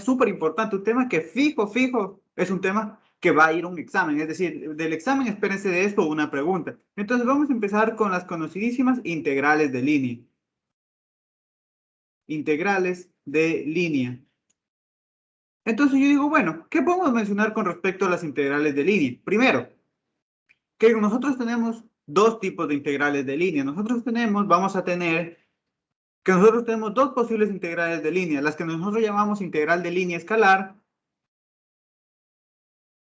súper importante, un tema que fijo, es un tema que va a ir a un examen. Es decir, del examen espérense de esto una pregunta. Entonces vamos a empezar con las conocidísimas integrales de línea. Integrales de línea. Entonces yo digo, bueno, ¿qué podemos mencionar con respecto a las integrales de línea? Primero, que nosotros tenemos dos tipos de integrales de línea. Vamos a tener que nosotros tenemos dos posibles integrales de línea, las que nosotros llamamos integral de línea escalar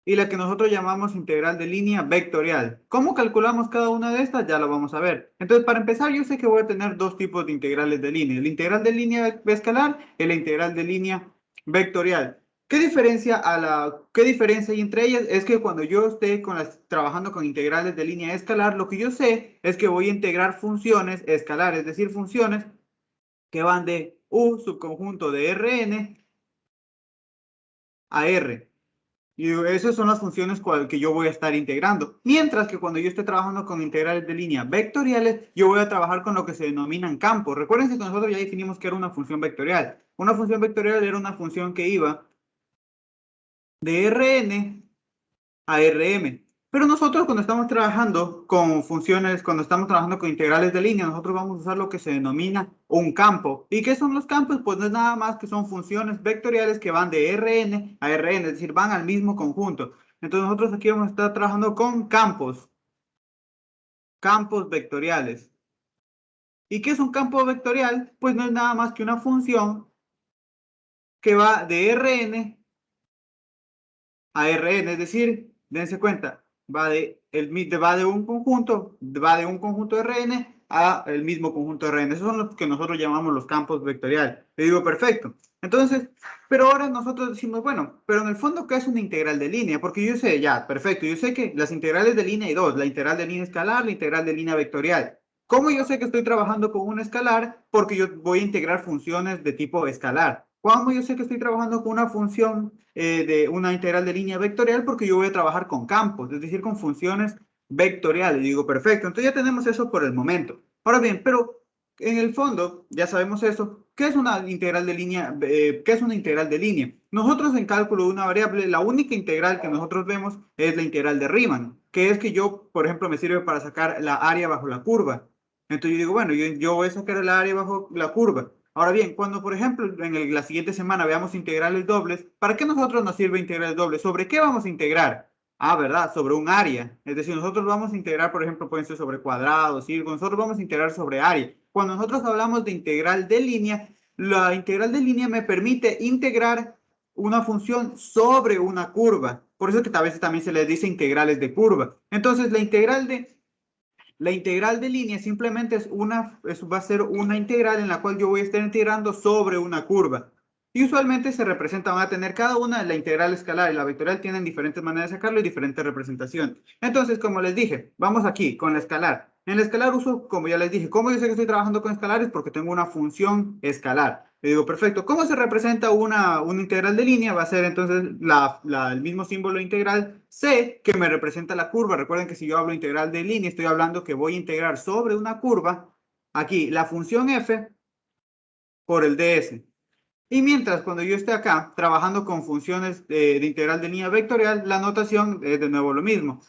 y la que nosotros llamamos integral de línea vectorial. ¿Cómo calculamos cada una de estas? Ya lo vamos a ver. Entonces, para empezar, yo sé que voy a tener dos tipos de integrales de línea, la integral de línea escalar y la integral de línea vectorial. ¿Qué diferencia hay entre ellas? Es que cuando yo esté trabajando con integrales de línea escalar, lo que yo sé es que voy a integrar funciones escalares, es decir, funciones que van de U subconjunto de Rn a R. Y esas son las funciones que yo voy a estar integrando. Mientras que cuando yo esté trabajando con integrales de línea vectoriales, yo voy a trabajar con lo que se denominan campos. Recuerden que nosotros ya definimos que era una función vectorial. Una función vectorial era una función que iba de Rn a Rm. Pero nosotros cuando estamos trabajando con funciones, cuando estamos trabajando con integrales de línea, nosotros vamos a usar lo que se denomina un campo. ¿Y qué son los campos? Pues no es nada más que son funciones vectoriales que van de Rn a Rn, es decir, van al mismo conjunto. Entonces nosotros aquí vamos a estar trabajando con campos, campos vectoriales. ¿Y qué es un campo vectorial? Pues no es nada más que una función que va de Rn a Rn, es decir, dense cuenta, va de un conjunto Rn a el mismo conjunto Rn. Esos son los que nosotros llamamos los campos vectoriales. Le digo, perfecto. Entonces, pero ahora nosotros decimos, bueno, pero en el fondo, ¿qué es una integral de línea? Porque yo sé, ya, perfecto, yo sé que las integrales de línea hay dos, la integral de línea escalar, la integral de línea vectorial. ¿Cómo yo sé que estoy trabajando con un escalar? Porque yo voy a integrar funciones de tipo escalar. ¿Cómo yo sé que estoy trabajando con una función de una integral de línea vectorial? Porque yo voy a trabajar con campos, es decir, con funciones vectoriales. Y digo, perfecto, entonces ya tenemos eso por el momento. Ahora bien, pero en el fondo, ya sabemos eso. ¿Qué es una integral de línea? ¿Qué es una integral de línea? Nosotros en cálculo de una variable, la única integral que nosotros vemos es la integral de Riemann, que es que yo, por ejemplo, me sirve para sacar la área bajo la curva. Entonces yo digo, bueno, yo voy a sacar el área bajo la curva. Ahora bien, cuando por ejemplo en la siguiente semana veamos integrales dobles, ¿para qué nosotros nos sirve integrales dobles? ¿Sobre qué vamos a integrar? Ah, ¿verdad? Sobre un área. Es decir, nosotros vamos a integrar, por ejemplo, pueden ser sobre cuadrados, círculos, nosotros vamos a integrar sobre área. Cuando nosotros hablamos de integral de línea, la integral de línea me permite integrar una función sobre una curva. Por eso que a veces también se les dice integrales de curva. Entonces, la integral de línea simplemente va a ser una integral en la cual yo voy a estar integrando sobre una curva. Y usualmente van a tener cada una, la integral escalar y la vectorial tienen diferentes maneras de sacarlo y diferentes representaciones. Entonces, como les dije, vamos aquí con la escalar. En la escalar uso, como ya les dije, ¿cómo yo sé que estoy trabajando con escalares? Porque tengo una función escalar. Le digo, perfecto, ¿cómo se representa una integral de línea? Va a ser entonces el mismo símbolo integral C que me representa la curva. Recuerden que si yo hablo integral de línea, estoy hablando que voy a integrar sobre una curva, aquí la función f por el ds. Y mientras, cuando yo esté acá trabajando con funciones de integral de línea vectorial, la notación es de nuevo lo mismo.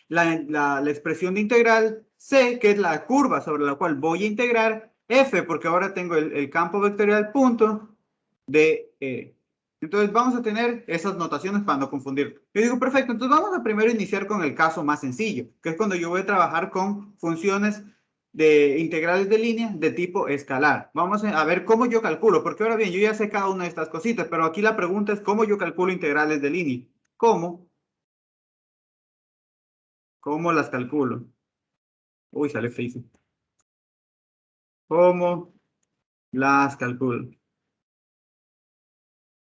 La expresión de integral C, que es la curva sobre la cual voy a integrar, F, porque ahora tengo el campo vectorial punto de Entonces vamos a tener esas notaciones para no confundir. Yo digo, perfecto, entonces vamos a primero iniciar con el caso más sencillo, que es cuando yo voy a trabajar con funciones de integrales de línea de tipo escalar. Vamos a ver cómo yo calculo, porque ahora bien, yo ya sé cada una de estas cositas, pero aquí la pregunta es cómo yo calculo integrales de línea. ¿Cómo? ¿Cómo las calculo? Uy, sale feo. ¿Cómo las calculo?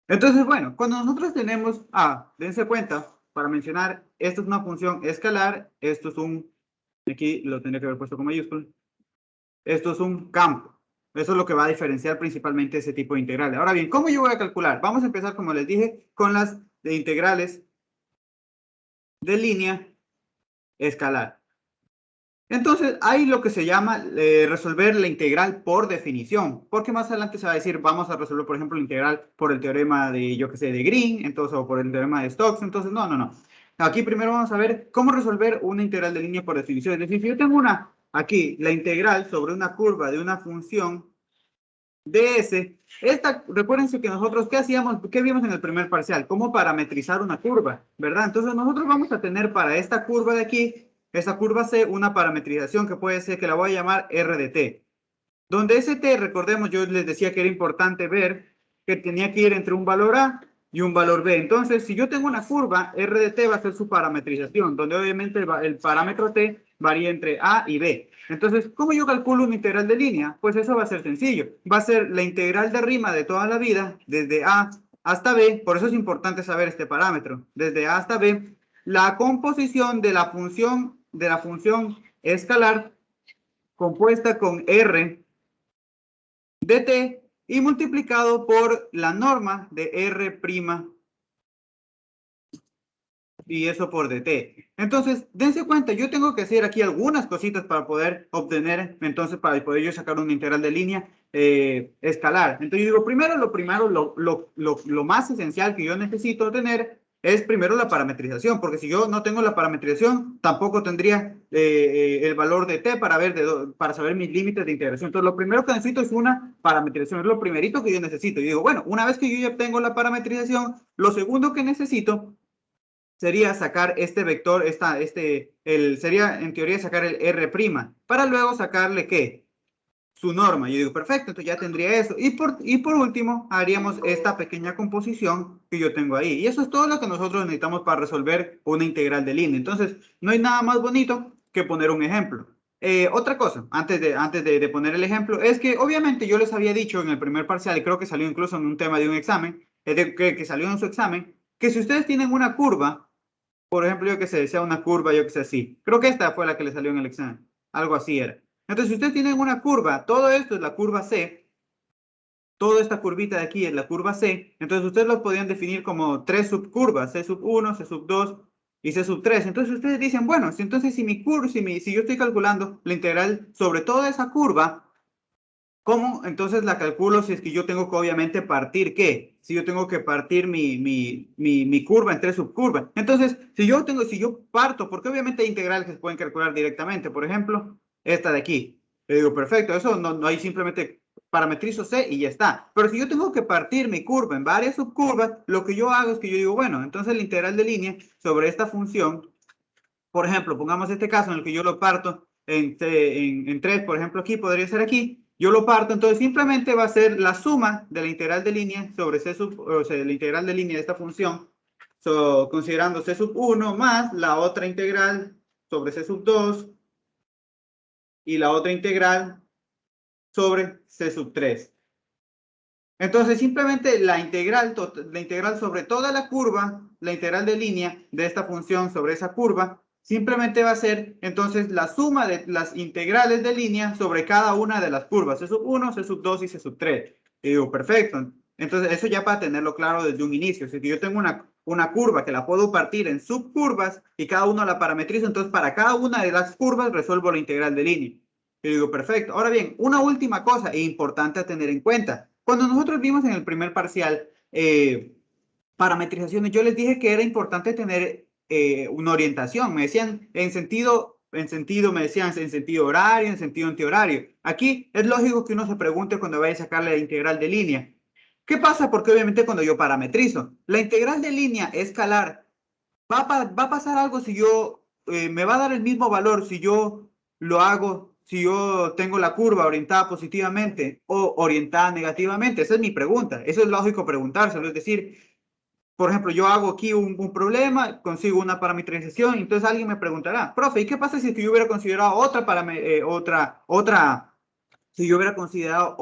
Entonces, bueno, cuando nosotros tenemos, dense cuenta, para mencionar, esto es una función escalar, esto es aquí lo tendría que haber puesto con mayúscula, esto es un campo. Eso es lo que va a diferenciar principalmente ese tipo de integrales. Ahora bien, ¿cómo yo voy a calcular? Vamos a empezar, como les dije, con las de integrales de línea escalar. Entonces, hay lo que se llama resolver la integral por definición, porque más adelante se va a decir, vamos a resolver, por ejemplo, la integral por el teorema de, yo qué sé, de Green, entonces, o por el teorema de Stokes, entonces, no, no, no. Aquí primero vamos a ver cómo resolver una integral de línea por definición. Es decir, si yo tengo aquí, la integral sobre una curva de una función ds, recuérdense que nosotros, ¿qué hacíamos? ¿Qué vimos en el primer parcial? Cómo parametrizar una curva, ¿verdad? Entonces nosotros vamos a tener para esta curva de aquí, esta curva C, una parametrización que puede ser, que la voy a llamar R de t. Donde ese t, recordemos, yo les decía que era importante ver que tenía que ir entre un valor A y un valor B. Entonces, si yo tengo una curva, R de t va a ser su parametrización, donde obviamente el parámetro t varía entre A y B. Entonces, ¿cómo yo calculo una integral de línea? Pues eso va a ser sencillo. Va a ser la integral de rima de toda la vida, desde A hasta B. Por eso es importante saber este parámetro. Desde A hasta B, la composición de la función escalar compuesta con R de t y multiplicado por la norma de R' y eso por dt. Entonces, dense cuenta, yo tengo que hacer aquí algunas cositas para poder obtener, entonces, para poder yo sacar una integral de línea escalar. Entonces, yo digo, lo más esencial que yo necesito tener es primero la parametrización, porque si yo no tengo la parametrización, tampoco tendría el valor de t para saber mis límites de integración. Entonces, lo primero que necesito es una parametrización, es lo primerito que yo necesito. Yo digo, bueno, una vez que yo ya tengo la parametrización, lo segundo que necesito sería sacar este vector, sería en teoría sacar el R', para luego sacarle, ¿qué? Su norma. Yo digo, perfecto, entonces ya tendría eso. Y por último, haríamos esta pequeña composición que yo tengo ahí. Y eso es todo lo que nosotros necesitamos para resolver una integral de línea. Entonces, no hay nada más bonito que poner un ejemplo. Otra cosa, antes de poner el ejemplo, es que obviamente yo les había dicho en el primer parcial, y creo que salió incluso en un tema de un examen, que salió en su examen, que si ustedes tienen una curva, por ejemplo, yo que sé, sea una curva, yo que sé, así. Creo que esta fue la que le salió en el examen. Algo así era. Entonces, si ustedes tienen una curva, todo esto es la curva C, toda esta curvita de aquí es la curva C, entonces ustedes lo podrían definir como tres subcurvas, C sub 1, C sub 2 y C sub 3. Entonces ustedes dicen, bueno, entonces si yo estoy calculando la integral sobre toda esa curva, ¿cómo entonces la calculo si es que yo tengo que obviamente partir qué? Si yo tengo que partir mi curva en tres subcurvas. Entonces, si yo parto, porque obviamente hay integrales que se pueden calcular directamente. Por ejemplo, esta de aquí. Le digo, perfecto, eso no hay simplemente parametrizo C y ya está. Pero si yo tengo que partir mi curva en varias subcurvas, lo que yo hago es que yo digo, bueno, entonces la integral de línea sobre esta función, por ejemplo, pongamos este caso en el que yo lo parto en 3, por ejemplo, aquí podría ser aquí. Yo lo parto, entonces simplemente va a ser la suma de la integral de línea sobre C sub, o sea, la integral de línea de esta función, considerando C sub 1 más la otra integral sobre C sub 2 y la otra integral sobre C sub 3. Entonces, simplemente la integral sobre toda la curva, la integral de línea de esta función sobre esa curva, simplemente va a ser entonces la suma de las integrales de línea sobre cada una de las curvas, C sub 1, C sub 2 y C sub 3. Y digo, perfecto. Entonces, eso ya para tenerlo claro desde un inicio. Si yo tengo una curva que la puedo partir en subcurvas y cada uno la parametrizo, entonces para cada una de las curvas resuelvo la integral de línea. Y digo, perfecto. Ahora bien, una última cosa importante a tener en cuenta. Cuando nosotros vimos en el primer parcial parametrizaciones, yo les dije que era importante tener una orientación. Me decían me decían en sentido horario, en sentido antihorario. Aquí es lógico que uno se pregunte cuando vaya a sacar la integral de línea. ¿Qué pasa? Porque obviamente cuando yo parametrizo, la integral de línea escalar, va a pasar algo si yo, me va a dar el mismo valor si yo lo hago, si yo tengo la curva orientada positivamente o orientada negativamente. Esa es mi pregunta. Eso es lógico preguntárselo. Es decir, por ejemplo, yo hago aquí un problema, consigo una parametrización, y entonces alguien me preguntará, profe, ¿y qué pasa si yo hubiera considerado si yo hubiera considerado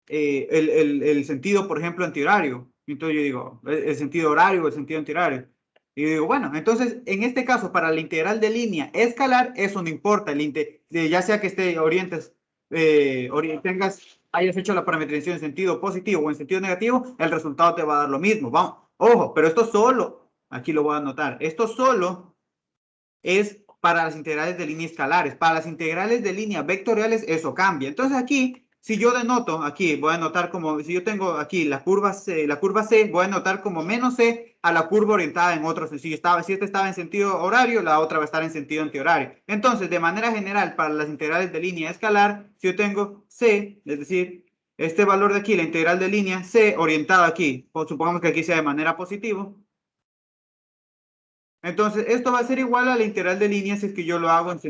el sentido, por ejemplo, antihorario? Entonces yo digo, el sentido horario o el sentido antihorario. Y yo digo, bueno, entonces en este caso, para la integral de línea escalar, eso no importa, ya sea que hayas hecho la parametrización en sentido positivo o en sentido negativo, el resultado te va a dar lo mismo. Vamos, ojo, pero esto solo, aquí lo voy a anotar, esto solo es para las integrales de línea escalares. Para las integrales de línea vectoriales eso cambia. Entonces aquí, si yo denoto, aquí voy a anotar como, si yo tengo aquí la curva C, voy a anotar como menos C a la curva orientada en otro sentido. Si esta estaba en sentido horario, la otra va a estar en sentido antihorario. Entonces, de manera general, para las integrales de línea escalar, si yo tengo C, es decir, este valor de aquí, la integral de línea C orientada aquí, o supongamos que aquí sea de manera positiva. Entonces, esto va a ser igual a la integral de línea si es que yo lo hago en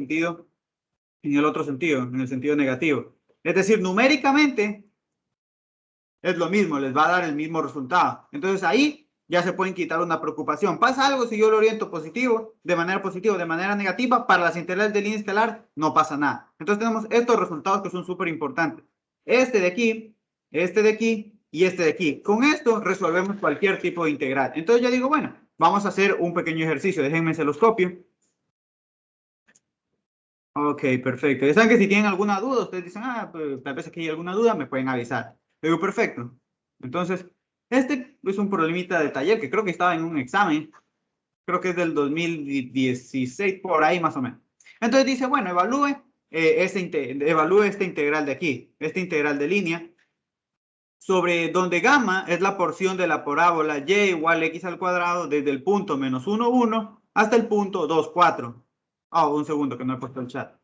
el otro sentido, en el sentido negativo. Es decir, numéricamente es lo mismo, les va a dar el mismo resultado. Entonces ahí ya se pueden quitar una preocupación. ¿Pasa algo si yo lo oriento positivo, de manera negativa? Para las integrales de línea escalar no pasa nada. Entonces tenemos estos resultados que son súper importantes. Este de aquí y este de aquí. Con esto resolvemos cualquier tipo de integral. Entonces ya digo, bueno, vamos a hacer un pequeño ejercicio. Déjenme se los copio. Ok, perfecto. Ya saben que si tienen alguna duda, ustedes dicen, pues, tal vez aquí hay alguna duda, me pueden avisar. Digo, perfecto. Entonces, este es un problemita de taller que creo que estaba en un examen. Creo que es del 2016, por ahí más o menos. Entonces dice, bueno, evalúe esta integral de aquí, esta integral de línea, sobre donde gamma es la porción de la parábola y igual a x al cuadrado desde el punto menos 1, 1 hasta el punto 2, 4. Un segundo que no he puesto el chat.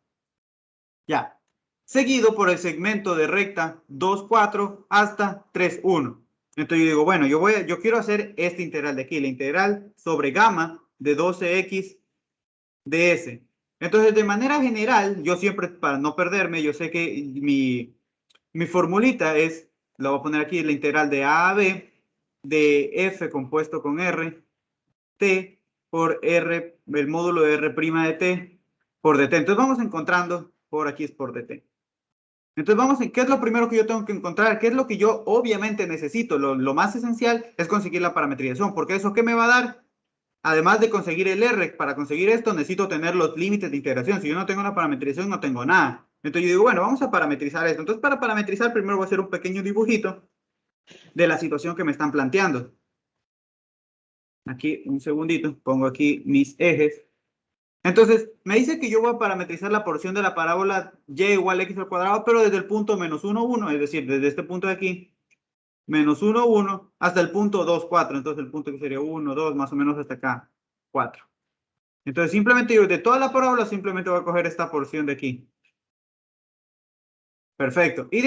Ya. Seguido por el segmento de recta 2, 4 hasta 3, 1. Entonces yo digo, bueno, yo quiero hacer esta integral de aquí, la integral sobre gamma de 12x ds. Entonces, de manera general, yo siempre, para no perderme, yo sé que mi formulita es, la voy a poner aquí, la integral de a a b de f compuesto con r, t por r, el módulo de r' de t por dt. Entonces vamos encontrando, por aquí es por dt. Entonces vamos en qué es lo primero que yo tengo que encontrar, qué es lo que yo obviamente necesito. Lo más esencial es conseguir la parametrización, porque eso ¿qué me va a dar? Además de conseguir el R, para conseguir esto necesito tener los límites de integración. Si yo no tengo la parametrización, no tengo nada. Entonces yo digo, bueno, vamos a parametrizar esto. Entonces para parametrizar primero voy a hacer un pequeño dibujito de la situación que me están planteando. Aquí, un segundito, pongo aquí mis ejes. Entonces, me dice que yo voy a parametrizar la porción de la parábola y igual a x al cuadrado, pero desde el punto menos 1, 1, es decir, desde este punto de aquí, menos 1, 1, hasta el punto 2, 4. Entonces, el punto que sería 1, 2, más o menos hasta acá, 4. Entonces, simplemente yo de toda la parábola, simplemente voy a coger esta porción de aquí. Perfecto. Y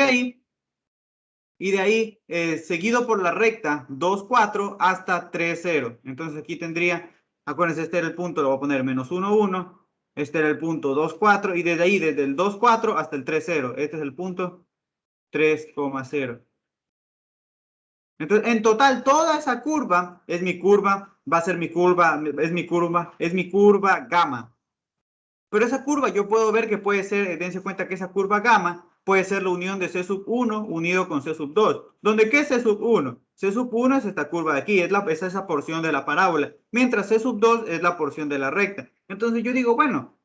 de ahí, seguido por la recta 2, 4 hasta 3, 0. Entonces, aquí tendría, acuérdense, este era el punto, lo voy a poner menos 1, 1. Este era el punto 2, 4. Y desde ahí, desde el 2, 4 hasta el 3, 0. Este es el punto 3,0. Entonces, en total, toda esa curva es mi curva, va a ser mi curva, es mi curva gamma. Pero esa curva yo puedo ver que puede ser, dense cuenta que esa curva gamma puede ser la unión de C sub 1 unido con C sub 2. ¿Dónde qué es C sub 1? C sub 1 es esta curva de aquí, es esa porción de la parábola, mientras C sub 2 es la porción de la recta. Entonces yo digo, bueno,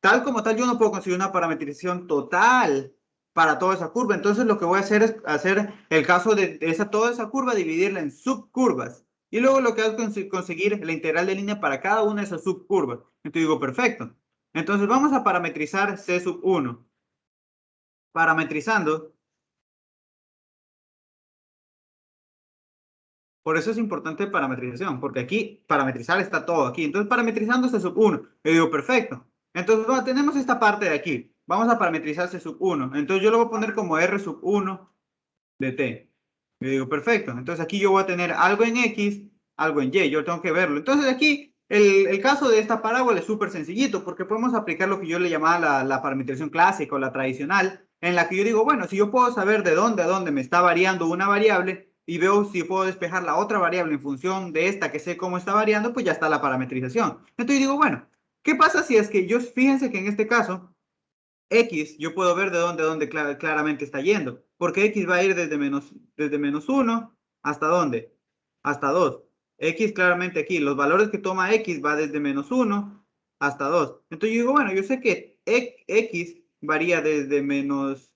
tal como tal yo no puedo conseguir una parametrización total para toda esa curva. Entonces lo que voy a hacer es hacer el caso de toda esa curva, dividirla en subcurvas. Y luego lo que hago es conseguir la integral de línea para cada una de esas subcurvas. Entonces digo, perfecto. Entonces vamos a parametrizar C sub 1. Parametrizando. Por eso es importante parametrización, porque aquí parametrizar está todo aquí. Entonces parametrizando C sub 1. Yo digo, perfecto. Entonces tenemos esta parte de aquí. Vamos a parametrizar C sub 1. Entonces yo lo voy a poner como R sub 1 de T. Yo digo, perfecto. Entonces aquí yo voy a tener algo en X, algo en Y. Yo tengo que verlo. Entonces aquí el caso de esta parábola es súper sencillito porque podemos aplicar lo que yo le llamaba la parametrización clásica o la tradicional, en la que yo digo, bueno, si yo puedo saber de dónde a dónde me está variando una variable y veo si puedo despejar la otra variable en función de esta que sé cómo está variando, pues ya está la parametrización. Entonces digo, bueno, ¿qué pasa si es que fíjense que en este caso, X, yo puedo ver de dónde claramente está yendo, porque X va a ir desde menos 1 hasta dónde, hasta 2. X claramente aquí, los valores que toma X va desde menos 1 hasta 2. Entonces yo digo, bueno, yo sé que X varía desde menos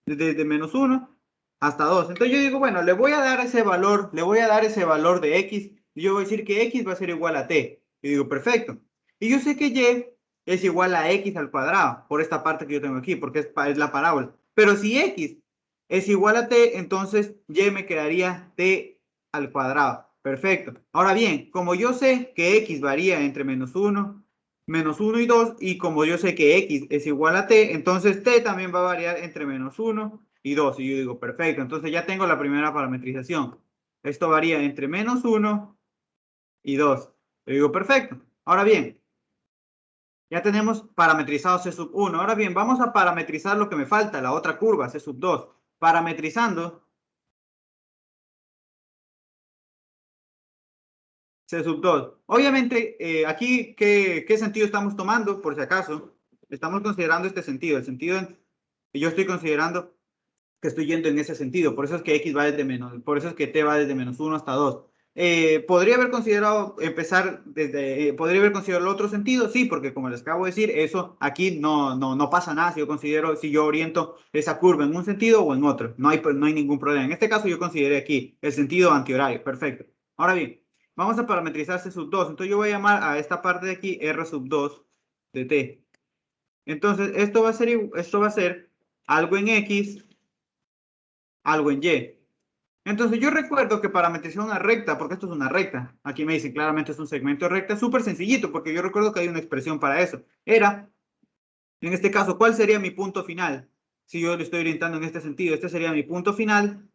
1 hasta 2. Entonces yo digo, bueno, le voy a dar ese valor de X, y yo voy a decir que X va a ser igual a T. Y digo, perfecto. Y yo sé que Y es igual a x al cuadrado, por esta parte que yo tengo aquí, porque es la parábola. Pero si x es igual a t, entonces y me quedaría t al cuadrado. Perfecto. Ahora bien, como yo sé que x varía entre menos 1 y 2, y como yo sé que x es igual a t, entonces t también va a variar entre menos 1 y 2. Y yo digo, perfecto, entonces ya tengo la primera parametrización. Esto varía entre menos 1 y 2. Yo digo, perfecto. Ahora bien, ya tenemos parametrizado C sub 1. Ahora bien, vamos a parametrizar lo que me falta, la otra curva, C sub 2. Parametrizando C sub 2. Obviamente, aquí, ¿qué sentido estamos tomando? Por si acaso, estamos considerando este sentido. El sentido que yo estoy considerando que estoy yendo en ese sentido. Por eso es que x va desde menos, por eso es que t va desde menos 1 hasta 2. ¿Podría haber considerado empezar desde, podría haber considerado el otro sentido? Sí, porque como les acabo de decir, eso aquí no pasa nada si yo considero, si yo oriento esa curva en un sentido o en otro. No hay ningún problema. En este caso yo consideré aquí el sentido antihorario. Perfecto. Ahora bien, vamos a parametrizar C sub 2. Entonces yo voy a llamar a esta parte de aquí R sub 2 de t. Entonces esto va a ser algo en x, algo en y. Entonces yo recuerdo que parametrizar una recta, porque esto es una recta, aquí me dicen claramente es un segmento de recta, súper sencillito, porque yo recuerdo que hay una expresión para eso. Era, en este caso, ¿cuál sería mi punto final? Si yo lo estoy orientando en este sentido, este sería mi punto final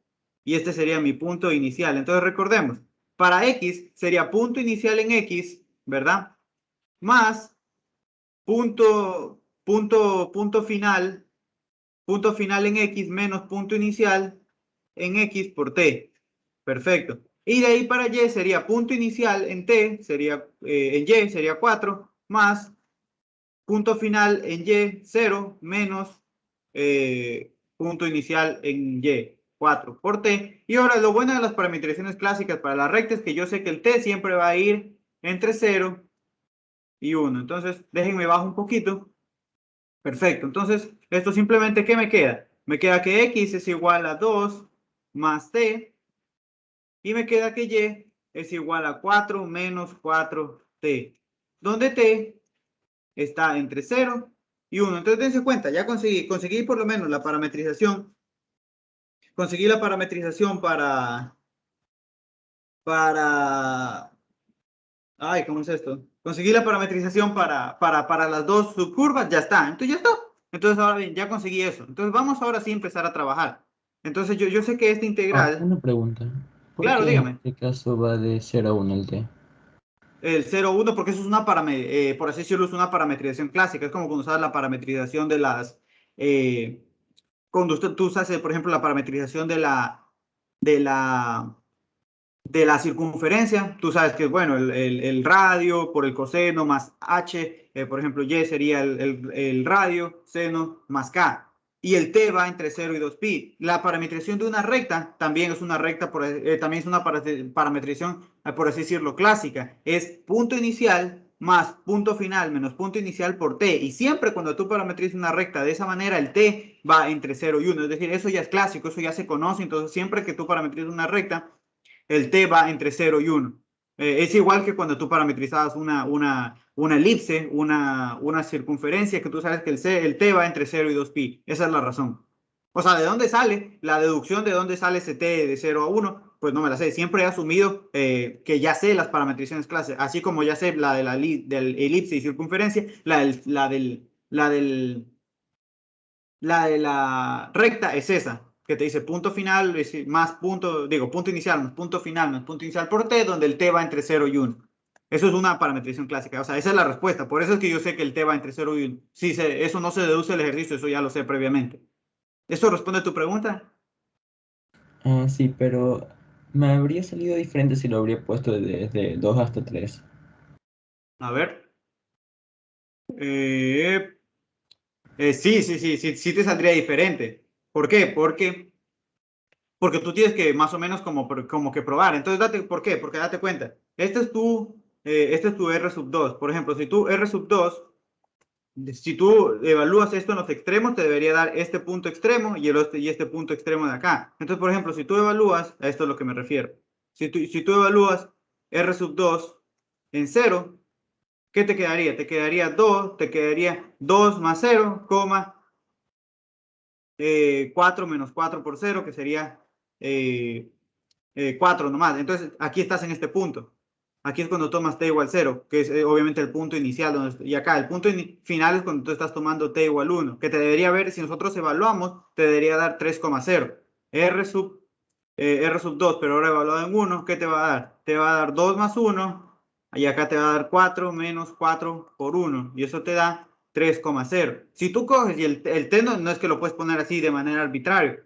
y este sería mi punto inicial. Entonces recordemos, para x sería punto inicial en x, ¿verdad? Más punto final en x menos punto inicial en x por t. Perfecto. Y de ahí para y sería punto inicial en t, en y sería 4, más punto final en y 0 menos punto inicial en y 4 por t. Y ahora lo bueno de las parametrizaciones clásicas para la recta es que yo sé que el t siempre va a ir entre 0 y 1. Entonces, déjenme bajo un poquito. Perfecto. Entonces, esto simplemente, ¿qué me queda? Me queda que x es igual a 2 más t, y me queda que y es igual a 4 menos 4t, donde t está entre 0 y 1. Entonces, dense cuenta, ya conseguí por lo menos la parametrización. Conseguí la parametrización ay, ¿cómo es esto? Conseguí la parametrización para las dos subcurvas, ya está. Entonces, ya está. Entonces, ahora bien, ya conseguí eso. Entonces, vamos ahora sí a empezar a trabajar. Entonces, yo sé que esta integral, Una pregunta. ¿Por claro, qué en dígame, este caso va de 0 a 1 el t? el 0,1, porque eso es por así decirlo, es una parametrización clásica. Es como cuando usas la parametrización de las, cuando tú usas, por ejemplo, la parametrización de la, de la circunferencia. Tú sabes que es, bueno, el radio por el coseno más h, por ejemplo, y sería el radio, seno más k. Y el t va entre 0 y 2pi. La parametrización de una recta también es una recta, también es una parametrización, por así decirlo, clásica. Es punto inicial más punto final menos punto inicial por t. Y siempre cuando tú parametrizas una recta de esa manera, el t va entre 0 y 1. Es decir, eso ya es clásico, eso ya se conoce. Entonces, siempre que tú parametrizas una recta, el t va entre 0 y 1. Es igual que cuando tú parametrizabas una elipse, una circunferencia, que tú sabes que el t va entre 0 y 2pi. Esa es la razón. O sea, ¿de dónde sale? La deducción de dónde sale ese t de 0 a 1, pues no me la sé. Siempre he asumido que ya sé las parametrizaciones clásicas, así como ya sé la de del elipse y circunferencia, la de la recta es esa, que te dice punto final más punto, digo, punto inicial más punto final más punto inicial por t, donde el t va entre 0 y 1. Eso es una parametrización clásica, o sea, esa es la respuesta. Por eso es que yo sé que el t va entre 0 y 1. Si eso no se deduce del ejercicio, eso ya lo sé previamente. ¿Esto responde a tu pregunta? Ah, sí, pero me habría salido diferente si lo habría puesto desde 2 hasta 3. A ver. Eh, sí te saldría diferente. ¿Por qué? Porque tú tienes que más o menos como que probar. Entonces, ¿por qué? Porque date cuenta. Este es tu R sub 2. Por ejemplo, si tú R sub 2, si tú evalúas esto en los extremos, te debería dar este punto extremo y este punto extremo de acá. Entonces, por ejemplo, si tú evalúas, a esto es lo que me refiero. Si tú evalúas R sub 2 en 0, ¿qué te quedaría? Te quedaría 2 más 0, 4 menos 4 por 0, que sería 4 nomás. Entonces, aquí estás en este punto. Aquí es cuando tomas t igual 0, que es obviamente el punto inicial. Y acá, el punto final es cuando tú estás tomando t igual 1, que te debería ver, si nosotros evaluamos, te debería dar 3,0. R sub 2, pero ahora evaluado en 1, ¿qué te va a dar? Te va a dar 2 más 1, y acá te va a dar 4 menos 4 por 1, y eso te da 3,0. Si tú coges, y el t no es que lo puedes poner así de manera arbitraria,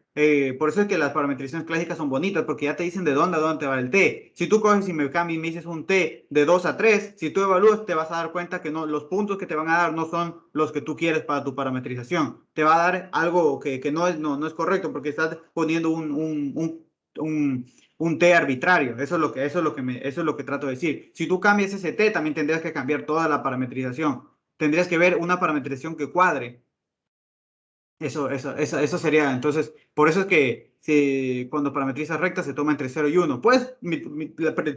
por eso es que las parametrizaciones clásicas son bonitas, porque ya te dicen de dónde a dónde te va el t. Si tú coges y me cambias y me dices un t de 2 a 3, si tú evalúas te vas a dar cuenta que no, los puntos que te van a dar no son los que tú quieres para tu parametrización. Te va a dar algo que no es correcto, porque estás poniendo un t arbitrario. Eso es lo que trato de decir. Si tú cambias ese t, también tendrías que cambiar toda la parametrización. Tendrías que ver una parametrización que cuadre. Eso sería, entonces, por eso es que cuando parametrizas rectas se toma entre 0 y 1. Pues,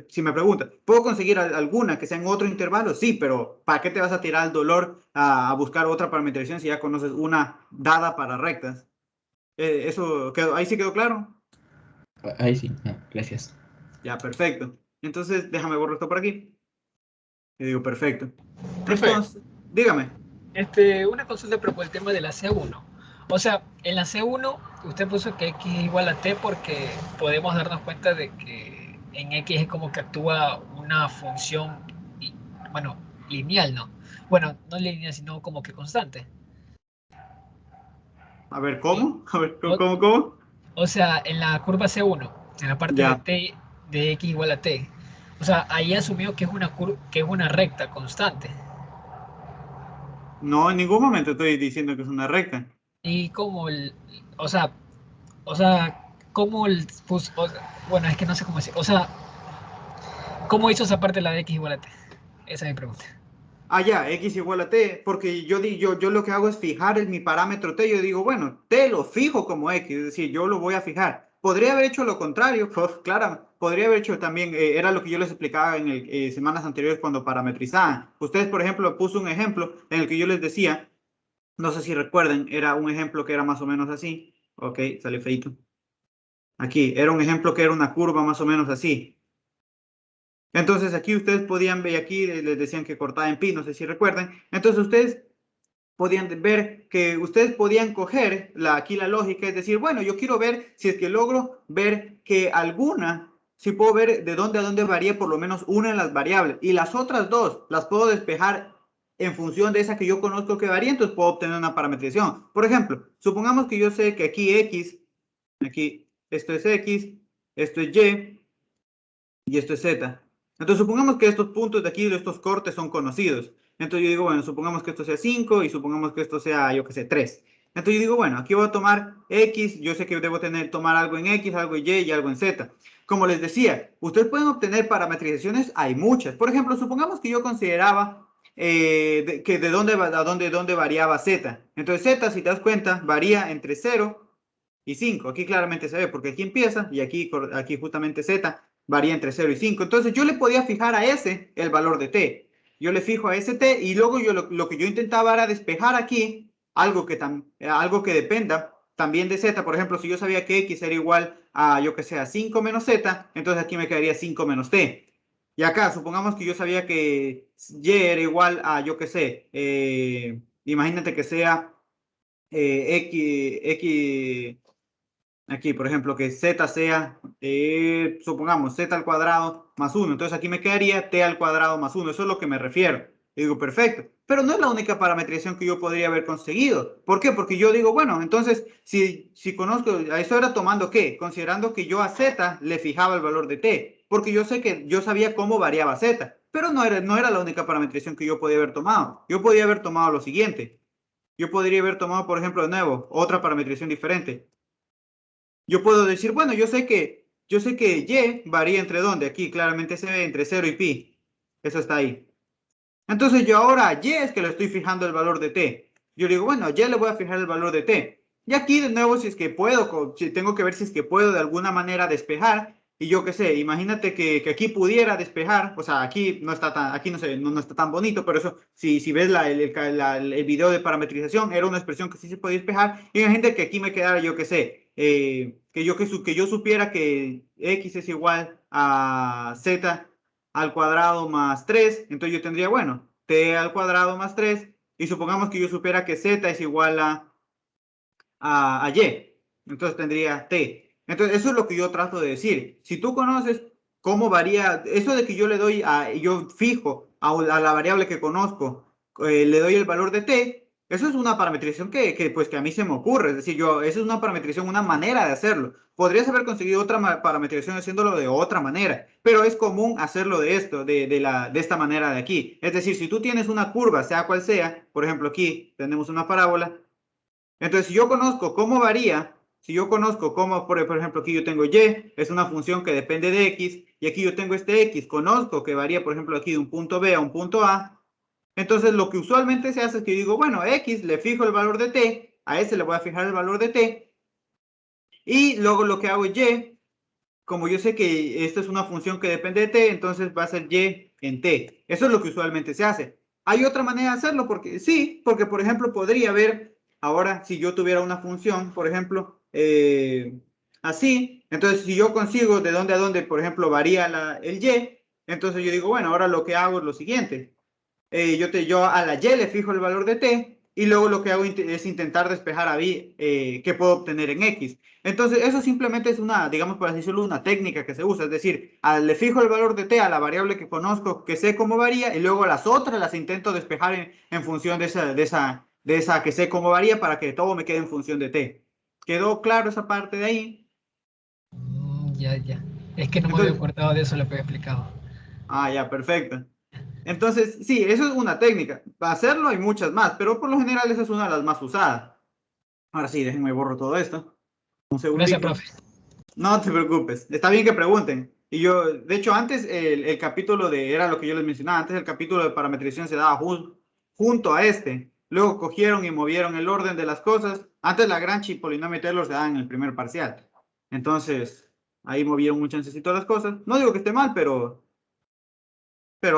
si me preguntas, ¿puedo conseguir alguna que sea en otro intervalo? Sí, pero ¿para qué te vas a tirar al dolor a buscar otra parametrización si ya conoces una dada para rectas? Ahí sí quedó claro. Ahí sí, gracias. Ya, perfecto. Entonces, déjame borrar esto por aquí. Y digo, perfecto. Profe, Entonces, dígame. una consulta pero por el tema de la C1. O sea, en la C1 usted puso que X es igual a T porque podemos darnos cuenta de que en X es como que actúa una función, bueno, lineal, ¿no? Bueno, no lineal, sino como que constante. A ver, Y, ¿cómo? A ver, o, ¿cómo? o sea, en la curva C1, en la parte de Ya. T, de X igual a T, o sea, ahí asumió que es que es una recta constante. No, en ningún momento estoy diciendo que es una recta. Y como o sea, o sea, cómo bueno, es que no sé cómo decir, o sea, ¿cómo hizo esa parte de la de X igual a T? Esa es mi pregunta. Ah, ya, x igual a t, porque yo lo que hago es fijar mi parámetro t. Yo digo, bueno, t lo fijo como x, es decir, yo lo voy a fijar. Podría haber hecho lo contrario, pues, claro, podría haber hecho también, era lo que yo les explicaba en semanas anteriores cuando parametrizaban. Ustedes, por ejemplo, puse un ejemplo en el que yo les decía, no sé si recuerden, era un ejemplo que era más o menos así. Ok, sale feito. Aquí, era un ejemplo que era una curva más o menos así. Entonces aquí ustedes podían ver, aquí les decían que cortaba en pi, no sé si recuerdan. Entonces ustedes podían ver que ustedes podían coger aquí la lógica, es decir, bueno, yo quiero ver si es que logro ver que si puedo ver de dónde a dónde varía por lo menos una de las variables y las otras dos las puedo despejar en función de esa que yo conozco que varía, entonces puedo obtener una parametrización. Por ejemplo, supongamos que yo sé que aquí esto es x, esto es y esto es z. Entonces supongamos que estos puntos de aquí, estos cortes son conocidos. Entonces yo digo, bueno, supongamos que esto sea 5 y supongamos que esto sea, yo que sé, 3. Entonces yo digo, bueno, aquí voy a tomar x, yo sé que debo tomar algo en x, algo en y y algo en z. Como les decía, ustedes pueden obtener parametrizaciones, hay muchas. Por ejemplo, supongamos que yo consideraba que de dónde variaba z. Entonces z, si te das cuenta, varía entre 0 y 5. Aquí claramente se ve porque aquí empieza y aquí justamente z varía entre 0 y 5. Entonces yo le podía fijar a ese el valor de t. Yo le fijo a ese t y luego lo que yo intentaba era despejar aquí algo que dependa también de z. Por ejemplo, si yo sabía que x era igual a, yo que sé, a 5 menos z, entonces aquí me quedaría 5 menos t. Y acá, supongamos que yo sabía que y era igual a, yo que sé, imagínate que sea x, aquí, por ejemplo, que z sea, supongamos, z al cuadrado más 1. Entonces aquí me quedaría t al cuadrado más 1. Eso es lo que me refiero. Y digo, perfecto. Pero no es la única parametrización que yo podría haber conseguido. ¿Por qué? Porque yo digo, bueno, entonces, si conozco, a eso era tomando qué, considerando que yo a z le fijaba el valor de t. Porque yo sé que yo sabía cómo variaba z. Pero no era la única parametrización que yo podía haber tomado. Yo podía haber tomado lo siguiente. Yo podría haber tomado, por ejemplo, de nuevo, otra parametrización diferente. Yo puedo decir, bueno, yo sé que y varía entre dónde, aquí claramente se ve entre 0 y pi. Eso está ahí. Entonces yo ahora a y es que le estoy fijando el valor de t. Yo digo, bueno, a y le voy a fijar el valor de t. Y aquí de nuevo, si es que puedo, si tengo que ver si es que puedo de alguna manera despejar y yo qué sé, imagínate que aquí pudiera despejar, o sea, aquí no está tan, aquí no, sé, no está tan bonito, pero eso, si ves el video de parametrización, era una expresión que sí se podía despejar, y imagínate que aquí me quedara, yo qué sé, que yo supiera que x es igual a z al cuadrado más 3, entonces yo tendría, bueno, t al cuadrado más 3, y supongamos que yo supiera que z es igual a y. Entonces tendría t. Entonces eso es lo que yo trato de decir. Si tú conoces cómo varía, eso de que yo le doy yo fijo a la variable que conozco, le doy el valor de t, eso es una parametrización pues, que a mí se me ocurre. Es decir, eso es una parametrización, una manera de hacerlo. Podrías haber conseguido otra parametrización haciéndolo de otra manera, pero es común hacerlo de esto, de esta manera de aquí. Es decir, si tú tienes una curva, sea cual sea, por ejemplo aquí tenemos una parábola, entonces, si yo conozco cómo varía, si yo conozco cómo, por ejemplo, aquí yo tengo y, es una función que depende de x, y aquí yo tengo este x, conozco que varía, por ejemplo, aquí de un punto b a un punto a, entonces lo que usualmente se hace es que yo digo, bueno, x le fijo el valor de t, a ese le voy a fijar el valor de t, y luego lo que hago es y, como yo sé que esta es una función que depende de t, entonces va a ser y en t. Eso es lo que usualmente se hace. ¿Hay otra manera de hacerlo? Porque sí, porque por ejemplo podría haber, ahora si yo tuviera una función, por ejemplo, así, entonces si yo consigo de dónde a dónde, por ejemplo, varía el y, entonces yo digo, bueno, ahora lo que hago es lo siguiente. Yo a la y le fijo el valor de t, y luego lo que hago es intentar despejar a b qué puedo obtener en x. Entonces, eso simplemente es una, digamos por así decirlo, una técnica que se usa. Es decir, le fijo el valor de t a la variable que conozco, que sé cómo varía, y luego las otras las intento despejar en función de esa que sé cómo varía para que todo me quede en función de t. ¿Quedó claro esa parte de ahí? Ya, ya. Es que no me había Entonces, acordado de eso, lo que había explicado. ya, perfecto. Entonces, sí, eso es una técnica. Para hacerlo hay muchas más, pero por lo general esa es una de las más usadas. Ahora sí, déjenme borro todo esto. Un Gracias, segundito. profe. No te preocupes. Está bien que pregunten. Y yo, de hecho, antes el capítulo era lo que yo les mencionaba, antes el capítulo de parametrización se daba junto a este. Luego cogieron y movieron el orden de las cosas. Antes la Lagrange y polinomio Taylor se daban en el primer parcial. Entonces, ahí movieron un chancecito las cosas. No digo que esté mal, pero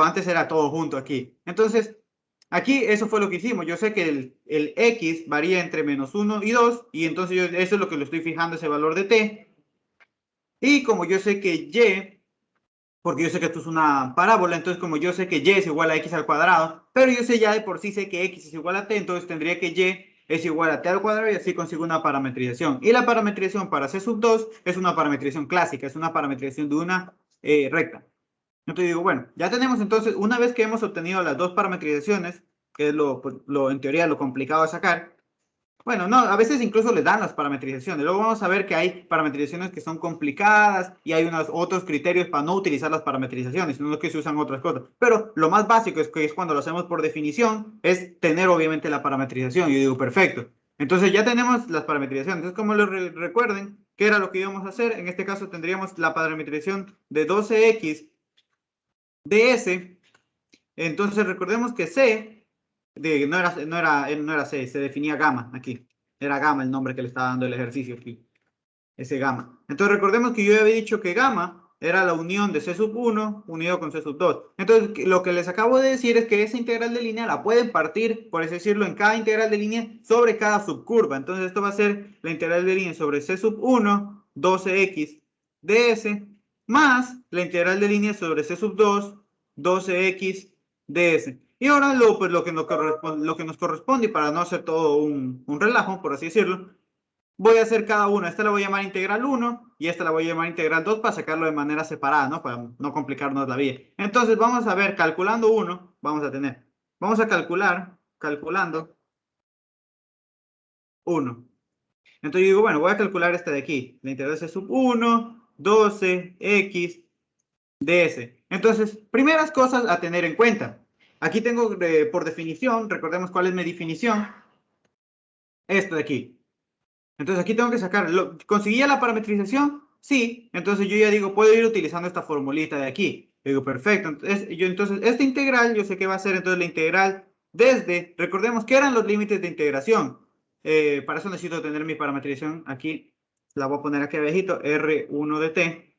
antes era todo junto aquí. Entonces, aquí eso fue lo que hicimos. Yo sé que el x varía entre -1 y 2, y entonces eso es lo que lo estoy fijando, ese valor de t. Y como yo sé que y, porque yo sé que esto es una parábola, entonces como yo sé que y es igual a x al cuadrado, pero yo sé ya de por sí sé que x es igual a t, entonces tendría que y es igual a t al cuadrado, y así consigo una parametrización. Y la parametrización para C sub 2 es una parametrización clásica, es una parametrización de una recta. Entonces digo, bueno, ya tenemos entonces, una vez que hemos obtenido las dos parametrizaciones, que es en teoría lo complicado de sacar, bueno, no, a veces incluso le dan las parametrizaciones. Luego vamos a ver que hay parametrizaciones que son complicadas y hay otros criterios para no utilizar las parametrizaciones, sino que se usan otras cosas. Pero lo más básico es que es cuando lo hacemos por definición, es tener obviamente la parametrización. Yo digo, perfecto. Entonces ya tenemos las parametrizaciones. Entonces, como recuerden, ¿qué era lo que íbamos a hacer? En este caso tendríamos la parametrización de 12x ds. Entonces recordemos que C no era C, se definía gamma aquí. Era gamma el nombre que le estaba dando el ejercicio aquí. Ese gamma. Entonces recordemos que yo había dicho que gamma era la unión de C sub 1 unido con C sub 2. Entonces lo que les acabo de decir es que esa integral de línea la pueden partir, por así decirlo, en cada integral de línea sobre cada subcurva. Entonces esto va a ser la integral de línea sobre C sub 1, 12x ds, más la integral de línea sobre C sub 2, 12x ds. Y ahora pues, lo que nos corresponde, y para no hacer todo un relajo, por así decirlo, voy a hacer cada una. Esta la voy a llamar integral 1 y esta la voy a llamar integral 2 para sacarlo de manera separada, ¿no? Para no complicarnos la vida. Entonces vamos a ver, calculando 1, vamos a calculando 1. Entonces yo digo, bueno, voy a calcular esta de aquí, la integral C sub 1, 12x ds. Entonces, primeras cosas a tener en cuenta. Aquí tengo por definición, recordemos cuál es mi definición, esto de aquí. Entonces aquí tengo que sacar, ¿conseguía la parametrización? Sí, entonces yo ya digo, puedo ir utilizando esta formulita de aquí. Digo, perfecto, entonces esta integral, yo sé que va a ser entonces la integral desde, recordemos que eran los límites de integración. Para eso necesito tener mi parametrización aquí, la voy a poner aquí abajito, R1 de t.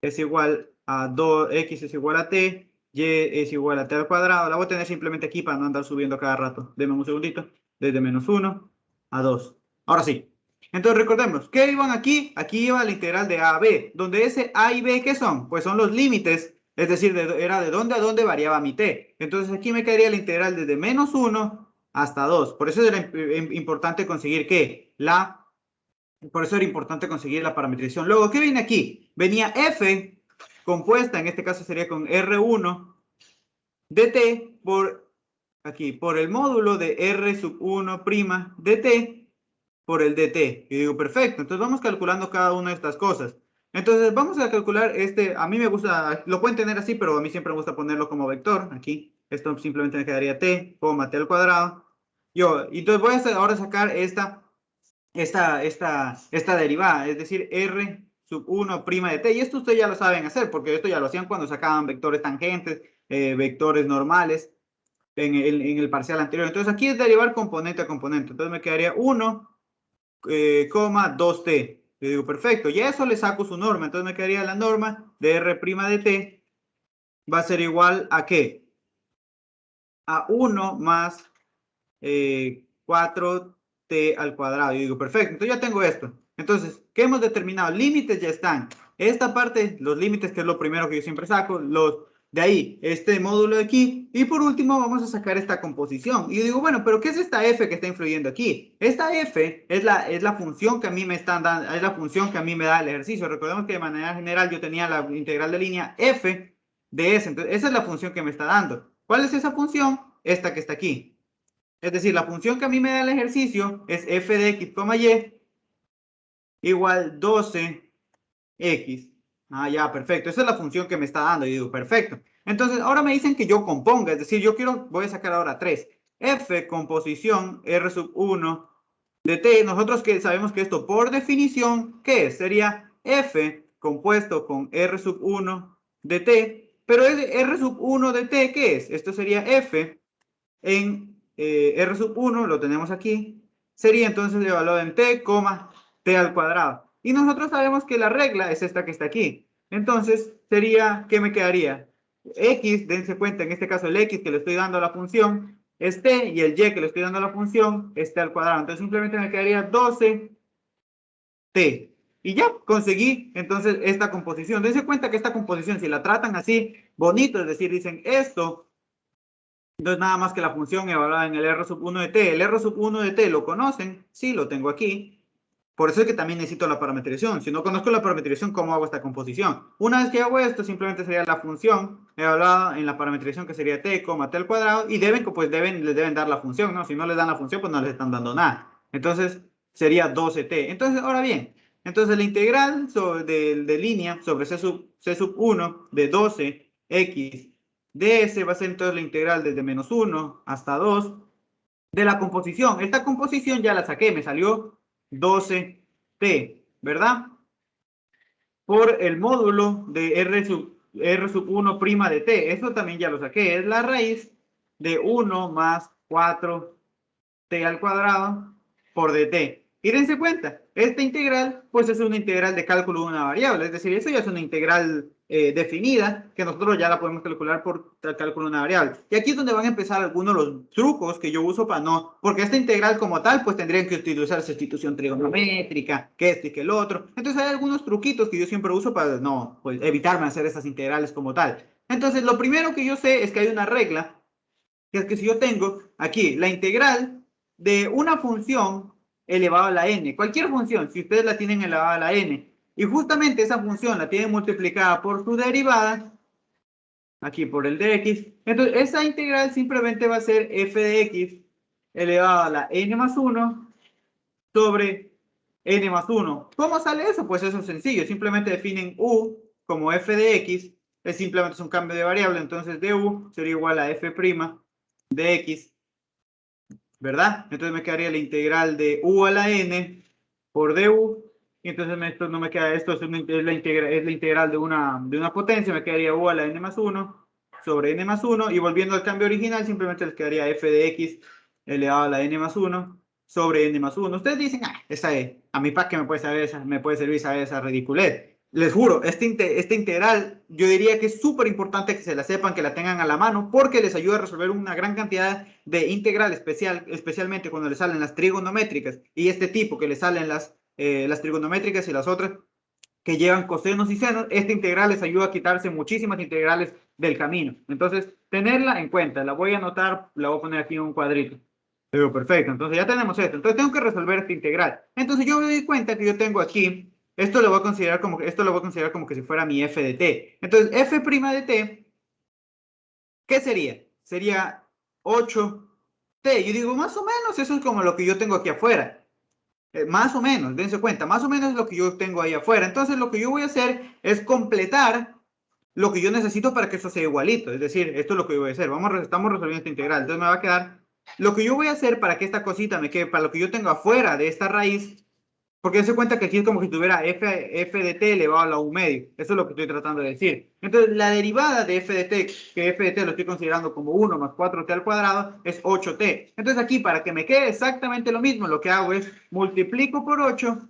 es igual a 2x es igual a t, y es igual a t al cuadrado. La voy a tener simplemente aquí para no andar subiendo cada rato. Denme un segundito. Desde menos 1 a 2. Ahora sí. Entonces recordemos, ¿qué iban aquí? Aquí iba la integral de a a b, donde ese a y b, ¿qué son? Pues son los límites, es decir, era de dónde a dónde variaba mi t. Entonces aquí me quedaría la integral desde menos 1 hasta 2. Por eso era importante conseguir ¿qué? Por eso era importante conseguir la parametrización. Luego, ¿qué viene aquí? Venía f compuesta, en este caso sería con R1 de t por aquí, por el módulo de R sub 1' de t por el dt. Y digo, perfecto. Entonces vamos calculando cada una de estas cosas. Entonces vamos a calcular a mí me gusta, lo pueden tener así, pero a mí siempre me gusta ponerlo como vector. Aquí, esto simplemente me quedaría t, t al cuadrado. Entonces voy a ahora sacar esta derivada, es decir, R sub 1' de t. Y esto ustedes ya lo saben hacer, porque esto ya lo hacían cuando sacaban vectores tangentes, vectores normales en el parcial anterior. Entonces aquí es derivar componente a componente. Entonces me quedaría 1, 2t. Le digo, perfecto. Y a eso le saco su norma. Entonces me quedaría la norma de R' de t va a ser igual a ¿qué? A 1 más 4t al cuadrado. Y digo, perfecto, entonces ya tengo esto. Entonces, ¿qué hemos determinado? Límites ya están. Esta parte, los límites, que es lo primero que yo siempre saco, de ahí, este módulo de aquí. Y por último, vamos a sacar esta composición. Y yo digo, bueno, pero ¿qué es esta f que está influyendo aquí? Esta f es la función que a mí me están dando, es la función que a mí me da el ejercicio. Recordemos que de manera general yo tenía la integral de línea f de s. Entonces, esa es la función que me está dando. ¿Cuál es esa función? Esta que está aquí. Es decir, la función que a mí me da el ejercicio es f de x, y igual 12x. Ah, ya, perfecto. Esa es la función que me está dando. Y digo, perfecto. Entonces, ahora me dicen que yo componga. Es decir, voy a sacar ahora 3. F composición R sub 1 de t. Nosotros que sabemos que esto por definición, ¿qué es? Sería F compuesto con R sub 1 de t. Pero R sub 1 de t, ¿qué es? Esto sería F en R sub 1, lo tenemos aquí, sería entonces evaluado en t, t al cuadrado. Y nosotros sabemos que la regla es esta que está aquí. Entonces, sería, ¿qué me quedaría? X, dense cuenta, en este caso el X que le estoy dando a la función es t, y el Y que le estoy dando a la función es t al cuadrado. Entonces, simplemente me quedaría 12t. Y ya conseguí entonces esta composición. Dense cuenta que esta composición, si la tratan así, bonito, es decir, dicen esto, entonces nada más que la función evaluada en el R sub 1 de t. El R sub 1 de t, ¿lo conocen? Sí, lo tengo aquí. Por eso es que también necesito la parametrización. Si no conozco la parametrización, ¿cómo hago esta composición? Una vez que hago esto, simplemente sería la función evaluada en la parametrización, que sería t, t al cuadrado. Y les deben dar la función, ¿no? Si no les dan la función, pues no les están dando nada. Entonces sería 12t. Entonces, ahora bien, entonces la integral de línea sobre c sub 1 de 12x ds va a ser entonces la integral desde menos 1 hasta 2 de la composición. Esta composición ya la saqué, me salió 12t, ¿verdad? Por el módulo de R sub 1' de t. Eso también ya lo saqué. Es la raíz de 1 más 4t al cuadrado por dt. Y dense cuenta, esta integral pues es una integral de cálculo de una variable, es decir, eso ya es una integral definida, que nosotros ya la podemos calcular por cálculo de una variable. Y aquí es donde van a empezar algunos de los trucos que yo uso para no, porque esta integral como tal pues tendrían que utilizar sustitución trigonométrica, que esto y que el otro. Entonces hay algunos truquitos que yo siempre uso para no, pues evitarme hacer esas integrales como tal. Entonces lo primero que yo sé es que hay una regla, que es que si yo tengo aquí la integral de una función elevado a la n, cualquier función, si ustedes la tienen elevada a la n, y justamente esa función la tienen multiplicada por su derivada, aquí por el dx, entonces esa integral simplemente va a ser f de x elevado a la n más 1 sobre n más 1. ¿Cómo sale eso? Pues eso es sencillo, simplemente definen u como f de x, es simplemente un cambio de variable, entonces du sería igual a f' de x, ¿verdad? Entonces me quedaría la integral de u a la n por du, y entonces esto no me queda, esto es la integral de una potencia, me quedaría u a la n más 1 sobre n más 1, y volviendo al cambio original, simplemente les quedaría f de x elevado a la n más 1 sobre n más 1. Ustedes dicen, a mí para qué me puede servir saber esa ridiculez. Les juro, este integral yo diría que es súper importante que se la sepan, que la tengan a la mano, porque les ayuda a resolver una gran cantidad de integrales, especialmente cuando les salen las trigonométricas y este tipo que les salen las trigonométricas y las otras que llevan cosenos y senos. Este integral les ayuda a quitarse muchísimas integrales del camino. Entonces, tenerla en cuenta. La voy a anotar, la voy a poner aquí en un cuadrito. Pero perfecto, entonces ya tenemos esto. Entonces tengo que resolver este integral. Entonces yo me doy cuenta que yo tengo aquí, esto lo voy a considerar como que si fuera mi f de t. Entonces f' de t, ¿qué sería? Sería 8t. Yo digo, más o menos, eso es como lo que yo tengo aquí afuera. Más o menos, dense cuenta, más o menos es lo que yo tengo ahí afuera. Entonces lo que yo voy a hacer es completar lo que yo necesito para que eso sea igualito. Es decir, esto es lo que yo voy a hacer. Estamos resolviendo esta integral. Entonces me va a quedar lo que yo voy a hacer para que esta cosita me quede, para lo que yo tengo afuera de esta raíz, porque dense cuenta que aquí es como si tuviera f de t elevado a la u medio. Eso es lo que estoy tratando de decir. Entonces, la derivada de f de t, que f de t lo estoy considerando como 1 más 4t al cuadrado, es 8t. Entonces, aquí, para que me quede exactamente lo mismo, lo que hago es multiplico por 8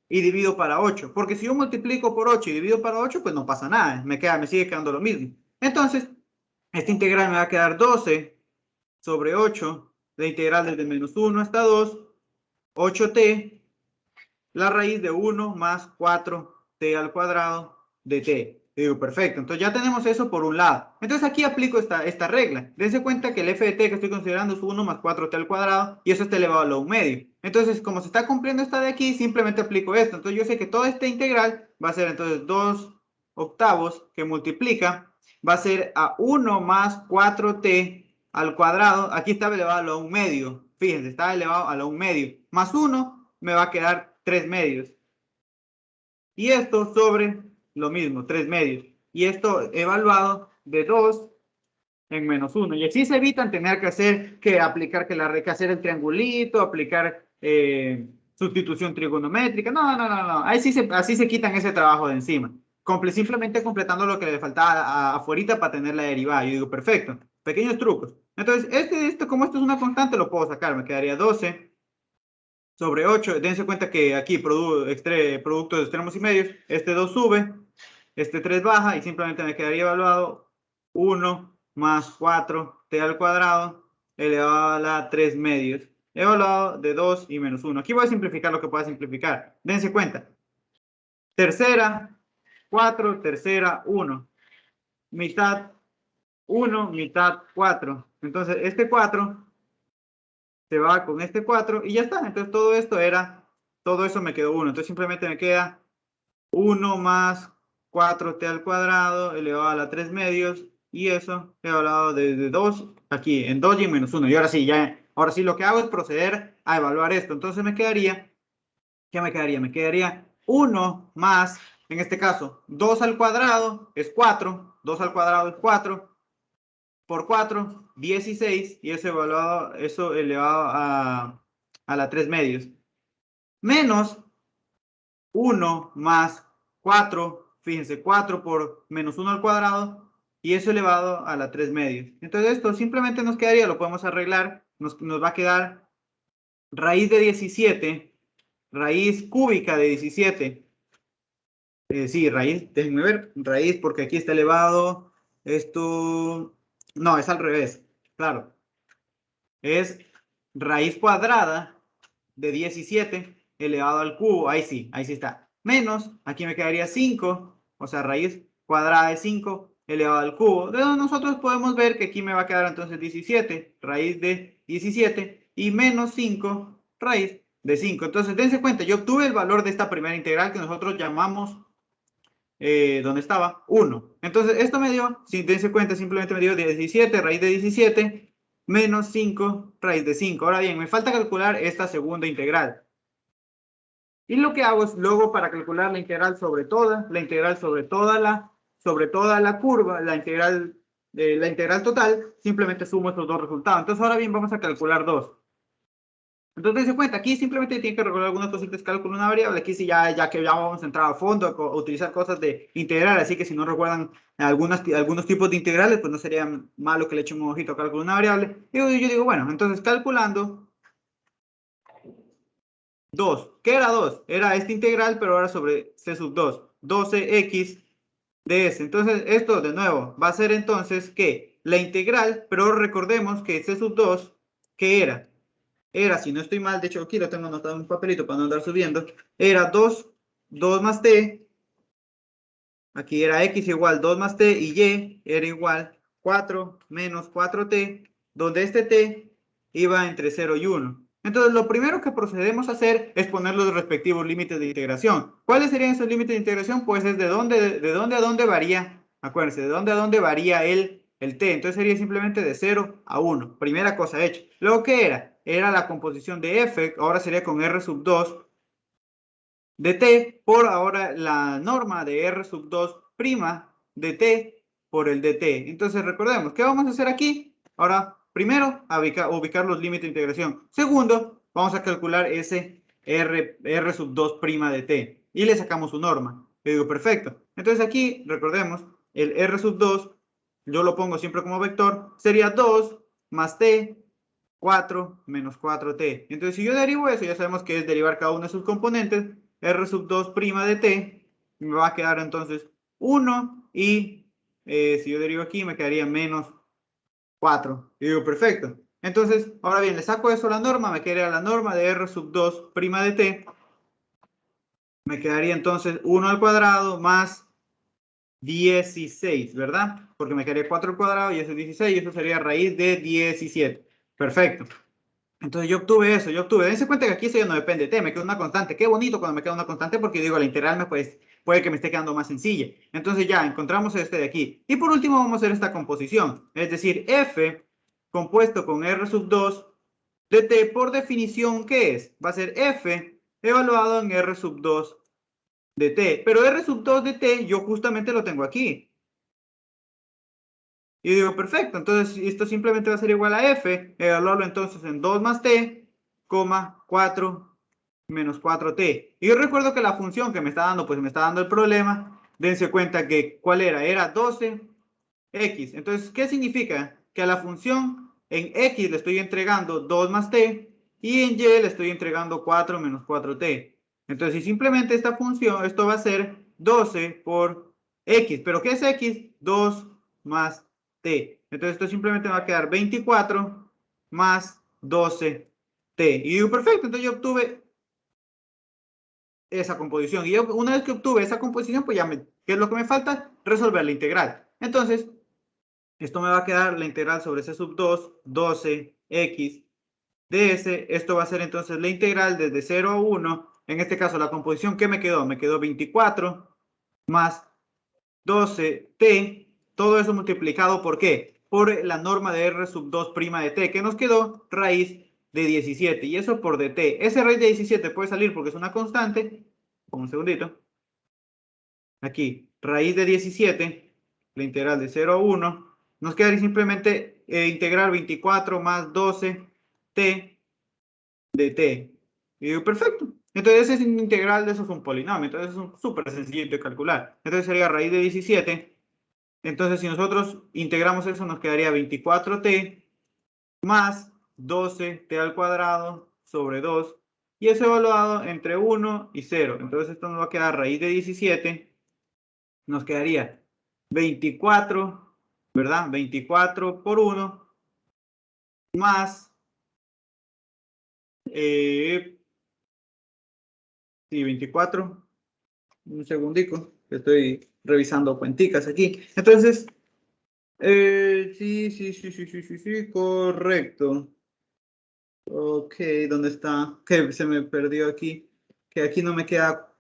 y divido para 8. Porque si yo multiplico por 8 y divido para 8, pues no pasa nada. Me sigue quedando lo mismo. Entonces, esta integral me va a quedar 12 sobre 8. La integral desde menos 1 hasta 2, 8t, la raíz de 1 más 4t al cuadrado de t. Digo, perfecto. Entonces ya tenemos eso por un lado. Entonces aquí aplico esta regla. Dense cuenta que el f de t que estoy considerando es 1 más 4t al cuadrado y eso está elevado a la 1 medio. Entonces, como se está cumpliendo esta de aquí, simplemente aplico esto. Entonces yo sé que toda esta integral va a ser entonces 2 octavos que multiplica, va a ser a 1 más 4t al cuadrado. Aquí está elevado a la 1 medio. Fíjense, está elevado a la 1 medio. Más 1 me va a quedar 3 medios. Y esto sobre lo mismo, 3 medios. Y esto evaluado de 2 en menos 1. Y así se evitan tener que hacer, que hacer el triangulito, aplicar sustitución trigonométrica. No. Así se quitan ese trabajo de encima. Simplemente completando lo que le faltaba afuera para tener la derivada. Yo digo, perfecto. Pequeños trucos. Entonces, como esto es una constante, lo puedo sacar. Me quedaría 12 sobre 8, dense cuenta que aquí productos de extremos y medios, este 2 sube, este 3 baja y simplemente me quedaría evaluado 1 más 4t al cuadrado elevado a la 3 medios, evaluado de 2 y menos 1. Aquí voy a simplificar lo que pueda simplificar. Dense cuenta. Tercera, 4, tercera, 1. Mitad, 1, mitad, 4. Entonces, este 4 se va con este 4 y ya está. Entonces todo eso me quedó 1. Entonces simplemente me queda 1 más 4t al cuadrado elevado a la 3 medios y eso he hablado de 2 aquí en 2 y en menos 1. Y ahora sí lo que hago es proceder a evaluar esto. Entonces me quedaría, ¿qué me quedaría? Me quedaría 1 más, en este caso, 2 al cuadrado es 4, 2 al cuadrado es 4, por 4, 16, y eso elevado a la 3 medios. Menos 1 más 4, fíjense, 4 por menos 1 al cuadrado, y eso elevado a la 3 medios. Entonces esto simplemente nos quedaría, lo podemos arreglar, nos va a quedar raíz de 17, raíz cúbica de 17. Sí, raíz, déjenme ver, raíz, porque aquí está elevado, esto, no, es al revés, claro. Es raíz cuadrada de 17 elevado al cubo, ahí sí está, menos, aquí me quedaría 5, o sea, raíz cuadrada de 5 elevado al cubo. De donde nosotros podemos ver que aquí me va a quedar entonces 17, raíz de 17, y menos 5, raíz de 5. Entonces, dense cuenta, yo obtuve el valor de esta primera integral que nosotros llamamos, ¿dónde estaba? 1. Entonces, esto me dio, si dense cuenta, simplemente me dio 17, raíz de 17, menos 5, raíz de 5. Ahora bien, me falta calcular esta segunda integral. Y lo que hago es luego para calcular la integral sobre toda la curva, la integral total, simplemente sumo estos dos resultados. Entonces ahora bien vamos a calcular 2. Entonces dense cuenta, aquí simplemente tienen que recordar algunas cositas, cálculo de una variable. Aquí sí ya que ya vamos a entrar a fondo a utilizar cosas de integral, así que si no recuerdan algunos tipos de integrales, pues no sería malo que le echen un ojito a cálculo de una variable. Y yo digo, bueno, entonces calculando 2. ¿Qué era 2? Era esta integral, pero ahora sobre c sub 2. 12x ds. Entonces, esto de nuevo va a ser entonces que la integral, pero recordemos que c sub 2, ¿qué era? Era, si no estoy mal, de hecho aquí lo tengo anotado en un papelito para no andar subiendo, era 2 más t, aquí era x igual 2 más t y y era igual 4 menos 4t, donde este t iba entre 0 y 1. Entonces, lo primero que procedemos a hacer es poner los respectivos límites de integración. ¿Cuáles serían esos límites de integración? Pues es de dónde a dónde varía, acuérdense, de dónde a dónde varía el t. Entonces sería simplemente de 0 a 1. Primera cosa hecha. Luego, ¿qué era? Era la composición de f, ahora sería con r sub 2 de t por ahora la norma de r sub 2 prima de t por el dt. Entonces recordemos, ¿qué vamos a hacer aquí? Ahora, primero, ubicar los límites de integración. Segundo, vamos a calcular ese r sub 2 prima de t. Y le sacamos su norma. Le digo, perfecto. Entonces aquí, recordemos, el r sub 2, yo lo pongo siempre como vector, sería 2 más t, 4 menos 4t. Entonces, si yo derivo eso, ya sabemos que es derivar cada uno de sus componentes. R sub 2 prima de t, me va a quedar entonces 1 y si yo derivo aquí me quedaría menos 4. Y digo, perfecto. Entonces, ahora bien, le saco eso a la norma, me quedaría la norma de R sub 2 prima de t. Me quedaría entonces 1 al cuadrado más 16, ¿verdad? Porque me quedaría 4 al cuadrado y eso es 16 y eso sería raíz de 17. Perfecto. Entonces yo obtuve eso, dense cuenta que aquí eso ya no depende de t, me queda una constante. Qué bonito cuando me queda una constante porque digo, la integral puede que me esté quedando más sencilla. Entonces ya encontramos este de aquí. Y por último vamos a hacer esta composición, es decir, f compuesto con r sub 2 de t, por definición, ¿qué es? Va a ser f evaluado en r sub 2 de t. Pero r sub 2 de t yo justamente lo tengo aquí. Y digo, perfecto, entonces esto simplemente va a ser igual a f, evaluarlo entonces en 2 más t, 4 menos 4t. Y yo recuerdo que la función que me está dando, pues me está dando el problema. Dense cuenta que, ¿cuál era? Era 12x. Entonces, ¿qué significa? Que a la función en x le estoy entregando 2 más t y en y le estoy entregando 4 menos 4t. Entonces, si simplemente esta función, esto va a ser 12 por x. ¿Pero qué es x? 2 más t. Entonces, esto simplemente va a quedar 24 más 12t. Y digo, perfecto, entonces yo obtuve esa composición. Y yo, una vez que obtuve esa composición, pues ya ¿qué es lo que me falta? Resolver la integral. Entonces, esto me va a quedar la integral sobre c sub 2, 12x ds. Esto va a ser entonces la integral desde 0 a 1. En este caso, la composición, ¿qué me quedó? Me quedó 24 más 12t. Todo eso multiplicado, ¿por qué? Por la norma de r sub 2' de t, que nos quedó raíz de 17. Y eso por dt. Ese raíz de 17 puede salir porque es una constante. Un segundito. Aquí, raíz de 17, la integral de 0 a 1. Nos quedaría simplemente integrar 24 más 12t de t. Y digo, perfecto. Entonces ese integral de eso es un polinomio. Entonces es súper sencillo de calcular. Entonces sería raíz de 17. Entonces si nosotros integramos eso nos quedaría 24t más 12t al cuadrado sobre 2. Y eso evaluado entre 1 y 0. Entonces esto nos va a quedar raíz de 17. Nos quedaría 24, ¿verdad? 24 por 1 más, sí, 24, un segundico, estoy revisando cuenticas aquí. Entonces, sí, correcto. Ok, ¿dónde está? Que se me perdió aquí, que aquí no me queda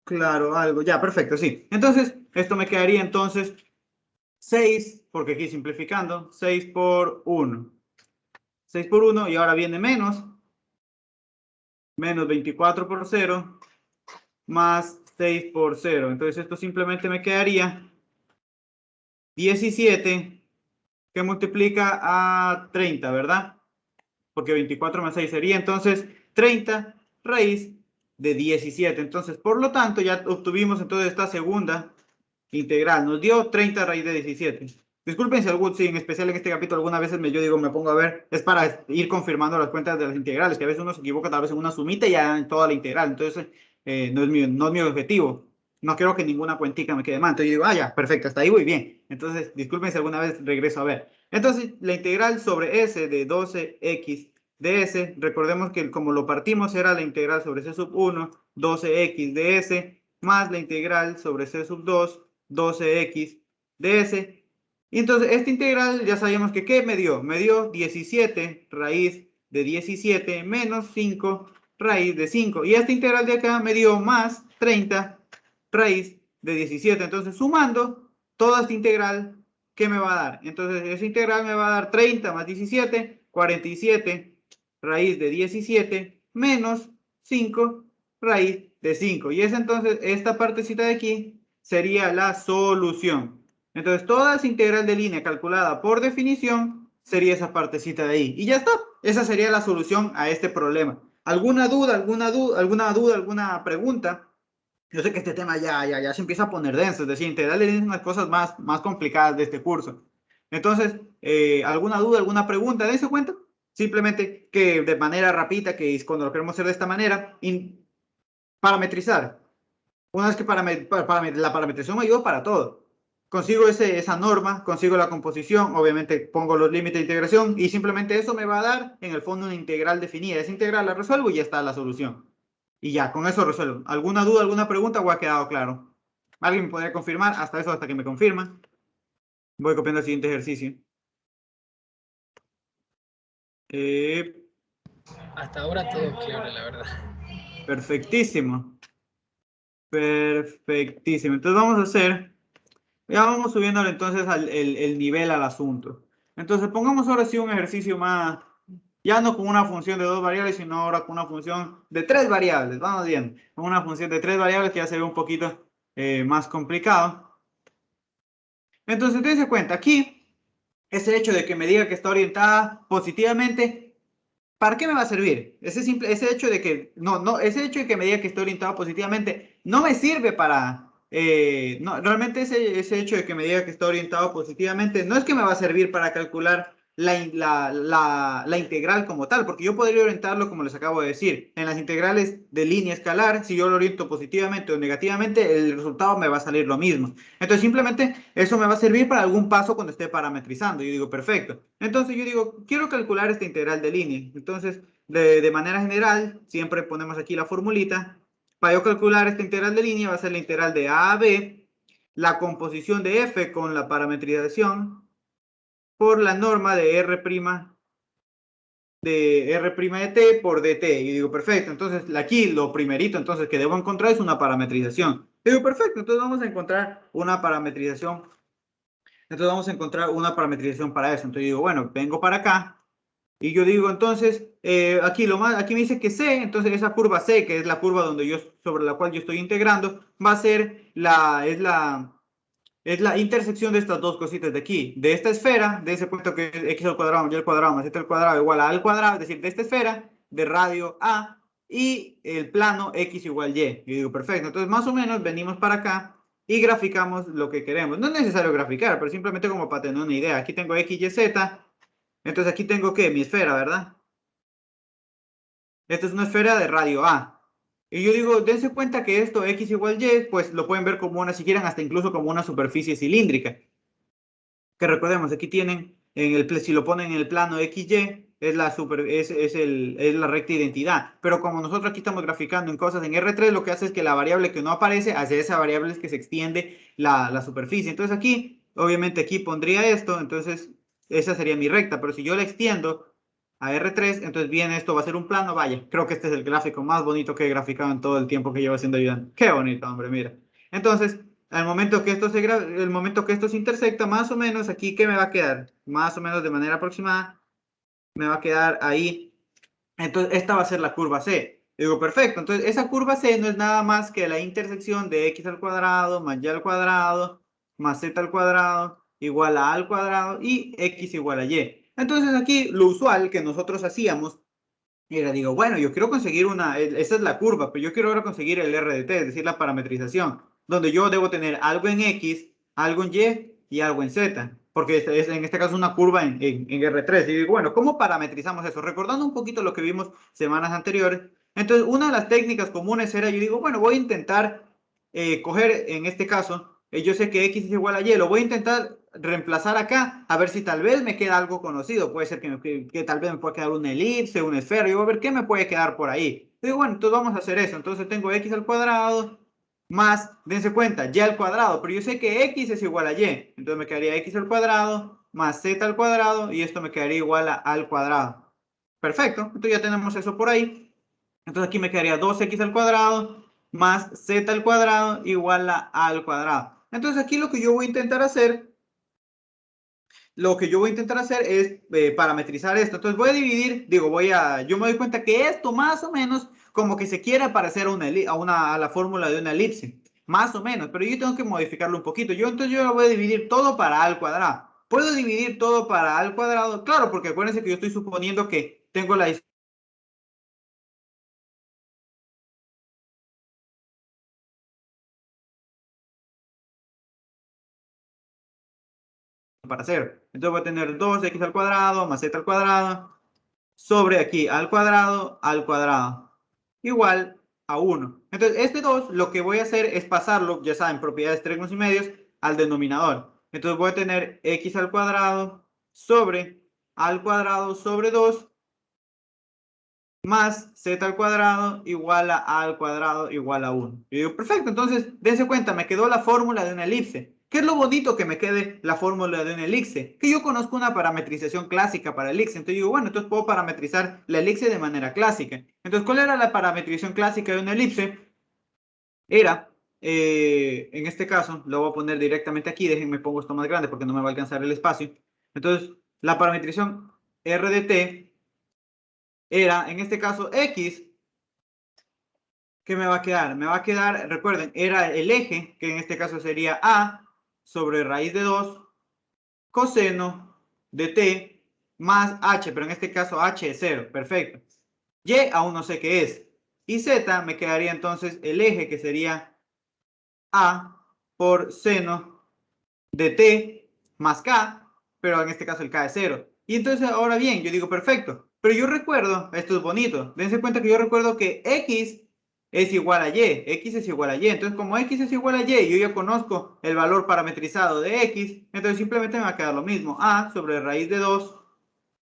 claro algo. Ya, perfecto, sí. Entonces, esto me quedaría entonces 6, porque aquí simplificando, 6 por 1. 6 por 1 y ahora viene menos 24 por 0 más 6 por 0. Entonces esto simplemente me quedaría 17 que multiplica a 30, ¿verdad? Porque 24 más 6 sería entonces 30 raíz de 17. Entonces, por lo tanto, ya obtuvimos entonces esta segunda integral. Nos dio 30 raíz de 17. Disculpen si en especial en este capítulo algunas veces me pongo a ver, es para ir confirmando las cuentas de las integrales, que a veces uno se equivoca tal vez en una sumita y ya en toda la integral. Entonces, no es mi objetivo. no quiero que ninguna cuentica me quede mal. Entonces yo digo, ya, perfecto, hasta ahí voy bien. Entonces, disculpen si alguna vez regreso a ver. Entonces, la integral sobre S de 12x de S, recordemos que como lo partimos era la integral sobre C sub 1, 12x de S, más la integral sobre C sub 2, 12x de S. Y entonces, esta integral ya sabíamos que ¿qué me dio? Me dio 17 raíz de 17 menos 5 raíz de 5. Y esta integral de acá me dio más 30 raíz de 17. Entonces, sumando toda esta integral, ¿qué me va a dar? Entonces, esa integral me va a dar 30 más 17, 47 raíz de 17 menos 5 raíz de 5. Y es entonces, esta partecita de aquí sería la solución. Entonces, toda esa integral de línea calculada por definición sería esa partecita de ahí. Y ya está. Esa sería la solución a este problema. ¿Alguna duda, alguna pregunta? Yo sé que este tema ya se empieza a poner denso, es decir, integral de línea es una de las cosas más complicadas de este curso. Entonces, ¿alguna duda, alguna pregunta? Dense cuenta. Simplemente que de manera rapidita, que es cuando lo queremos hacer de esta manera, parametrizar. Una vez que la parametrización me ayuda para todo. Consigo esa norma, consigo la composición, obviamente pongo los límites de integración y simplemente eso me va a dar en el fondo una integral definida. Esa integral la resuelvo y ya está la solución. Y ya, con eso resuelvo. ¿Alguna duda, alguna pregunta o ha quedado claro? ¿Alguien me podría confirmar? Hasta que me confirman. Voy copiando el siguiente ejercicio. Hasta ahora todo claro, la verdad. Perfectísimo. Perfectísimo. Entonces vamos a hacer, ya vamos subiendo entonces el nivel al asunto. Entonces pongamos ahora sí un ejercicio más, ya no con una función de 2 variables, sino ahora con una función de 3 variables. Vamos bien, con una función de 3 variables que ya se ve un poquito más complicado. Entonces dense cuenta, aquí, ese hecho de que me diga que está orientada positivamente, ¿para qué me va a servir? Ese hecho de que, ese hecho de que me diga que estoy orientado positivamente no me sirve para, no, realmente ese hecho de que me diga que está orientado positivamente no es que me va a servir para calcular la integral como tal, porque yo podría orientarlo como les acabo de decir, en las integrales de línea escalar, si yo lo oriento positivamente o negativamente, el resultado me va a salir lo mismo. Entonces simplemente eso me va a servir para algún paso cuando esté parametrizando. Yo digo, perfecto. Entonces yo digo, quiero calcular esta integral de línea. Entonces, de manera general, siempre ponemos aquí la formulita. Para yo calcular esta integral de línea va a ser la integral de A a B, la composición de f con la parametrización por la norma de R' de t por dt. Y digo, perfecto, entonces aquí lo primerito entonces que debo encontrar es una parametrización. Y digo, perfecto, entonces vamos a encontrar una parametrización. Entonces vamos a encontrar una parametrización para eso. Entonces digo, bueno, vengo para acá y yo digo, entonces, aquí me dice que C, entonces esa curva C, que es la curva sobre la cual yo estoy integrando, va a ser es la intersección de estas dos cositas de aquí, de esta esfera, de ese punto que es x al cuadrado, y al cuadrado más z al cuadrado igual a al cuadrado, es decir, de esta esfera, de radio A, y el plano x igual y. Y digo, perfecto, entonces más o menos venimos para acá y graficamos lo que queremos. No es necesario graficar, pero simplemente como para tener una idea. Aquí tengo x, y, z, entonces aquí tengo, ¿qué? Mi esfera, ¿verdad? Esta es una esfera de radio A. Y yo digo, dense cuenta que esto x igual y, pues lo pueden ver como una, si quieren, hasta incluso como una superficie cilíndrica. Que recordemos, aquí tienen, si lo ponen en el plano XY, es la recta identidad. Pero como nosotros aquí estamos graficando en cosas en R3, lo que hace es que la variable que no aparece, hacia esa variable es que se extiende la superficie. Entonces aquí, obviamente aquí pondría esto, entonces esa sería mi recta. Pero si yo la extiendo a R3, entonces bien, esto va a ser un plano. Vaya, creo que este es el gráfico más bonito que he graficado en todo el tiempo que llevo haciendo ayudante. Qué bonito, hombre, mira. Entonces, al momento que el momento que esto se intersecta, más o menos aquí, ¿qué me va a quedar? Más o menos de manera aproximada, me va a quedar ahí. Entonces, esta va a ser la curva C. Digo, perfecto. Entonces, esa curva C no es nada más que la intersección de x al cuadrado más y al cuadrado más z al cuadrado igual a al cuadrado y x igual a y. Entonces, aquí lo usual que nosotros hacíamos era, digo, bueno, yo quiero conseguir esa es la curva, pero yo quiero ahora conseguir el RDT, es decir, la parametrización, donde yo debo tener algo en X, algo en Y y algo en Z, porque en este caso una curva en R3. Y digo, bueno, ¿cómo parametrizamos eso? Recordando un poquito lo que vimos semanas anteriores, entonces una de las técnicas comunes era, yo digo, bueno, voy a intentar coger en este caso, yo sé que X es igual a Y, lo voy a intentar reemplazar acá, a ver si tal vez me queda algo conocido. Puede ser que tal vez me pueda quedar una elipse, una esfera, y voy a ver qué me puede quedar por ahí. Entonces, bueno, entonces vamos a hacer eso. Entonces tengo X al cuadrado más, dense cuenta, Y al cuadrado, pero yo sé que X es igual a Y, entonces me quedaría X al cuadrado más Z al cuadrado, y esto me quedaría igual a al cuadrado. Perfecto, entonces ya tenemos eso por ahí. Entonces aquí me quedaría 2x al cuadrado más z al cuadrado igual a al cuadrado. Entonces aquí lo que yo voy a intentar hacer, es parametrizar esto. Entonces voy a dividir, yo me doy cuenta que esto más o menos como que se quiere parecer a la fórmula de una elipse. Más o menos, pero yo tengo que modificarlo un poquito. Entonces yo lo voy a dividir todo para al cuadrado. ¿Puedo dividir todo para al cuadrado? Claro, porque acuérdense que yo estoy suponiendo que tengo la para hacer. Entonces voy a tener 2x al cuadrado más z al cuadrado sobre aquí al cuadrado igual a 1. Entonces este 2 lo que voy a hacer es pasarlo, ya saben, propiedades términos y medios, al denominador. Entonces voy a tener x al cuadrado sobre al cuadrado sobre 2 más z al cuadrado igual a al cuadrado igual a 1. Yo digo, perfecto, entonces dense cuenta, me quedó la fórmula de una elipse. ¿Qué es lo bonito que me quede la fórmula de una elipse? Que yo conozco una parametrización clásica para elipse. Entonces digo, bueno, entonces puedo parametrizar la elipse de manera clásica. Entonces, ¿cuál era la parametrización clásica de una elipse? Era, en este caso, lo voy a poner directamente aquí, déjenme pongo esto más grande porque no me va a alcanzar el espacio. Entonces, la parametrización R de t era, en este caso, X. ¿Qué me va a quedar? Me va a quedar, recuerden, era el eje, que en este caso sería A sobre raíz de 2 coseno de t más h, pero en este caso h es 0, perfecto. Y aún no sé qué es. Y z me quedaría entonces el eje, que sería A por seno de t más k, pero en este caso el k es 0. Y entonces, ahora bien, yo digo, perfecto. Pero yo recuerdo, esto es bonito, dense cuenta que yo recuerdo que x es igual a y, x es igual a y. Entonces, como x es igual a y, yo ya conozco el valor parametrizado de x, entonces simplemente me va a quedar lo mismo, a sobre raíz de 2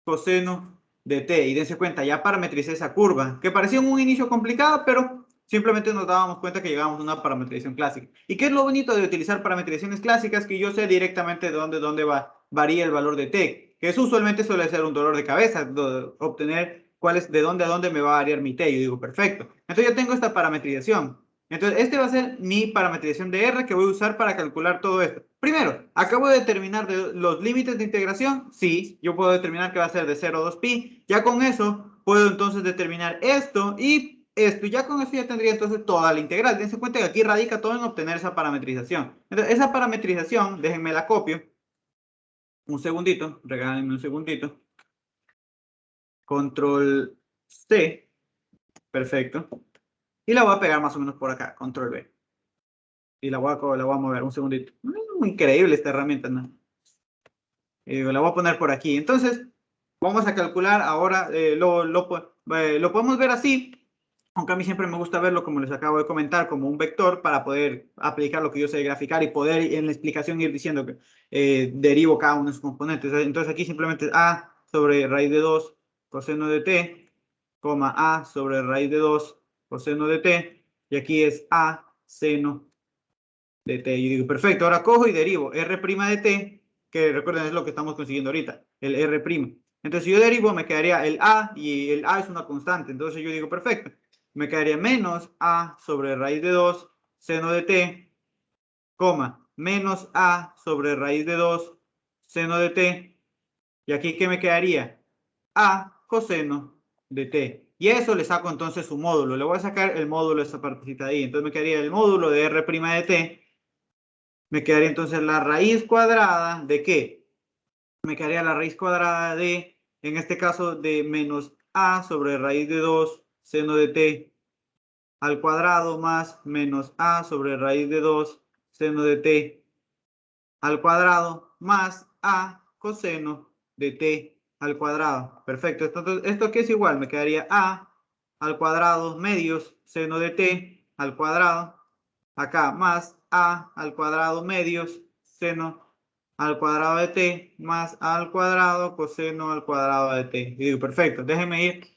coseno de t. Y dense cuenta, ya parametricé esa curva, que parecía en un inicio complicada, pero simplemente nos dábamos cuenta que llegábamos a una parametrización clásica. ¿Y qué es lo bonito de utilizar parametrizaciones clásicas? Que yo sé directamente de dónde varía el valor de t, que eso usualmente suele ser un dolor de cabeza, obtener de dónde a dónde me va a variar mi t. Yo digo, perfecto. Entonces yo tengo esta parametrización. Entonces, este va a ser mi parametrización de R que voy a usar para calcular todo esto. Primero, acabo de determinar los límites de integración. Sí, yo puedo determinar que va a ser de 0 a 2pi. Ya con eso, puedo entonces determinar esto y esto. Ya con eso ya tendría entonces toda la integral. Dense cuenta que aquí radica todo en obtener esa parametrización. Entonces, esa parametrización, déjenme la copio. Un segundito, regálenme un segundito. Control C. Perfecto. Y la voy a pegar más o menos por acá. Control V. Y la voy a mover un segundito. Increíble esta herramienta, ¿no? La voy a poner por aquí. Entonces, vamos a calcular ahora, lo podemos ver así, aunque a mí siempre me gusta verlo, como les acabo de comentar, como un vector para poder aplicar lo que yo sé graficar y poder en la explicación ir diciendo que derivo cada uno de sus componentes. Entonces aquí simplemente es a sobre raíz de 2 coseno de t, coma a sobre raíz de 2 coseno de t, y aquí es a seno de t. Y digo, perfecto, ahora cojo y derivo r' de t, que recuerden es lo que estamos consiguiendo ahorita, el r'. Entonces, si yo derivo, me quedaría el a, y el a es una constante. Entonces, yo digo, perfecto, me quedaría menos a sobre raíz de 2 seno de t, coma, menos a sobre raíz de 2 seno de t. Y aquí, ¿qué me quedaría? A coseno de t. Y eso le saco entonces su módulo. Le voy a sacar el módulo de esa partecita ahí. Entonces me quedaría el módulo de r' de t. Me quedaría entonces la raíz cuadrada de ¿qué? Me quedaría la raíz cuadrada de, en este caso, de menos a sobre raíz de 2 seno de t al cuadrado más menos a sobre raíz de 2 seno de t al cuadrado más a coseno de t al cuadrado. Perfecto. Entonces, ¿esto qué es igual? Me quedaría a al cuadrado medios seno de t al cuadrado acá más a al cuadrado medios seno al cuadrado de t más a al cuadrado coseno al cuadrado de t. Y digo, perfecto, déjenme ir.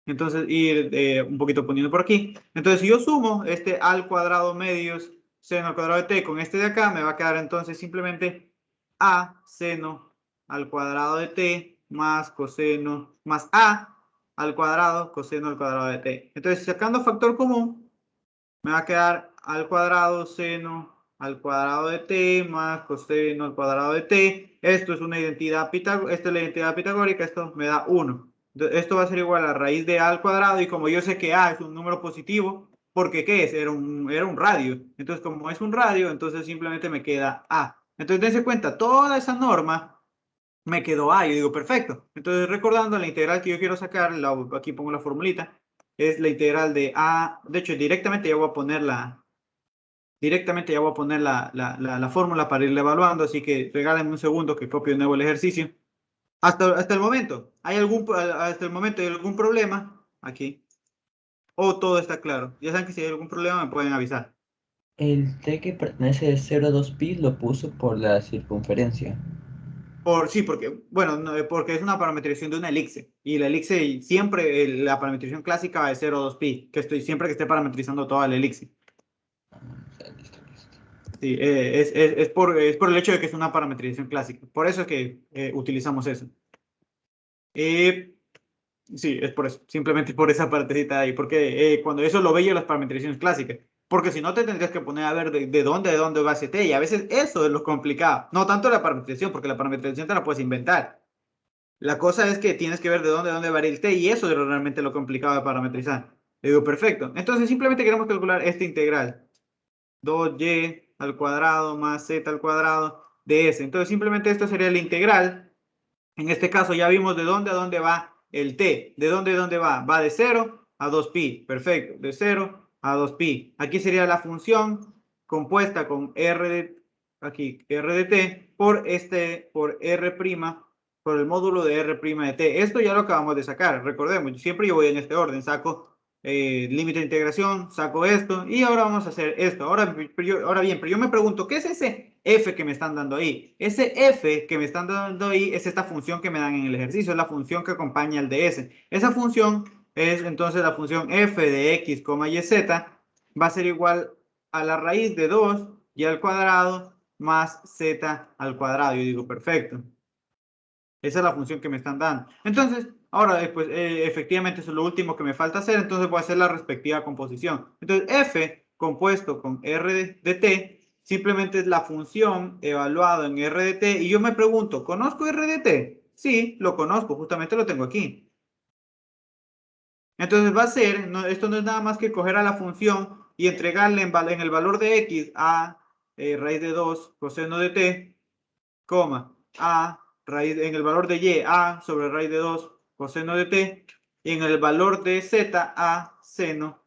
Entonces, ir un poquito poniendo por aquí. Entonces, si yo sumo este a al cuadrado medios seno al cuadrado de t con este de acá, me va a quedar entonces simplemente a seno al cuadrado de t más coseno más a al cuadrado coseno al cuadrado de t. Entonces, sacando factor común, me va a quedar al cuadrado seno al cuadrado de t más coseno al cuadrado de t. Esto es una identidad pitagórica, esta es la identidad pitagórica, esto me da 1. Esto va a ser igual a raíz de a al cuadrado, y como yo sé que a es un número positivo, porque ¿qué es? Era un radio. Entonces, como es un radio, entonces simplemente me queda a. Entonces, dense cuenta, toda esa norma me quedó a. Yo digo, perfecto. Entonces, recordando la integral que yo quiero sacar, aquí pongo la formulita, es la integral de a. De hecho, directamente ya voy a poner la fórmula para irla evaluando, así que regálenme un segundo que copio de nuevo el ejercicio. Hasta el momento, hasta el momento hay algún problema aquí? ¿O todo está claro? Ya saben que si hay algún problema me pueden avisar. El t que pertenece de 0 a 2pi lo puso por la circunferencia. Sí, porque, bueno, porque es una parametrización de una elipse. Y la elipse siempre, la parametrización clásica va de 0 a 2pi, siempre que esté parametrizando toda la elipse. Listo, listo. Sí, es por el hecho de que es una parametrización clásica. Por eso es que utilizamos eso. Sí, es por eso. Simplemente por esa partecita ahí. Porque cuando eso lo veía las parametrizaciones clásicas. Porque si no te tendrías que poner a ver de dónde va ese t. Y a veces eso es lo complicado. No tanto la parametrización, porque la parametrización te la puedes inventar. La cosa es que tienes que ver de dónde va el t. Y eso es realmente lo complicado de parametrizar. Le digo, perfecto. Entonces simplemente queremos calcular esta integral. 2y al cuadrado más z al cuadrado de s. Entonces simplemente esto sería la integral. En este caso ya vimos de dónde a dónde va el t. ¿De dónde a dónde va? Va de 0 a 2pi. Perfecto. De 0 a 2pi. Aquí sería la función compuesta con r de t por r', por el módulo de r' de t. Esto ya lo acabamos de sacar. Recordemos, siempre yo voy en este orden. Saco límite de integración, saco esto y ahora vamos a hacer esto. Ahora bien, pero yo me pregunto, ¿qué es ese f que me están dando ahí? Ese f que me están dando ahí es esta función que me dan en el ejercicio, es la función que acompaña al de s. Esa función es entonces la función f de x, y z, va a ser igual a la raíz de 2 y al cuadrado más z al cuadrado. Yo digo, perfecto. Esa es la función que me están dando. Entonces, ahora después, efectivamente, eso es lo último que me falta hacer. Entonces voy a hacer la respectiva composición. Entonces, f compuesto con r de t, simplemente es la función evaluada en r de t. Y yo me pregunto, ¿conozco r de t? Sí, lo conozco, justamente lo tengo aquí. Entonces va a ser, esto no es nada más que coger a la función y entregarle en el valor de x a raíz de 2 coseno de t, coma, a raíz, en el valor de y, a sobre raíz de 2 coseno de t, y en el valor de z, a seno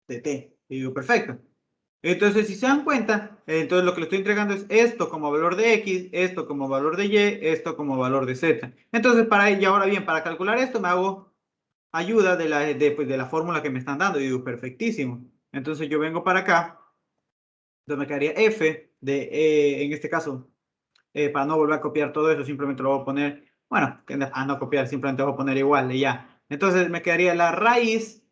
de t. Y digo, perfecto. Entonces, si se dan cuenta, entonces lo que le estoy entregando es esto como valor de x, esto como valor de y, esto como valor de z. Entonces, y ahora bien, para calcular esto me hago ayuda pues, de la fórmula que me están dando. Y digo, perfectísimo. Entonces yo vengo para acá, donde me quedaría f de, en este caso, para no volver a copiar todo eso, simplemente lo voy a poner, bueno, a no copiar, simplemente voy a poner igual y ya. Entonces me quedaría la raíz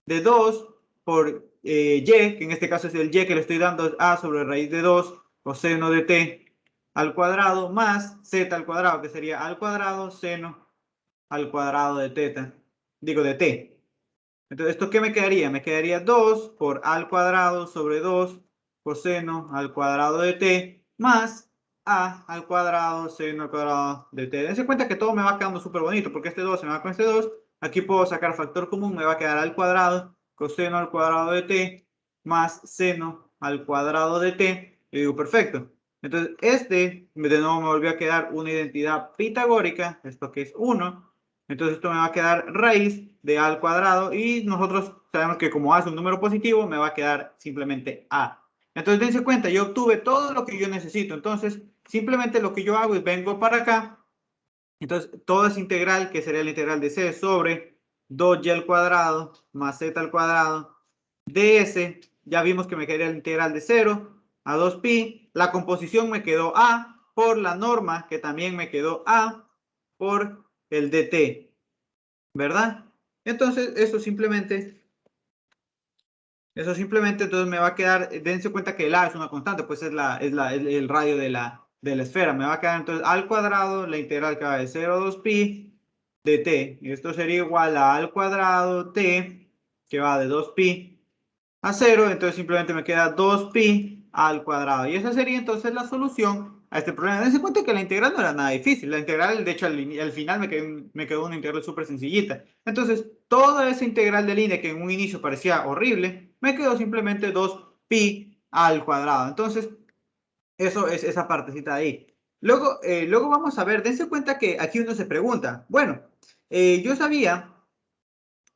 de 2 por y, que en este caso es el y que le estoy dando, es a sobre raíz de 2 coseno de t al cuadrado más z al cuadrado, que sería al cuadrado seno al cuadrado de teta, digo de t. Entonces, ¿esto qué me quedaría? Me quedaría 2 por a al cuadrado sobre 2 coseno al cuadrado de t más a al cuadrado seno al cuadrado de t. Dense cuenta que todo me va quedando súper bonito porque este 2 se me va con este 2. Aquí puedo sacar factor común, me va a quedar al cuadrado coseno al cuadrado de t más seno al cuadrado de t. Y digo, perfecto. Entonces, de nuevo me volvió a quedar una identidad pitagórica, esto que es 1. Entonces esto me va a quedar raíz de a al cuadrado y nosotros sabemos que como a es un número positivo, me va a quedar simplemente a. Entonces dense cuenta, yo obtuve todo lo que yo necesito. Entonces simplemente lo que yo hago es vengo para acá. Entonces toda esa integral, que sería la integral de c sobre 2y al cuadrado más z al cuadrado de s, ya vimos que me quedaría el integral de 0 a 2pi. La composición me quedó a por la norma, que también me quedó a por el dt, ¿verdad? Entonces, eso simplemente entonces me va a quedar, dense cuenta que el a es una constante, pues es el radio de la esfera. Me va a quedar entonces al cuadrado, la integral que va de 0 a 2pi de t. Y esto sería igual a al cuadrado t, que va de 2pi a 0. Entonces simplemente me queda 2pi al cuadrado. Y esa sería entonces la solución a este problema. Dense cuenta que la integral no era nada difícil. La integral, de hecho, al final me quedó una integral súper sencillita. Entonces, toda esa integral de línea que en un inicio parecía horrible, me quedó simplemente 2pi al cuadrado. Entonces, eso es esa partecita de ahí. Luego vamos a ver, dense cuenta que aquí uno se pregunta, bueno, yo sabía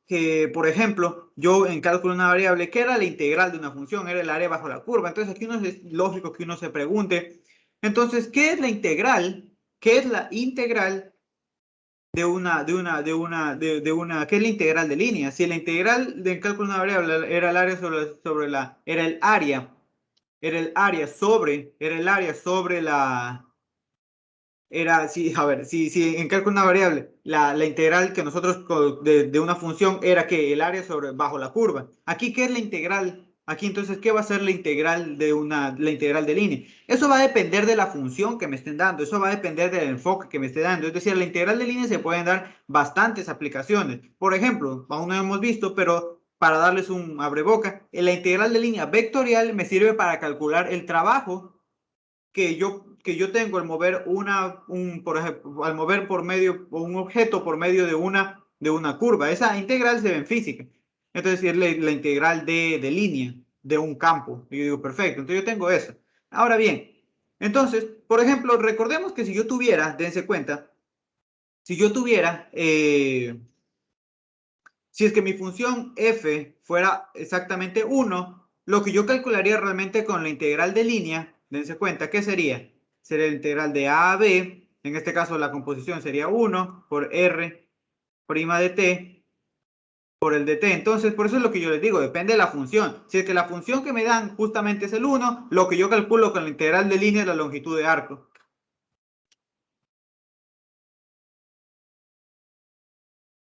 que, por ejemplo, yo en cálculo de una variable, ¿qué era la integral de una función? Era el área bajo la curva. Entonces aquí es lógico que uno se pregunte, entonces, ¿qué es la integral? ¿Qué es la integral ¿qué es la integral de línea? Si la integral del cálculo de una variable era el área era el área sobre la, si en cálculo de una variable, la integral que nosotros de una función era que el área bajo la curva. Aquí, ¿qué es la integral? Aquí, entonces, ¿qué va a ser la integral la integral de línea? Eso va a depender de la función que me estén dando. Eso va a depender del enfoque que me esté dando. Es decir, la integral de línea se pueden dar bastantes aplicaciones. Por ejemplo, aún no hemos visto, pero para darles un abreboca, la integral de línea vectorial me sirve para calcular el trabajo que yo tengo al mover por ejemplo, al mover por medio un objeto por medio de una curva. Esa integral se ve en física. Entonces es la integral de línea de un campo. Y yo digo, perfecto, entonces yo tengo eso. Ahora bien, entonces, por ejemplo, recordemos que si yo tuviera, dense cuenta, si yo tuviera, si es que mi función f fuera exactamente 1, lo que yo calcularía realmente con la integral de línea, dense cuenta, ¿qué sería? Sería la integral de a a b, en este caso la composición sería 1 por r' de t por el dt. Entonces, por eso es lo que yo les digo, depende de la función. Si es que la función que me dan justamente es el 1, lo que yo calculo con la integral de línea es la longitud de arco.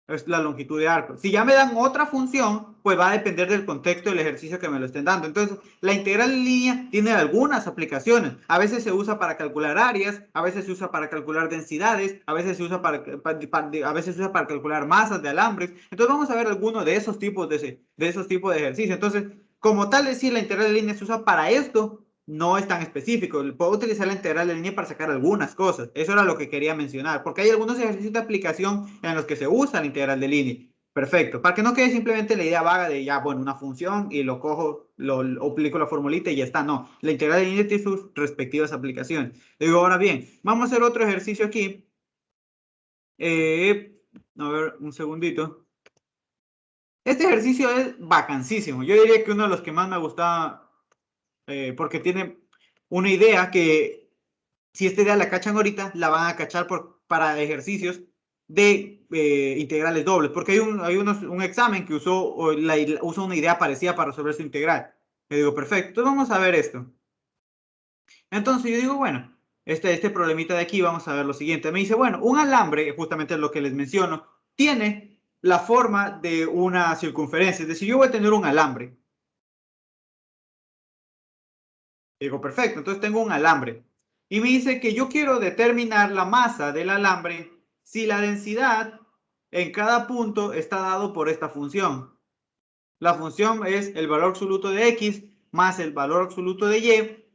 Es la longitud de arco. Si ya me dan otra función, pues va a depender del contexto del ejercicio que me lo estén dando. Entonces, la integral en línea tiene algunas aplicaciones. A veces se usa para calcular áreas, a veces se usa para calcular densidades, a veces se usa a veces se usa para calcular masas de alambres. Entonces, vamos a ver algunos de esos tipos de ejercicios. Entonces, como tal, decir la integral de línea se usa para esto, no es tan específico. Puedo utilizar la integral de línea para sacar algunas cosas. Eso era lo que quería mencionar, porque hay algunos ejercicios de aplicación en los que se usa la integral de línea. Perfecto. Para que no quede simplemente la idea vaga de ya, bueno, una función y lo cojo, lo aplico la formulita y ya está. No, la integral de línea tiene sus respectivas aplicaciones. Digo, ahora bien, vamos a hacer otro ejercicio aquí. A ver, un segundito. Este ejercicio es vacancísimo. Yo diría que uno de los que más me gustaba, porque tiene una idea que si esta idea la cachan ahorita, la van a cachar para ejercicios de integrales dobles, porque hay un examen que usó una idea parecida para resolver su integral. Le digo, perfecto, entonces vamos a ver esto. Entonces yo digo, bueno, este problemita de aquí, vamos a ver lo siguiente. Me dice, bueno, un alambre, justamente lo que les menciono, tiene la forma de una circunferencia. Es decir, yo voy a tener un alambre. Digo, perfecto, entonces tengo un alambre. Y me dice que yo quiero determinar la masa del alambre si la densidad en cada punto está dado por esta función. La función es el valor absoluto de x más el valor absoluto de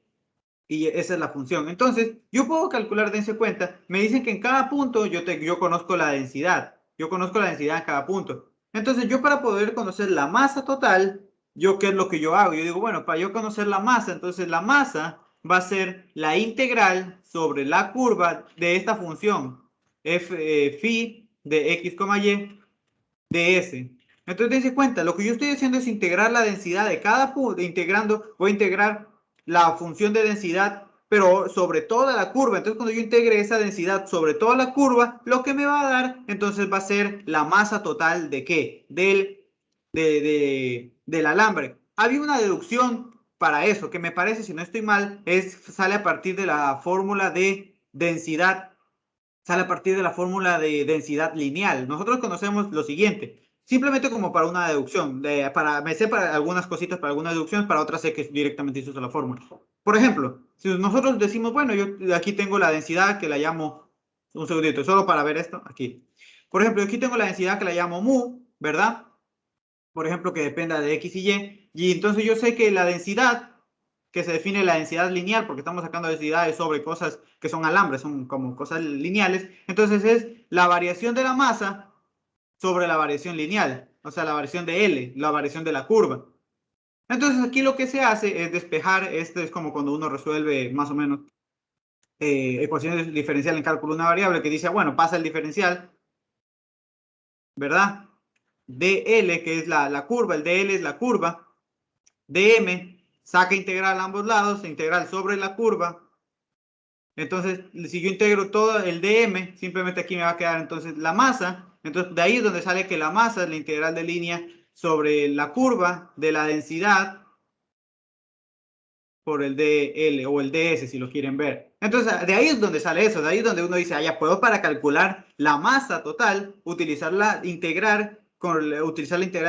y esa es la función. Entonces, yo puedo calcular, dense cuenta, me dicen que en cada punto yo conozco la densidad. Yo conozco la densidad en cada punto. Entonces, yo para poder conocer la masa total, ¿qué es lo que yo hago? Yo digo, bueno, para yo conocer la masa, entonces la masa va a ser la integral sobre la curva de esta función, phi de x, y de s. Entonces, dense cuenta, lo que yo estoy haciendo es integrar la densidad de cada punto, voy a integrar la función de densidad, pero sobre toda la curva. Entonces, cuando yo integre esa densidad sobre toda la curva, lo que me va a dar, entonces va a ser la masa total de ¿qué? Del alambre. había una deducción para eso, que me parece, si no estoy mal, sale a partir de la fórmula de densidad, sale a partir de la fórmula de densidad lineal. Nosotros conocemos lo siguiente, simplemente como para una deducción, me sé para algunas cositas, para algunas deducciones, para otras sé que directamente se usa la fórmula. Por ejemplo, si nosotros decimos, bueno, yo aquí tengo la densidad que la llamo, un segundito, solo para ver esto, aquí. Por ejemplo, aquí tengo la densidad que la llamo mu, ¿verdad? Por ejemplo, que dependa de X y entonces yo sé que la densidad, que se define la densidad lineal, porque estamos sacando densidades sobre cosas que son alambres, son como cosas lineales, entonces es la variación de la masa sobre la variación lineal, o sea, la variación de L, la variación de la curva. Entonces aquí lo que se hace es despejar, esto es como cuando uno resuelve más o menos ecuaciones diferenciales en cálculo de una variable, que dice, bueno, pasa el diferencial, ¿verdad? dl, que es la curva, el dl es la curva, dm, saca integral a ambos lados, integral sobre la curva. Entonces, si yo integro todo el dm, simplemente aquí me va a quedar entonces la masa. Entonces, de ahí es donde sale que la masa es la integral de línea sobre la curva de la densidad por el dl o el ds, si lo quieren ver. Entonces, de ahí es donde sale eso, de ahí es donde uno dice, ya puedo para calcular la masa total, utilizar la integral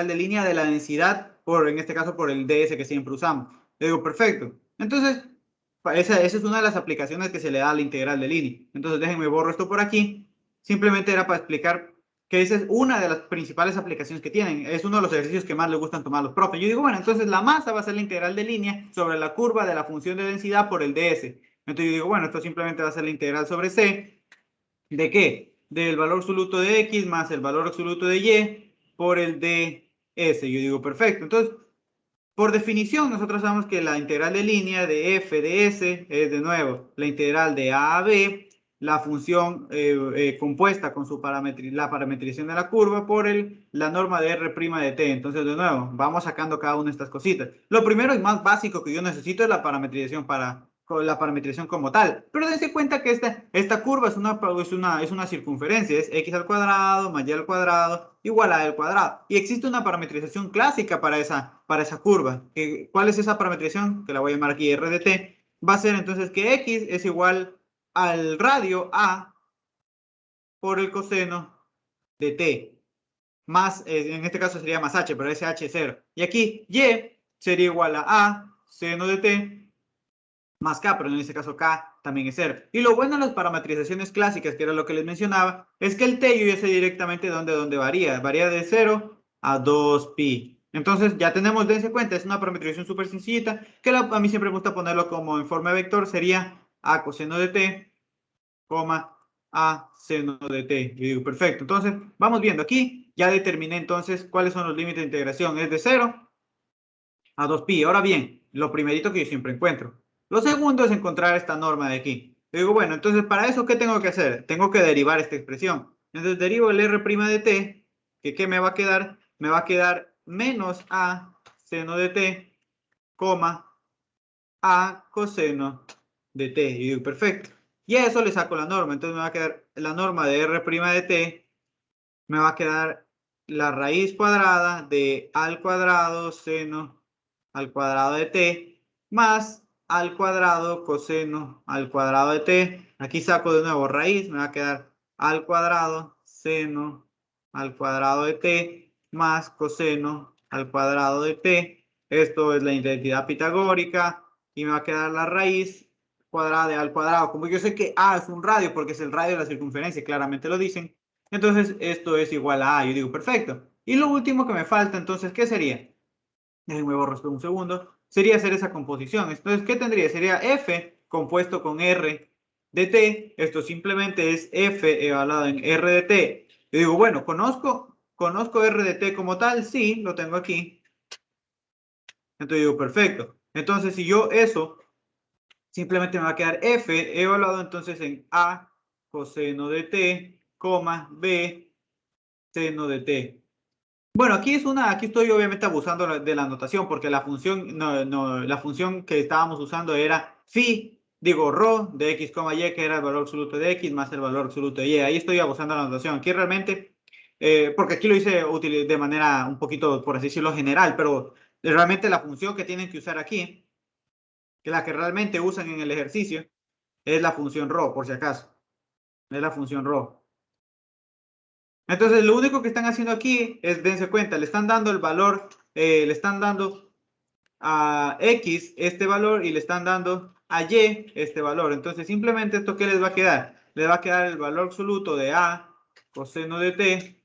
de línea de la densidad, en este caso por el ds que siempre usamos. Le digo, perfecto. Entonces, esa es una de las aplicaciones que se le da a la integral de línea. Entonces, déjenme borro esto por aquí. Simplemente era para explicar que esa es una de las principales aplicaciones que tienen. Es uno de los ejercicios que más les gustan tomar los profes. Yo digo, bueno, entonces la masa va a ser la integral de línea sobre la curva de la función de densidad por el ds. Entonces yo digo, bueno, esto simplemente va a ser la integral sobre c. ¿De qué? Del valor absoluto de x más el valor absoluto de y por el ds. Yo digo, perfecto. Entonces, por definición, nosotros sabemos que la integral de línea de f de s es, de nuevo, la integral de a a b, la función compuesta con la parametrización de la curva por la norma de r' de t. Entonces, de nuevo, vamos sacando cada una de estas cositas. Lo primero y más básico que yo necesito es la parametrización como tal. Pero dense cuenta que esta curva es una circunferencia, es x al cuadrado más y al cuadrado igual a al cuadrado. Y existe una parametrización clásica para esa curva. ¿Cuál es esa parametrización? Que la voy a llamar aquí r de t. Va a ser entonces que x es igual al radio a por el coseno de t. Más, en este caso sería más h, pero ese h es 0. Y aquí y sería igual a seno de t más k, pero en este caso k también es 0. Y lo bueno de las parametrizaciones clásicas, que era lo que les mencionaba, es que el t yo ya sé directamente dónde varía. Varía de 0 a 2pi. Entonces ya tenemos, dense cuenta, es una parametrización súper sencillita, que a mí siempre me gusta ponerlo como en forma de vector, sería a coseno de t, a seno de t. Yo digo, perfecto. Entonces, vamos viendo aquí, ya determiné entonces cuáles son los límites de integración. Es de 0 a 2pi. Ahora bien, lo primerito que yo siempre encuentro. Lo segundo es encontrar esta norma de aquí. Yo digo, bueno, entonces para eso, ¿qué tengo que hacer? Tengo que derivar esta expresión. Entonces derivo el r' de t, que ¿qué me va a quedar? Me va a quedar menos a seno de t, a coseno de t. Y digo, perfecto. Y a eso le saco la norma. Entonces me va a quedar la norma de r' de t, me va a quedar la raíz cuadrada de al cuadrado seno al cuadrado de t más al cuadrado coseno al cuadrado de t. Aquí saco de nuevo raíz, me va a quedar al cuadrado seno al cuadrado de t más coseno al cuadrado de t. Esto es la identidad pitagórica y me va a quedar la raíz cuadrada de a al cuadrado. Como yo sé que a es un radio porque es el radio de la circunferencia, claramente lo dicen. Entonces esto es igual a yo digo, perfecto. Y lo último que me falta, entonces, ¿qué sería? Déjenme borrar esto un segundo. Sería hacer esa composición. Entonces, ¿qué tendría? Sería f compuesto con r de t. Esto simplemente es f evaluado en r de t. Yo digo, bueno, ¿conozco r de t como tal? Sí, lo tengo aquí. Entonces digo, perfecto. Entonces, si yo eso, simplemente me va a quedar f evaluado entonces en a coseno de t, b seno de t. Bueno, aquí estoy obviamente abusando de la notación porque la función, la función que estábamos usando era rho de x, y, que era el valor absoluto de x más el valor absoluto de y. Ahí estoy abusando de la notación. Aquí realmente, porque aquí lo hice de manera un poquito, por así decirlo, general, pero Realmente la función que tienen que usar aquí, que la que realmente usan en el ejercicio, es la función ρ, por si acaso. Es la función ρ. Entonces, lo único que están haciendo aquí es, dense cuenta, le están dando el valor, le están dando a X este valor y le están dando a Y este valor. Entonces, simplemente esto, ¿qué les va a quedar? Les va a quedar el valor absoluto de A coseno de T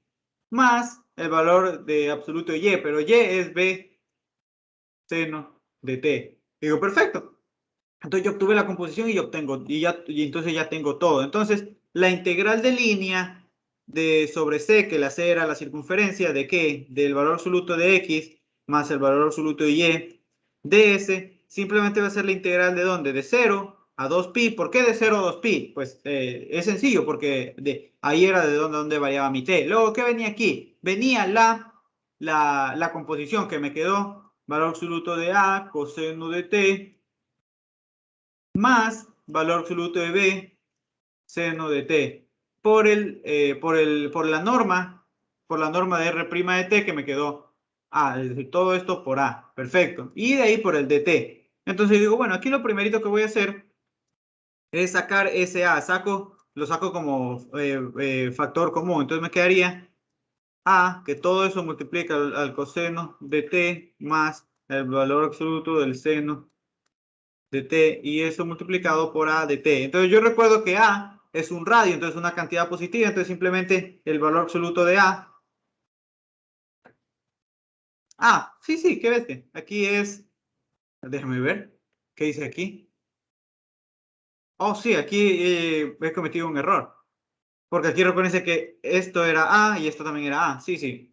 más el valor de absoluto de Y, pero Y es B seno de T. Digo, perfecto. Entonces yo obtuve la composición y obtengo, y entonces ya tengo todo. Entonces, la integral de línea de sobre C, que la C era la circunferencia de ¿qué? Del valor absoluto de X más el valor absoluto de Y de S, simplemente va a ser la integral de ¿dónde? De 0 a 2pi. ¿Por qué de 0 a 2pi? Pues es sencillo, porque ahí era de dónde variaba mi T. Luego, ¿qué venía aquí? Venía la composición que me quedó, valor absoluto de A coseno de T más valor absoluto de B seno de T por la norma de R' de T que me quedó A, es decir, todo esto por A, perfecto, y de ahí por el dt. Entonces digo, bueno, aquí lo primerito que voy a hacer es sacar ese A, lo saco como factor común, entonces me quedaría A, que todo eso multiplica al coseno de T más el valor absoluto del seno de T y eso multiplicado por A de T. Entonces yo recuerdo que A es un radio, entonces una cantidad positiva, entonces simplemente el valor absoluto de A. Ah, sí, qué bestia. Aquí es, déjame ver, ¿qué dice aquí? Oh, sí, aquí he cometido un error. Porque aquí reconoce que esto era A y esto también era A. Sí.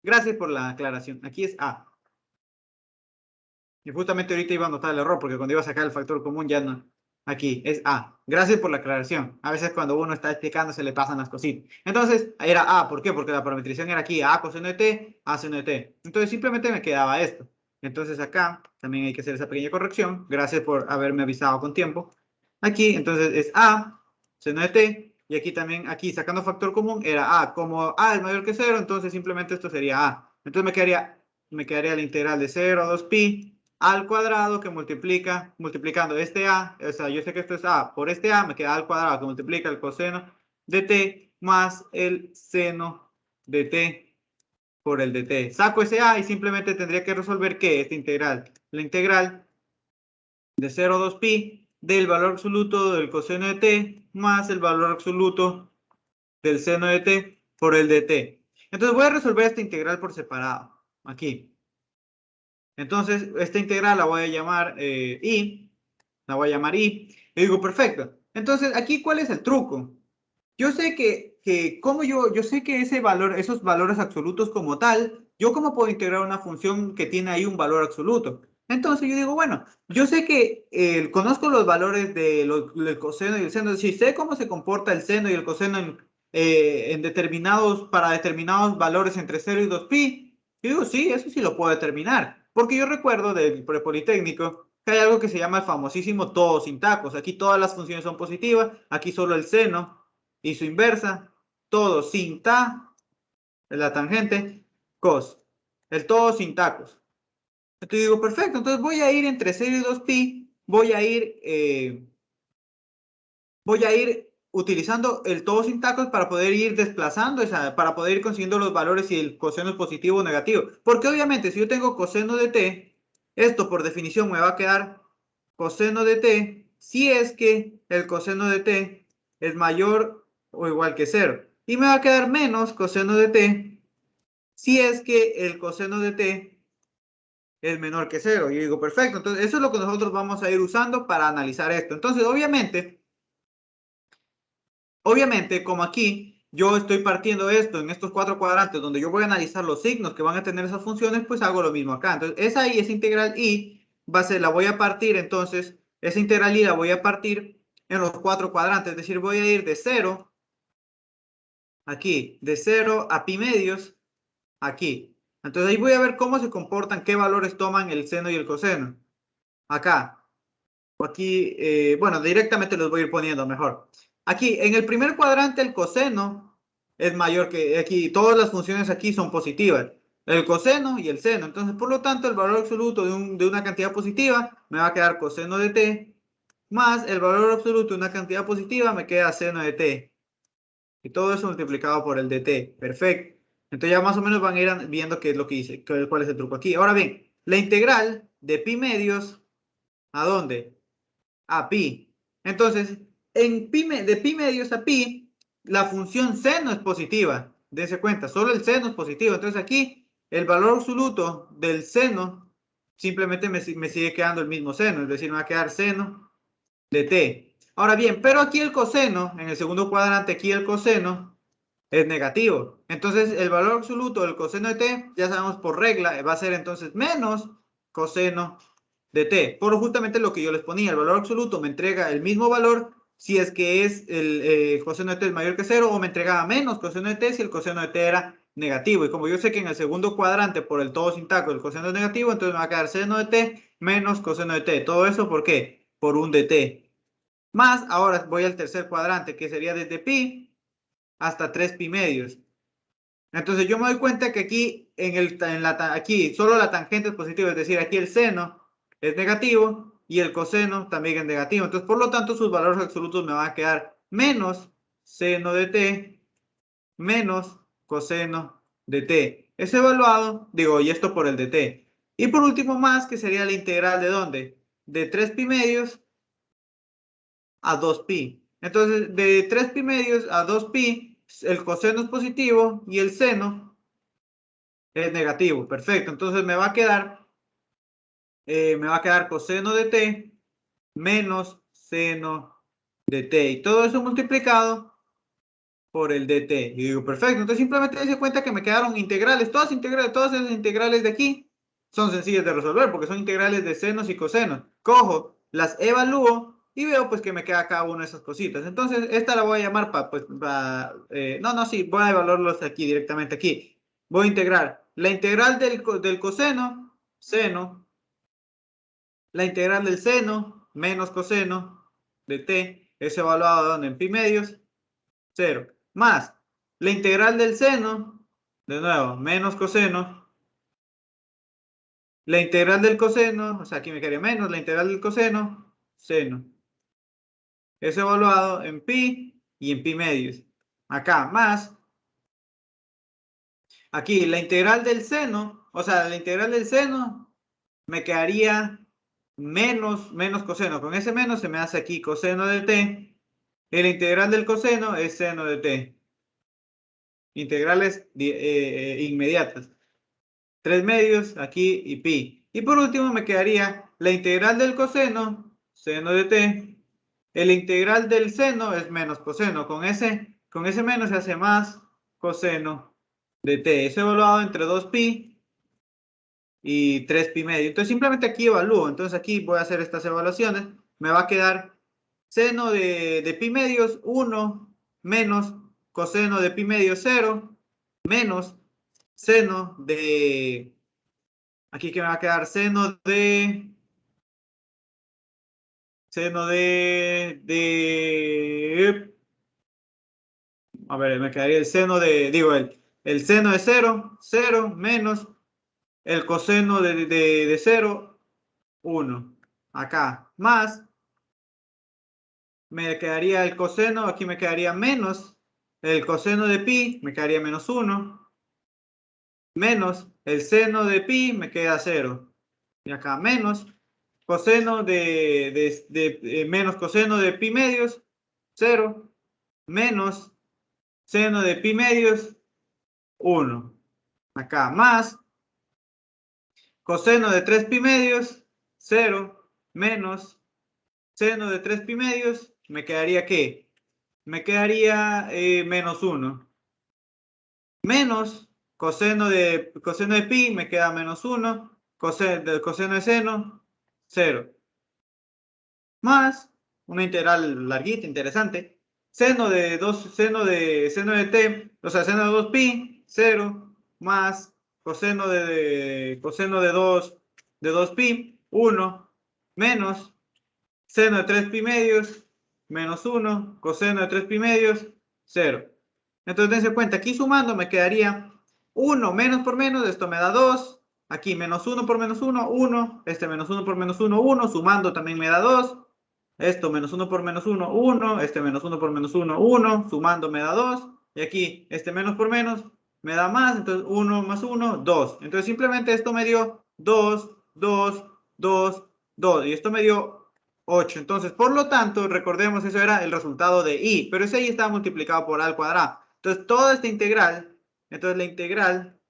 Gracias por la aclaración. Aquí es A. Y justamente ahorita iba a notar el error, porque cuando iba a sacar el factor común ya no. Aquí es A. Gracias por la aclaración. A veces cuando uno está explicando se le pasan las cositas. Entonces era A. ¿Por qué? Porque la parametrización era aquí. A coseno de T, A seno de T. Entonces simplemente me quedaba esto. Entonces acá también hay que hacer esa pequeña corrección. Gracias por haberme avisado con tiempo. Aquí entonces es A seno de T. Y aquí también, aquí sacando factor común, era A. Como A es mayor que 0, entonces simplemente esto sería A. Entonces me quedaría la integral de 0 a 2pi al cuadrado que multiplicando este A, o sea, yo sé que esto es A, por este A me queda al cuadrado que multiplica el coseno de T más el seno de T por el de T. Saco ese A y simplemente tendría que resolver ¿qué? Esta integral. La integral de 0 a 2pi del valor absoluto del coseno de T más el valor absoluto del seno de T por el de T. Entonces voy a resolver esta integral por separado. Aquí. Entonces, esta integral la voy a llamar I. La voy a llamar I. Y digo, perfecto. Entonces, aquí, ¿cuál es el truco? Yo sé yo sé que ese valor, esos valores absolutos como tal, yo cómo puedo integrar una función que tiene ahí un valor absoluto. Entonces yo digo, bueno, yo sé que conozco los valores del coseno y el seno, es decir, sé cómo se comporta el seno y el coseno para determinados valores entre 0 y 2pi. Yo digo, sí, eso sí lo puedo determinar, porque yo recuerdo del prepolitécnico que hay algo que se llama el famosísimo todo sin tacos. Aquí todas las funciones son positivas, aquí solo el seno y su inversa, todo sin ta, la tangente, cos, el todo sin tacos. Entonces digo, perfecto, entonces voy a ir entre 0 y 2pi, voy a ir utilizando el todo sin tacos para poder ir desplazando, para poder ir consiguiendo los valores si el coseno es positivo o negativo. Porque obviamente si yo tengo coseno de t, esto por definición me va a quedar coseno de t si es que el coseno de t es mayor o igual que 0. Y me va a quedar menos coseno de t si es que el coseno de t es menor que 0. Y yo digo, perfecto, entonces eso es lo que nosotros vamos a ir usando para analizar esto. Entonces, obviamente, como aquí yo estoy partiendo esto en estos 4 cuadrantes donde yo voy a analizar los signos que van a tener esas funciones, pues hago lo mismo acá. Entonces, esa integral y la voy a partir, entonces, esa integral y la voy a partir en los 4 cuadrantes, es decir, voy a ir de 0, aquí, de 0 a pi medios, aquí. Entonces, ahí voy a ver cómo se comportan, qué valores toman el seno y el coseno. Acá. Aquí, bueno, directamente los voy a ir poniendo mejor. Aquí, en el primer cuadrante, el coseno es mayor que aquí. Todas las funciones aquí son positivas. el coseno y el seno. Entonces, por lo tanto, el valor absoluto de una cantidad positiva me va a quedar coseno de t, más el valor absoluto de una cantidad positiva me queda seno de t. Y todo eso multiplicado por el dt. Perfecto. Entonces ya más o menos van a ir viendo qué es lo que hice, cuál es el truco aquí. Ahora bien, la integral de pi medios, ¿a dónde? A pi. Entonces, de pi medios a pi, la función seno es positiva. Dense cuenta, solo el seno es positivo. Entonces aquí, el valor absoluto del seno, simplemente me sigue quedando el mismo seno. Es decir, me va a quedar seno de t. Ahora bien, pero aquí el coseno, en el segundo cuadrante, aquí el coseno es negativo. Entonces, el valor absoluto del coseno de t, ya sabemos por regla, va a ser entonces menos coseno de t. Por justamente lo que yo les ponía, el valor absoluto me entrega el mismo valor si es que es el coseno de t es mayor que 0, o me entregaba menos coseno de t si el coseno de t era negativo. Y como yo sé que en el segundo cuadrante, por el todo sin taco, el coseno es negativo, entonces me va a quedar seno de t menos coseno de t. ¿Todo eso por qué? Por un dt. Más, ahora voy al tercer cuadrante, que sería desde pi hasta 3 pi medios. Entonces yo me doy cuenta que aquí, aquí solo la tangente es positiva, es decir, aquí el seno es negativo y el coseno también es negativo. Entonces, por lo tanto, sus valores absolutos me van a quedar menos seno de t menos coseno de t. Es evaluado, digo, y esto por el de t. Y por último más, que sería la integral de ¿dónde? De 3 pi medios a 2 pi. Entonces, de 3 pi medios a 2 pi, el coseno es positivo y el seno es negativo. Perfecto. Entonces me va a quedar coseno de t menos seno de t. Y todo eso multiplicado por el dt. Y digo, perfecto. Entonces simplemente se cuenta que me quedaron integrales. Todas esas integrales de aquí son sencillas de resolver porque son integrales de senos y cosenos. Cojo, las evalúo y veo pues que me queda cada una de esas cositas. Entonces esta la voy a llamar sí, voy a evaluarlos aquí directamente aquí. Voy a integrar la integral del coseno, seno, la integral del seno menos coseno de t es evaluado ¿dónde? En pi medios, 0. Más la integral del seno, de nuevo, menos coseno. La integral del coseno, o sea, aquí me quedaría menos, la integral del coseno, seno. Es evaluado en pi y en pi medios. Acá, más. Aquí, la integral del seno, o sea, la integral del seno me quedaría menos coseno. Con ese menos se me hace aquí coseno de t. Y la integral del coseno es seno de t. Integrales inmediatas. 3 medios aquí y pi. Y por último me quedaría la integral del coseno, seno de t. El integral del seno es menos coseno. Con ese menos se hace más coseno de t. Es evaluado entre 2 pi y 3 pi medio. Entonces simplemente aquí evalúo. Entonces aquí voy a hacer estas evaluaciones. Me va a quedar seno de pi medios 1 menos coseno de pi medios 0 menos seno de... Aquí que me va a quedar seno de a ver, me quedaría el seno de, digo, el seno de 0, 0 menos el coseno de 0, 1. Acá, más, me quedaría el coseno, aquí me quedaría menos el coseno de pi, me quedaría menos 1, menos el seno de pi, me queda 0. Y acá, menos coseno menos coseno de pi medios, 0, menos seno de pi medios, 1. Acá, más coseno de 3 pi medios, 0, menos seno de 3 pi medios, me quedaría ¿qué? Me quedaría menos 1. Menos coseno de pi, me queda menos 1. Coseno de seno, 0. Más una integral larguita, interesante. Seno de t, o sea, seno de 2 pi, 0, más coseno de 2 pi, 1, menos seno de 3 pi medios, menos 1, coseno de 3 pi medios, 0. Entonces dense cuenta, aquí sumando me quedaría 1 menos por menos, esto me da 2. Aquí menos 1 por menos 1, 1. Este menos 1 por menos 1, 1. Sumando también me da 2. Esto menos 1 por menos 1, 1. Este menos 1 por menos 1, 1. Sumando me da 2. Y aquí este menos por menos me da más. Entonces 1 más 1, 2. Entonces simplemente esto me dio 2, 2, 2, 2. Y esto me dio 8. Entonces, por lo tanto, recordemos, eso era el resultado de y. Pero ese y estaba multiplicado por a al cuadrado. Entonces, toda esta integral, entonces la integral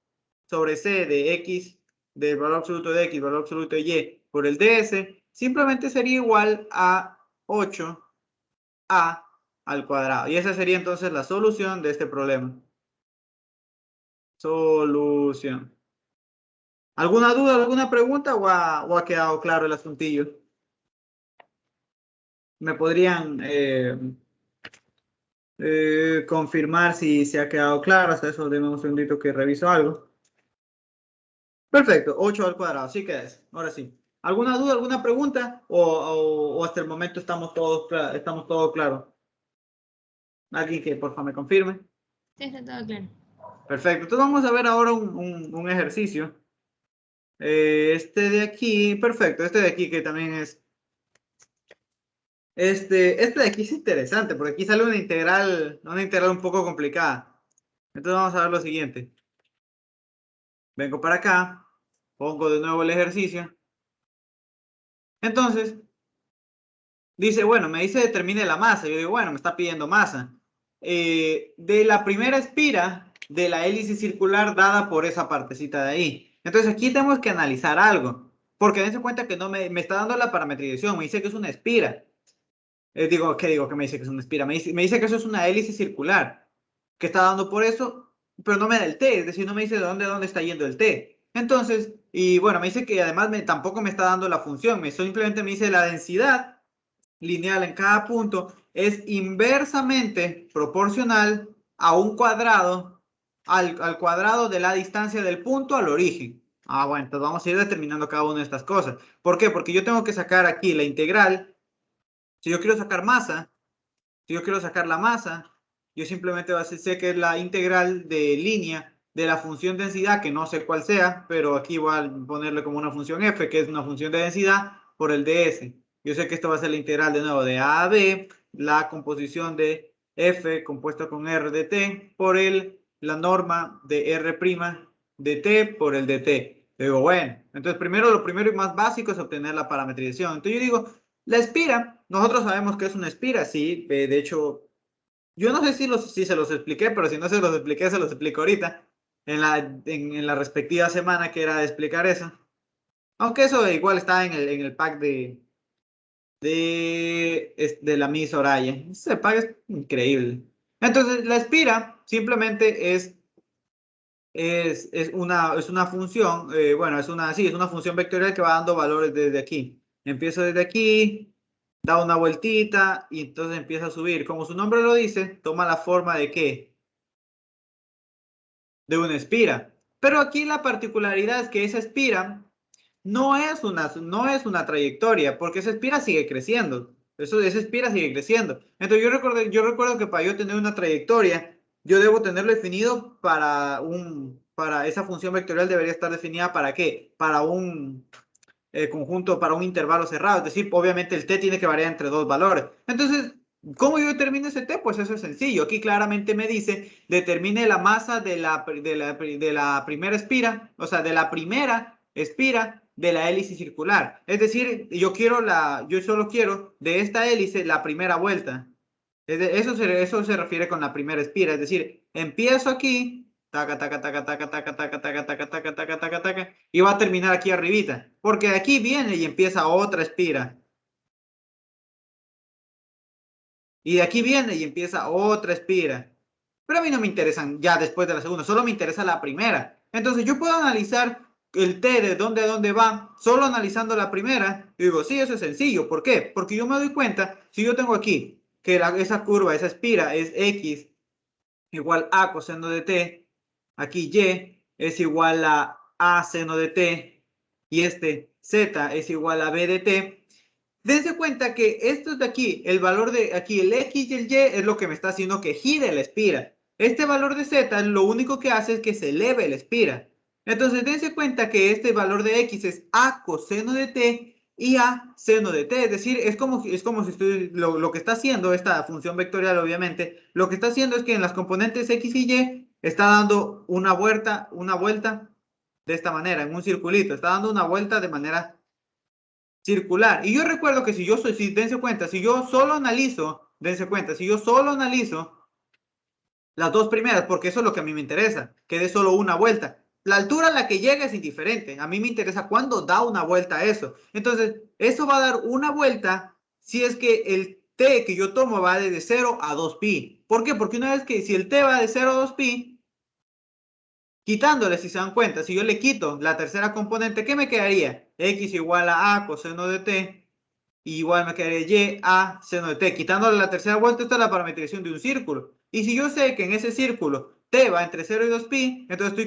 sobre c de x, del valor absoluto de x, valor absoluto de y, por el ds, simplemente sería igual a 8a al cuadrado. Y esa sería entonces la solución de este problema. Solución. ¿Alguna duda, alguna pregunta o ha quedado claro el asuntillo? ¿Me podrían confirmar si se ha quedado claro? Hasta eso, denme un segundito que reviso algo. Perfecto, 8 al cuadrado, así que es. Ahora sí. ¿Alguna duda, alguna pregunta? ¿O hasta el momento estamos todos claros? ¿Alguien que por favor me confirme? Sí, está todo claro. Perfecto, entonces vamos a ver ahora un ejercicio. Este de aquí, perfecto, este de aquí que también es... Este de aquí es interesante, porque aquí sale una integral un poco complicada. Entonces vamos a ver lo siguiente. Vengo para acá, pongo de nuevo el ejercicio. Entonces, dice, bueno, me dice determine la masa. Yo digo, bueno, me está pidiendo masa. De la primera espira de la hélice circular dada por esa partecita de ahí. Entonces aquí tenemos que analizar algo. Porque dense cuenta que no me está dando la parametrización. Me dice que es una espira. ¿Qué digo? Que me dice que es una espira. Me dice que eso es una hélice circular. Que está dando por eso, pero no me da el T. Es decir, no me dice de dónde está yendo el T. Entonces, y bueno, me dice que además tampoco me está dando la función. Simplemente me dice la densidad lineal en cada punto es inversamente proporcional a un cuadrado, al cuadrado de la distancia del punto al origen. Ah, bueno, entonces vamos a ir determinando cada una de estas cosas. ¿Por qué? Porque yo tengo que sacar aquí la integral. Si yo quiero sacar masa, si yo quiero sacar la masa, yo simplemente sé que es la integral de línea de la función densidad, que no sé cuál sea, pero aquí voy a ponerle como una función f, que es una función de densidad, por el ds. Yo sé que esto va a ser la integral de nuevo de a a b, la composición de f compuesta con r de t, por la norma de r' de t por el dt. Digo, bueno, entonces lo primero y más básico es obtener la parametrización. Entonces yo digo, la espira, nosotros sabemos que es una espira, sí, de hecho, yo no sé si se los expliqué, pero si no se los expliqué, se los explico ahorita, en la respectiva semana que era de explicar eso. Aunque eso igual está en el pack de la Miss Soraya. Ese pack es increíble. Entonces, la espira simplemente es una función, bueno, es una función vectorial que va dando valores desde aquí. Empiezo desde aquí, da una vueltita y entonces empieza a subir. Como su nombre lo dice, toma la forma de ¿qué? De una espira. Pero aquí la particularidad es que esa espira no es una trayectoria, porque esa espira sigue creciendo. Esa espira sigue creciendo. Entonces yo recuerdo que para yo tener una trayectoria, yo debo tenerlo definido para esa función vectorial debería estar definida ¿para qué? Para un conjunto, para un intervalo cerrado. Es decir, obviamente el t tiene que variar entre dos valores. Entonces, ¿cómo yo determino ese t? Pues eso es sencillo. Aquí claramente me dice, determine la masa de la primera espira, o sea, de la primera espira de la hélice circular. Es decir, yo solo quiero de esta hélice la primera vuelta. Eso se refiere con la primera espira. Es decir, empiezo aquí, taca, taca, taca, taca, taca, taca, taca, taca, taca, taca, taca, taca, y va a terminar aquí arribita. Porque de aquí viene y empieza otra espira. Y de aquí viene y empieza otra espira. Pero a mí no me interesan ya después de la segunda, solo me interesa la primera. Entonces yo puedo analizar el t de dónde a dónde va, solo analizando la primera. Y digo, sí, eso es sencillo. ¿Por qué? Porque yo me doy cuenta, si yo tengo aquí que esa curva, esa espira es x igual a coseno de t, aquí y es igual a seno de t, y este z es igual a b de t. Dense cuenta que esto de aquí, el valor de aquí, el x y el y es lo que me está haciendo que gire la espira. este valor de z lo único que hace es que se eleve el espira. Entonces, dense cuenta que este valor de x es a coseno de t y a seno de t, es decir, es como si lo que está haciendo esta función vectorial, obviamente, lo que está haciendo es que en las componentes x y y está dando una vuelta de esta manera, en un circulito, está dando una vuelta de manera circular. Y yo recuerdo que si dense cuenta, si yo solo analizo las dos primeras, porque eso es lo que a mí me interesa, que dé solo una vuelta. La altura a la que llega es indiferente. A mí me interesa cuándo da una vuelta a eso. Entonces, eso va a dar una vuelta si es que el t que yo tomo va de 0 a 2pi. ¿Por qué? Porque una vez que si el t va de 0 a 2pi, quitándole, si se dan cuenta, si yo le quito la tercera componente, ¿qué me quedaría? X igual a coseno de t. Igual me quedaría y a seno de t. Quitándole la tercera vuelta, esta es la parametrización de un círculo. Y si yo sé que en ese círculo t va entre 0 y 2pi, entonces estoy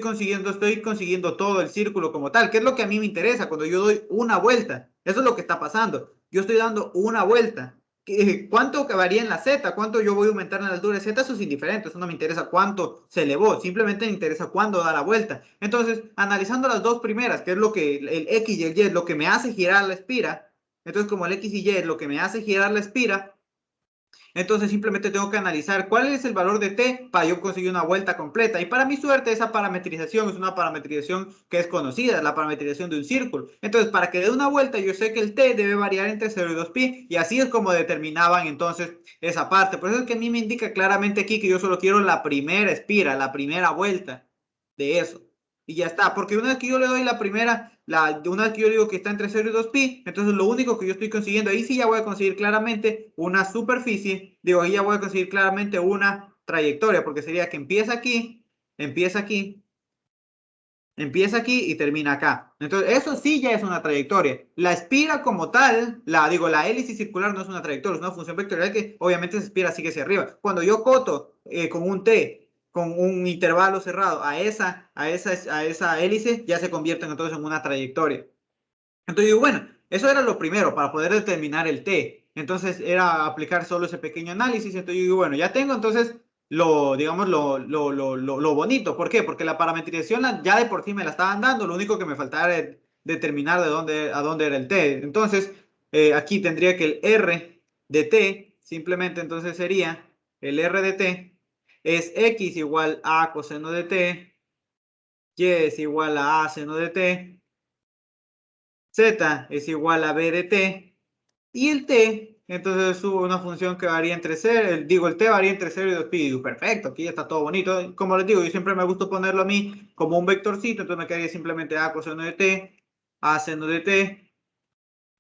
consiguiendo todo el círculo como tal, que es lo que a mí me interesa cuando yo doy una vuelta. Eso es lo que está pasando. Yo estoy dando una vuelta. ¿Cuánto varía en la z? ¿Cuánto yo voy a aumentar en la altura de z? Eso es indiferente. Eso no me interesa cuánto se elevó. Simplemente me interesa cuándo da la vuelta. Entonces, analizando las dos primeras, que es lo que el x y el y es lo que me hace girar la espira. Entonces, como el x y y es lo que me hace girar la espira, entonces simplemente tengo que analizar cuál es el valor de t para yo conseguir una vuelta completa. Y para mi suerte, esa parametrización es una parametrización que es conocida, la parametrización de un círculo. Entonces, para que dé una vuelta, yo sé que el t debe variar entre 0 y 2pi. Y así es como determinaban entonces esa parte. Por eso es que a mí me indica claramente aquí que yo solo quiero la primera espira, la primera vuelta de eso. Y ya está, porque una vez que yo le doy la primera, una vez que yo digo que está entre 0 y 2pi, entonces lo único que yo estoy consiguiendo, ahí sí ya voy a conseguir claramente una superficie, digo, ahí ya voy a conseguir claramente una trayectoria, porque sería que empieza aquí y termina acá. Entonces, eso sí ya es una trayectoria. La espira como tal, la hélice circular no es una trayectoria, es una función vectorial que obviamente esa espira sigue hacia arriba. Cuando yo coto con un t, con un intervalo cerrado a esa hélice, ya se convierte entonces en una trayectoria. Entonces digo, bueno, eso era lo primero para poder determinar el t. Entonces era aplicar solo ese pequeño análisis. Entonces yo digo, bueno, ya tengo entonces digamos, lo bonito. ¿Por qué? Porque la parametrización ya de por sí me la estaban dando. Lo único que me faltaba era determinar a dónde era el t. Entonces, aquí tendría que el r de t, simplemente entonces sería el r de t es x igual a coseno de t, y es igual a seno de t, z es igual a b de t, y el t, entonces es una función que varía entre 0, el t varía entre 0 y 2pi. Digo, perfecto, aquí ya está todo bonito. Como les digo, yo siempre me gusta ponerlo a mí como un vectorcito, entonces me quedaría simplemente a coseno de t, a seno de t,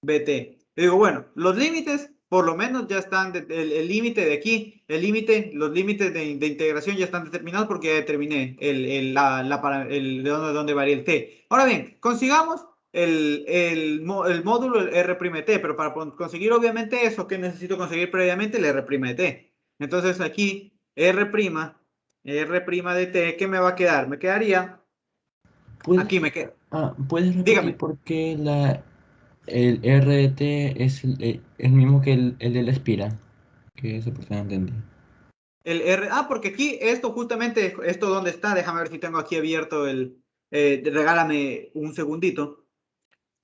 bt. Y digo, bueno, los límites por lo menos ya están, el límite de aquí, los límites de integración ya están determinados porque ya determiné de dónde varía el t. Ahora bien, consigamos el módulo el R'T, pero para conseguir obviamente eso, ¿qué necesito conseguir previamente? El R'T. Entonces aquí R' de t, ¿qué me va a quedar? Me quedaría, aquí me queda. ¿Puedes repetir Dígame. por qué el RT es el mismo que el de la espira? Que esa persona entendí. Porque aquí esto justamente, esto donde está, déjame ver si tengo aquí abierto regálame un segundito.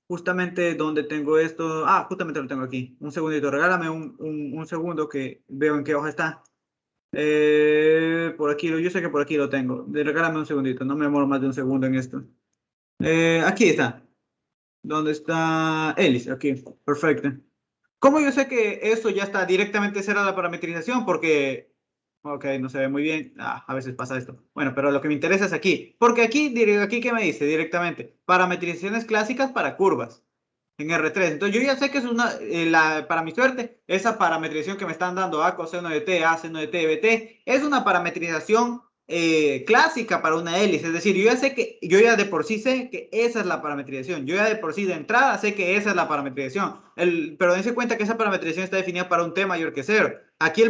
Justamente donde tengo esto, justamente lo tengo aquí. Un segundito, regálame un segundo que veo en qué hoja está. Por aquí, yo sé que por aquí lo tengo. Regálame un segundito, no me demoro más de un segundo en esto. Aquí está. ¿Dónde está Hélice? Aquí, perfecto. ¿Cómo yo sé que eso ya está directamente cerrado la parametrización? Porque, ok, no se ve muy bien. A veces pasa esto. Bueno, pero lo que me interesa es aquí. Porque aquí, ¿qué me dice directamente? Parametrizaciones clásicas para curvas en R3. Entonces yo ya sé que es para mi suerte, esa parametrización que me están dando A coseno de T, A seno de T, BT, es una parametrización clásica para una hélice. Es decir, yo ya de por sí sé que esa es la parametrización. Yo ya de por sí de entrada sé que esa es la parametrización. Pero dense cuenta que esa parametrización está definida para un T mayor que 0. Aquí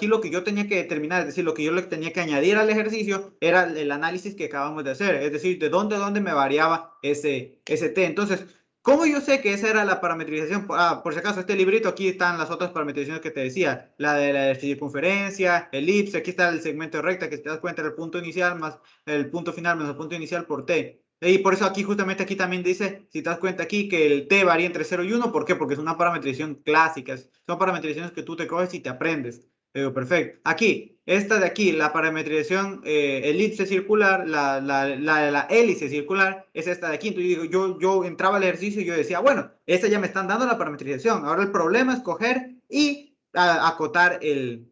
lo que yo tenía que determinar, es decir, lo que yo le tenía que añadir al ejercicio era el análisis que acabamos de hacer. Es decir, de dónde me variaba ese T. Entonces, ¿Cómo yo sé que esa era la parametrización? Por si acaso, este librito, aquí están las otras parametrizaciones que te decía. La de la circunferencia, elipse, aquí está el segmento de recta, que si te das cuenta era el punto inicial más el punto final menos el punto inicial por t. Y por eso aquí, justamente aquí también dice, si te das cuenta aquí, que el t varía entre 0 y 1. ¿Por qué? Porque es una parametrización clásica. Son parametrizaciones que tú te coges y te aprendes. Perfecto. Aquí, esta de aquí, la parametrización elipse circular, la hélice circular, es esta de aquí. Entonces yo entraba al ejercicio y yo decía, bueno, esta ya me están dando la parametrización. Ahora el problema es coger y acotar el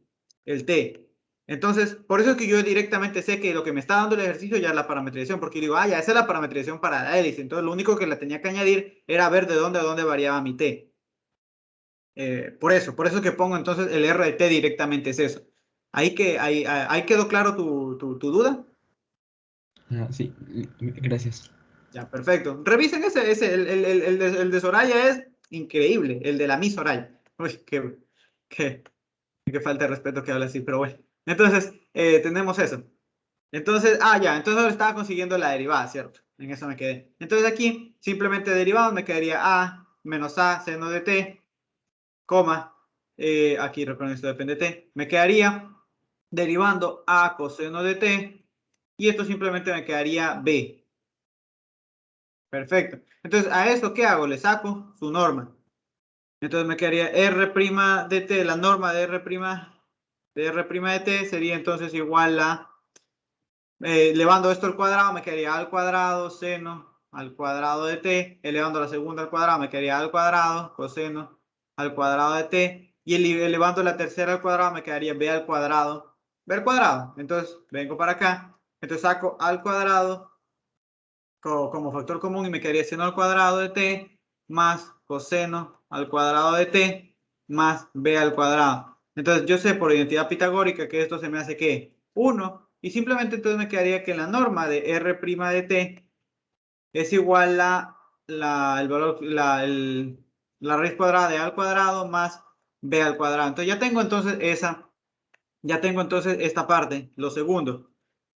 t. Entonces, por eso es que yo directamente sé que lo que me está dando el ejercicio ya es la parametrización, porque digo, ya esa es la parametrización para la hélice. Entonces, lo único que la tenía que añadir era ver de dónde a dónde variaba mi t. Por eso que pongo entonces el R de T directamente es eso. Ahí quedó claro tu duda. Sí, gracias. Ya, perfecto. Revisen el de Soraya es increíble, el de la Miss Soraya. Uy, qué falta de respeto que habla así, pero bueno. Entonces, tenemos eso. Entonces, entonces ahora estaba consiguiendo la derivada, ¿cierto? En eso me quedé. Entonces aquí, simplemente derivado, me quedaría A menos A seno de T, coma, aquí recuerden esto depende de t, me quedaría derivando a coseno de t y esto simplemente me quedaría b. Perfecto. Entonces, ¿a esto qué hago? Le saco su norma. Entonces me quedaría r' de t, la norma de r' de t sería entonces igual a, elevando esto al cuadrado, me quedaría al cuadrado seno al cuadrado de t, elevando la segunda al cuadrado, me quedaría al cuadrado coseno al cuadrado de t, y elevando la tercera al cuadrado, me quedaría b al cuadrado, Entonces, vengo para acá, entonces saco al cuadrado como factor común y me quedaría seno al cuadrado de t más coseno al cuadrado de t más b al cuadrado. Entonces, yo sé por identidad pitagórica que esto se me hace que 1, y simplemente entonces me quedaría que la norma de r' de t es igual a la raíz cuadrada de a al cuadrado más b al cuadrado. Entonces ya tengo entonces esta parte, lo segundo.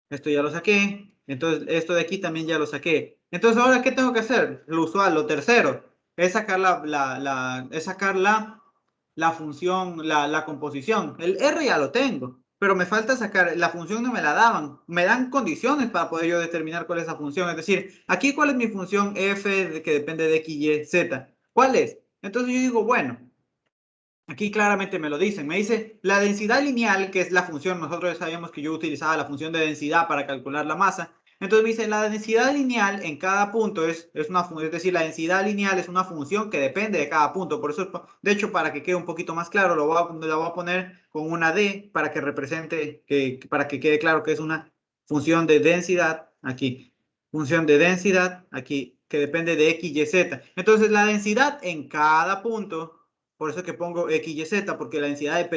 Esto ya lo saqué. Entonces esto de aquí también ya lo saqué. Entonces ahora, ¿qué tengo que hacer? Lo usual, lo tercero, es sacar la función, la composición. El R ya lo tengo, pero me falta sacar, la función no me la daban. Me dan condiciones para poder yo determinar cuál es la función. Es decir, aquí cuál es mi función f que depende de x, y, z. ¿Cuál es? Entonces yo digo, bueno, aquí claramente me lo dicen. Me dice la densidad lineal, que es la función. Nosotros ya sabíamos que yo utilizaba la función de densidad para calcular la masa. Entonces me dice la densidad lineal en cada punto es decir, la densidad lineal es una función que depende de cada punto. Por eso, de hecho, para que quede un poquito más claro, la voy a poner con una D para que represente, para que quede claro que es una función de densidad aquí. Función de densidad aquí, que depende de x, y, z. Entonces la densidad en cada punto, por eso que pongo x, y, z, porque la densidad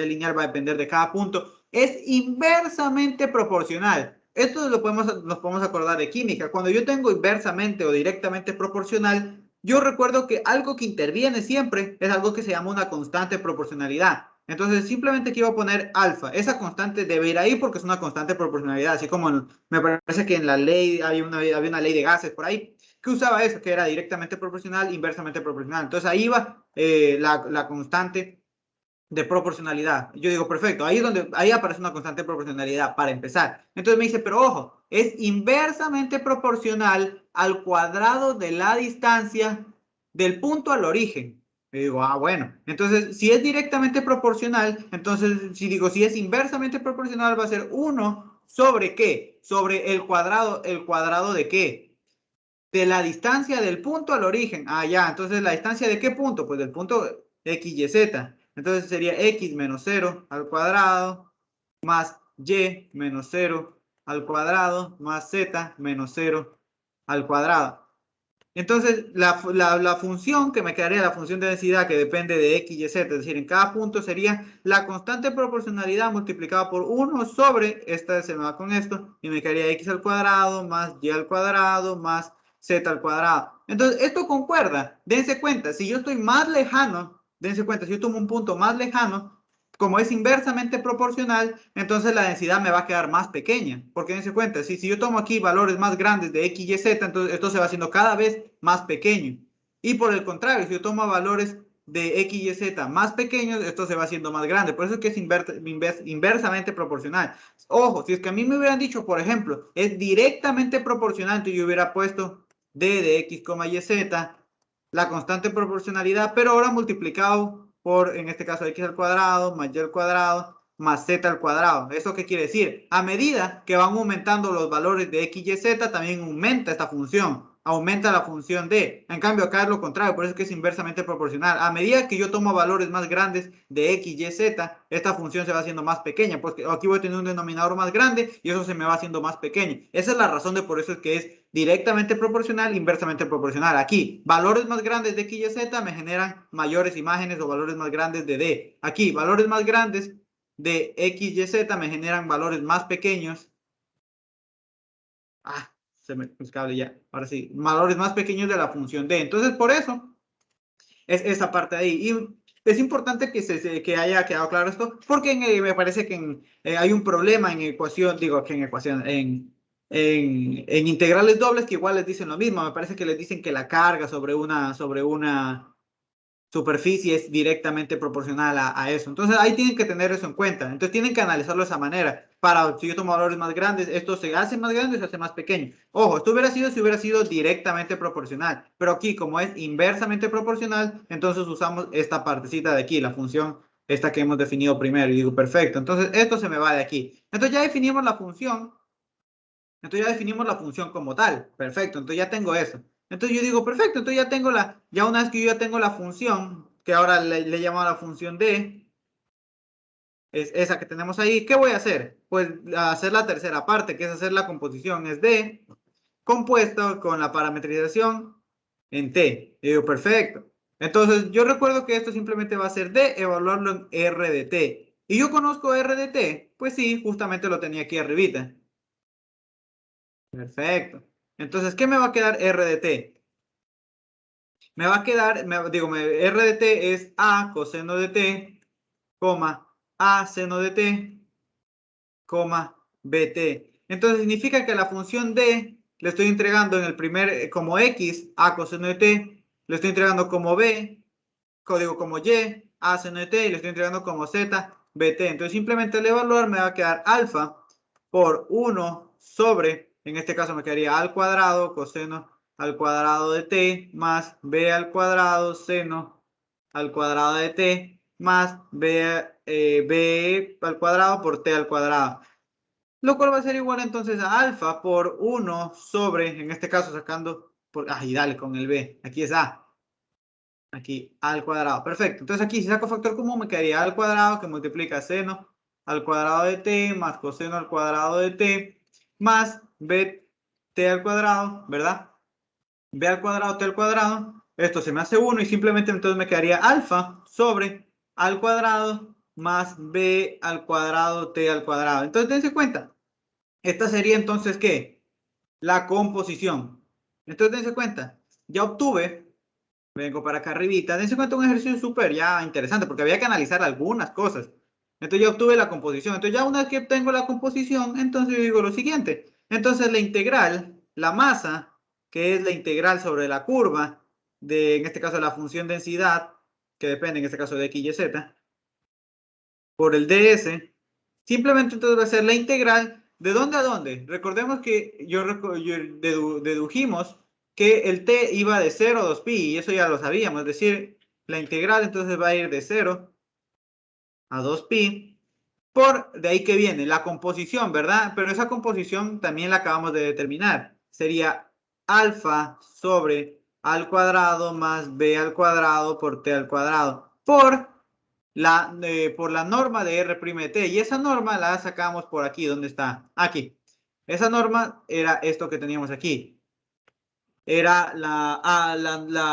lineal va a depender de cada punto, es inversamente proporcional. Esto nos podemos acordar de química. Cuando yo tengo inversamente o directamente proporcional, yo recuerdo que algo que interviene siempre es algo que se llama una constante proporcionalidad. Entonces, simplemente aquí voy a poner alfa. Esa constante debe ir ahí porque es una constante proporcionalidad. Así como me parece que en la ley había una ley de gases por ahí que usaba eso, que era directamente proporcional, inversamente proporcional. Entonces, ahí va la constante de proporcionalidad. Yo digo, perfecto, ahí aparece una constante de proporcionalidad para empezar. Entonces me dice, pero ojo, es inversamente proporcional al cuadrado de la distancia del punto al origen. Y digo, bueno, entonces si es directamente proporcional, entonces si es inversamente proporcional va a ser 1 sobre ¿qué? Sobre el cuadrado de ¿qué? De la distancia del punto al origen. Ya, entonces la distancia de ¿qué punto? Pues del punto x, y, z. Entonces sería x menos 0 al cuadrado más y menos 0 al cuadrado más z menos 0 al cuadrado. Entonces, la función que me quedaría, la función de densidad que depende de x, y, z, es decir, en cada punto sería la constante de proporcionalidad multiplicada por 1 sobre, esta se me va con esto, y me quedaría x al cuadrado más y al cuadrado más z al cuadrado. Entonces, esto concuerda. Dense cuenta, si yo estoy más lejano, dense cuenta, si yo tomo un punto más lejano, como es inversamente proporcional, entonces la densidad me va a quedar más pequeña. Porque dense cuenta, si yo tomo aquí valores más grandes de x, y, z, entonces esto se va haciendo cada vez más pequeño. Y por el contrario, si yo tomo valores de X y Z más pequeños, esto se va haciendo más grande. Por eso es que es inversamente proporcional. Ojo, si es que a mí me hubieran dicho, por ejemplo, es directamente proporcional, entonces yo hubiera puesto D de X, Y, Z, la constante proporcionalidad, pero ahora multiplicado por, en este caso, X al cuadrado, más Y al cuadrado, más Z al cuadrado. ¿Eso qué quiere decir? A medida que van aumentando los valores de X, Y, Z, también aumenta esta función. Aumenta la función D. En cambio, acá es lo contrario, por eso es que es inversamente proporcional. A medida que yo tomo valores más grandes de X, Y, Z, esta función se va haciendo más pequeña, porque aquí voy a tener un denominador más grande y eso se me va haciendo más pequeño. Esa es la razón de por eso es que es directamente proporcional, inversamente proporcional. Aquí, valores más grandes de X, Y, Z me generan mayores imágenes o valores más grandes de D. Aquí, valores más grandes de X, Y, Z me generan valores más pequeños. Se me fue el cable ya. Ahora sí, valores más pequeños de la función D. Entonces, por eso es esa parte de ahí. Y es importante que haya quedado claro esto, porque me parece que hay un problema en ecuación, digo que en ecuación, en integrales dobles que igual les dicen lo mismo. Me parece que les dicen que la carga sobre una superficie es directamente proporcional a eso. Entonces ahí tienen que tener eso en cuenta. Entonces tienen que analizarlo de esa manera. Para, si yo tomo valores más grandes, esto se hace más grande, se hace más pequeño. Ojo, esto hubiera sido si hubiera sido directamente proporcional. Pero aquí, como es inversamente proporcional, entonces usamos esta partecita de aquí, la función esta que hemos definido primero. Y digo, perfecto. Entonces esto se me va de aquí. Entonces ya definimos la función. Entonces ya definimos la función como tal. Perfecto, entonces ya tengo eso. Entonces yo digo, perfecto, entonces ya tengo ya una vez que yo ya tengo la función, que ahora le llamo a la función D, es esa que tenemos ahí, ¿qué voy a hacer? Pues hacer la tercera parte, que es hacer la composición, es D, compuesto con la parametrización en T. Y digo, perfecto. Entonces yo recuerdo que esto simplemente va a ser D, evaluarlo en R de T. ¿Y yo conozco R de T? Pues sí, justamente lo tenía aquí arribita. Perfecto. Entonces, ¿qué me va a quedar R de T? Me va a quedar, R de T es A coseno de T, coma, A seno de T, coma, BT. Entonces, significa que la función D le estoy entregando en el primer, como X, A coseno de T, le estoy entregando como B, código como Y, A seno de T, y le estoy entregando como Z, BT. Entonces, simplemente al evaluar me va a quedar alfa por 1 sobre, en este caso me quedaría al cuadrado, coseno al cuadrado de t, más b al cuadrado, seno al cuadrado de t, más b al cuadrado por t al cuadrado. Lo cual va a ser igual entonces a alfa por 1 sobre, en este caso sacando, y dale con el b, aquí es a. Aquí al cuadrado, perfecto. Entonces aquí si saco factor común me quedaría al cuadrado que multiplica seno al cuadrado de t más coseno al cuadrado de t más bt al cuadrado, ¿verdad? B al cuadrado, t al cuadrado. Esto se me hace 1 y simplemente entonces me quedaría alfa sobre al cuadrado más b al cuadrado, t al cuadrado. Entonces dense cuenta. Esta sería entonces, ¿qué? La composición. Entonces dense cuenta. Ya obtuve. Vengo para acá arribita. Dense cuenta un ejercicio súper ya interesante porque había que analizar algunas cosas. Entonces ya obtuve la composición. Entonces ya una vez que obtengo la composición, entonces yo digo lo siguiente. Entonces la integral, la masa, que es la integral sobre la curva de, en este caso, la función densidad, que depende en este caso de x, y, z, por el ds, simplemente entonces va a ser la integral de dónde a dónde. Recordemos que dedujimos que el t iba de 0 a 2pi, y eso ya lo sabíamos, es decir, la integral entonces va a ir de 0 a 2pi, por de ahí que viene la composición, ¿verdad? Pero esa composición también la acabamos de determinar. Sería alfa sobre al cuadrado más b al cuadrado por t al cuadrado, por la norma de R' de t. Y esa norma la sacamos por aquí, ¿dónde está? Aquí. Esa norma era esto que teníamos aquí. Era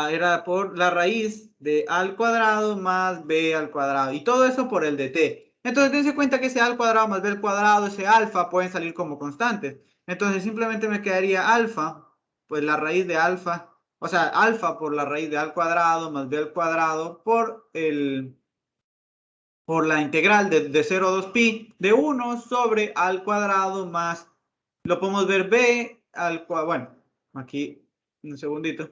era por la raíz de a al cuadrado más b al cuadrado. Y todo eso por el de t. Entonces, dense cuenta que ese a al cuadrado más b al cuadrado, ese alfa, pueden salir como constantes. Entonces, simplemente me quedaría alfa, pues la raíz de alfa, o sea, alfa por la raíz de a al cuadrado más b al cuadrado por la integral de 0 a 2pi de 1 sobre al cuadrado más, lo podemos ver b al cuadrado, bueno, aquí un segundito.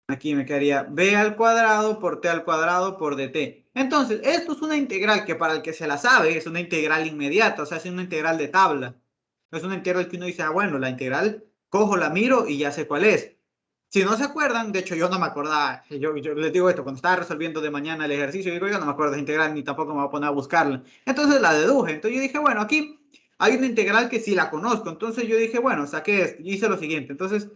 Aquí me quedaría b al cuadrado por t al cuadrado por dt. Entonces, esto es una integral que para el que se la sabe es una integral inmediata, o sea, es una integral de tabla. Es una integral que uno dice, ah, bueno, la integral, cojo, la miro y ya sé cuál es. Si no se acuerdan, de hecho yo no me acordaba, yo les digo esto, cuando estaba resolviendo de mañana el ejercicio, digo, yo no me acuerdo de integral ni tampoco me voy a poner a buscarla. Entonces la deduje. Entonces yo dije, bueno, aquí hay una integral que sí la conozco. Entonces yo dije, bueno, saqué esto y hice lo siguiente. Entonces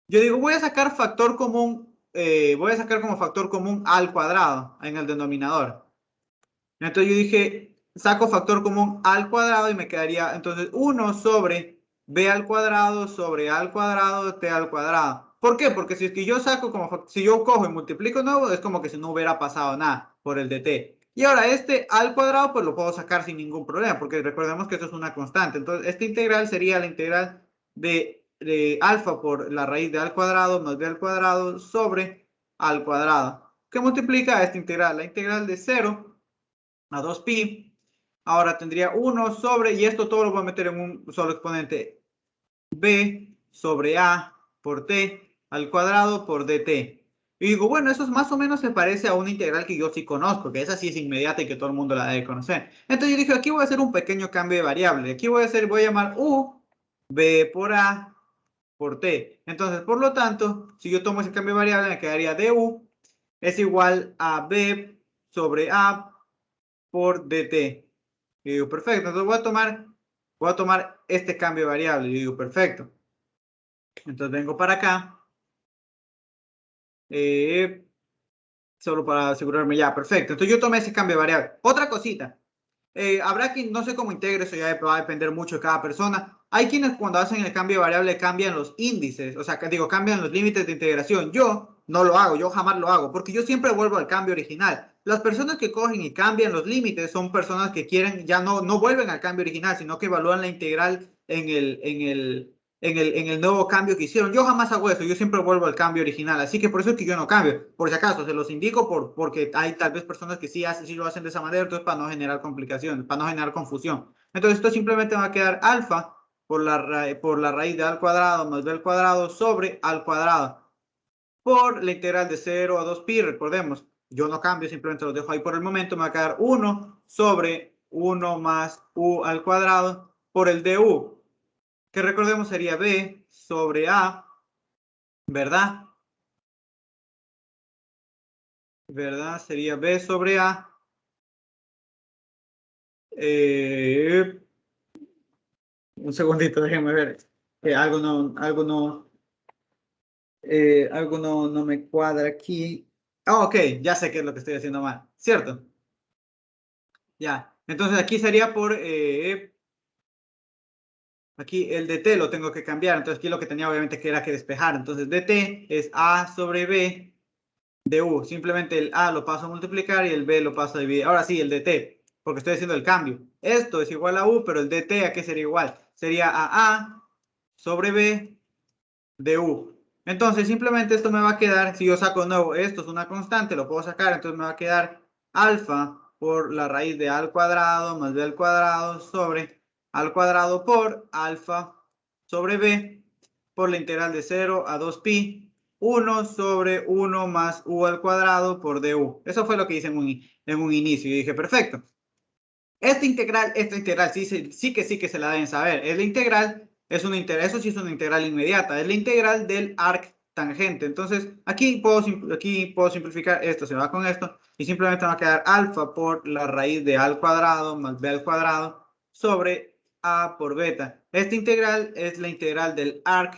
yo digo, voy a sacar factor común, voy a sacar como factor común al cuadrado en el denominador. Entonces yo dije, saco factor común al cuadrado y me quedaría entonces 1 sobre b al cuadrado sobre a al cuadrado t al cuadrado. ¿Por qué? Porque si es que yo saco como, si yo cojo y multiplico nuevo, es como que si no hubiera pasado nada por el dt. Y ahora este al cuadrado pues lo puedo sacar sin ningún problema, porque recordemos que esto es una constante. Entonces esta integral sería la integral de alfa por la raíz de al cuadrado más b al cuadrado sobre al cuadrado. ¿Qué multiplica esta integral? La integral de 0 a 2pi. Ahora tendría 1 sobre, y esto todo lo voy a meter en un solo exponente, b sobre a por t al cuadrado por dt. Y digo, bueno, eso más o menos se parece a una integral que yo sí conozco, que esa sí es inmediata y que todo el mundo la debe conocer. Entonces yo dije, aquí voy a hacer un pequeño cambio de variable. Aquí voy a llamar u, b por a por t. Entonces, por lo tanto, si yo tomo ese cambio de variable, me quedaría du es igual a b sobre a por dt. Y digo, perfecto. Entonces voy a tomar este cambio de variable. Y digo, perfecto. Entonces vengo para acá. Solo para asegurarme ya, perfecto. Entonces yo tomé ese cambio de variable. Otra cosita. Habrá quien, no sé cómo integre, eso ya va a depender mucho de cada persona. Hay quienes cuando hacen el cambio de variable cambian los índices, o sea, digo, cambian los límites de integración. Yo no lo hago, yo jamás lo hago, porque yo siempre vuelvo al cambio original. Las personas que cogen y cambian los límites son personas que quieren, ya no vuelven al cambio original, sino que evalúan la integral en el nuevo cambio que hicieron. Yo jamás hago eso, yo siempre vuelvo al cambio original, así que por eso es que yo no cambio. Por si acaso, se los indico porque hay tal vez personas que sí lo hacen de esa manera, entonces para no generar complicaciones, para no generar confusión. Entonces esto simplemente va a quedar alfa por la raíz de al cuadrado más b al cuadrado sobre al cuadrado por la integral de 0 a 2pi, recordemos, yo no cambio, simplemente lo dejo ahí por el momento, me va a quedar 1 sobre 1 más u al cuadrado por el du, que recordemos sería b sobre a, ¿verdad? ¿Verdad? Sería b sobre a. Un segundito, déjenme ver. Algo no me cuadra aquí. Ah, ok, ya sé qué es lo que estoy haciendo mal, ¿cierto? Ya, entonces aquí sería por, aquí el dt lo tengo que cambiar, entonces aquí lo que tenía obviamente que era que despejar, entonces dt es a sobre b de u, simplemente el a lo paso a multiplicar y el b lo paso a dividir. Ahora sí, el dt, porque estoy haciendo el cambio. Esto es igual a u, pero el dt ¿a qué sería igual? Sería a sobre b de u. Entonces simplemente esto me va a quedar, si yo saco de nuevo, esto es una constante, lo puedo sacar, entonces me va a quedar alfa por la raíz de a al cuadrado más b al cuadrado sobre al cuadrado por alfa sobre b por la integral de 0 a 2pi 1 sobre 1 más u al cuadrado por du. Eso fue lo que hice en un inicio y dije, perfecto. Esta integral sí que se la deben saber. Es la integral, eso sí es una integral inmediata, es la integral del arc tangente. Entonces, aquí puedo simplificar esto, se va con esto, y simplemente va a quedar alfa por la raíz de a al cuadrado más b al cuadrado sobre a por beta. Esta integral es la integral del arc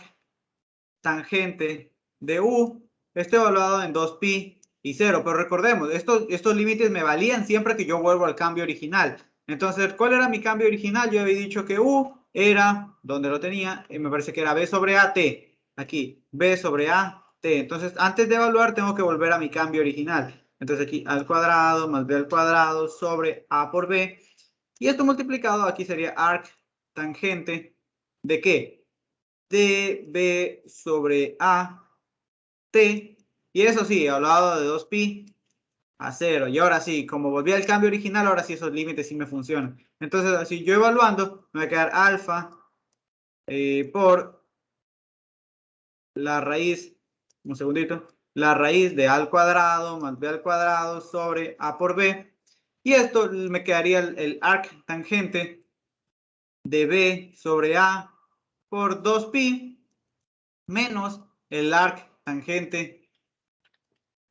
tangente de u. Esto evaluado en 2pi y 0, pero recordemos, estos límites me valían siempre que yo vuelvo al cambio original. Entonces, ¿cuál era mi cambio original? Yo había dicho que u era, donde lo tenía, me parece que era b sobre a t. Aquí, b sobre a t. Entonces, antes de evaluar, tengo que volver a mi cambio original. Entonces, aquí al cuadrado más b al cuadrado sobre a por b. Y esto multiplicado aquí sería arc tangente de ¿qué? De b sobre a t. Y eso sí, hablado de 2pi a 0. Y ahora sí, como volví al cambio original, ahora sí esos límites sí me funcionan. Entonces, así yo evaluando, me va a quedar alfa por la raíz un segundito, la raíz de a al cuadrado más b al cuadrado sobre a por b. Y esto me quedaría el arc tangente de b sobre a por 2pi menos el arc tangente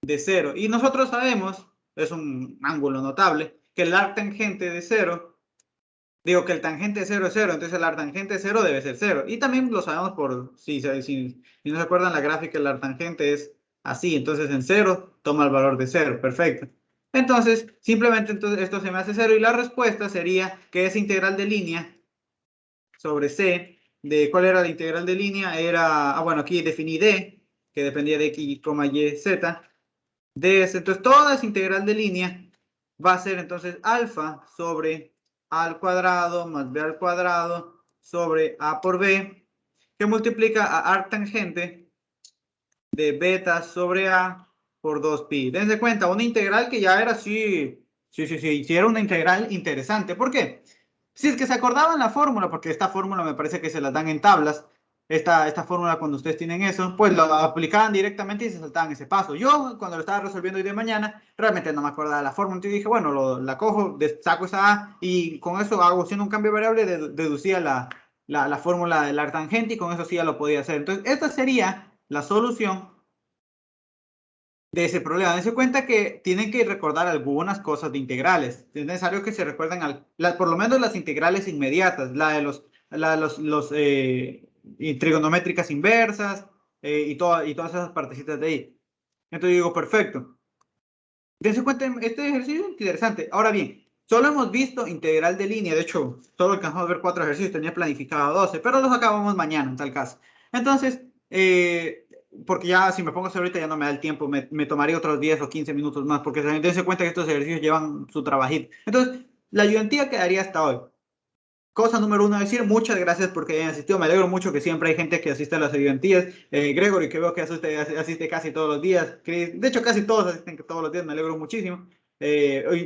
de 0. Y nosotros sabemos, es un ángulo notable, que el arc tangente de 0, digo que el tangente de 0 es 0, entonces el arc tangente de 0 debe ser 0. Y también lo sabemos por, si no se acuerdan la gráfica, el arc tangente es así, entonces en 0 toma el valor de 0, perfecto. Entonces, simplemente entonces, esto se me hace 0 y la respuesta sería que esa integral de línea sobre C, de cuál era la integral de línea, era, bueno, aquí definí D, que dependía de X, Y, Z, entonces toda esa integral de línea va a ser entonces alfa sobre a al cuadrado más b al cuadrado sobre a por b, que multiplica a arc tangente de beta sobre a por 2pi. Dense cuenta, una integral que ya era así, sí, era una integral interesante. ¿Por qué? Si es que se acordaban la fórmula, porque esta fórmula me parece que se la dan en tablas, esta fórmula cuando ustedes tienen eso, pues lo aplicaban directamente y se saltaban ese paso. Yo cuando lo estaba resolviendo hoy de mañana, realmente no me acordaba de la fórmula, entonces dije, bueno, la cojo, saco esa A y con eso hago, haciendo un cambio de variable, deducía la fórmula del arc tangente y con eso sí ya lo podía hacer. Entonces esta sería la solución de ese problema. Dense cuenta que tienen que recordar algunas cosas de integrales. Es necesario que se recuerden por lo menos las integrales inmediatas, la de los y trigonométricas inversas y todas esas partecitas de ahí. Entonces digo, perfecto. Dense cuenta, este ejercicio es interesante. Ahora bien, solo hemos visto integral de línea. De hecho, solo alcanzamos a ver 4 ejercicios. Tenía planificado 12, pero los acabamos mañana en tal caso. Entonces, porque ya si me pongo a hacer ahorita ya no me da el tiempo, me tomaría otros 10 o 15 minutos más, porque dense cuenta que estos ejercicios llevan su trabajito. Entonces, la ayudantía quedaría hasta hoy. Cosa número 1, decir muchas gracias porque hayan asistido. Me alegro mucho que siempre hay gente que asiste a las ayudantías. Gregory, que veo que asiste casi todos los días. Chris, de hecho, casi todos asisten todos los días. Me alegro muchísimo.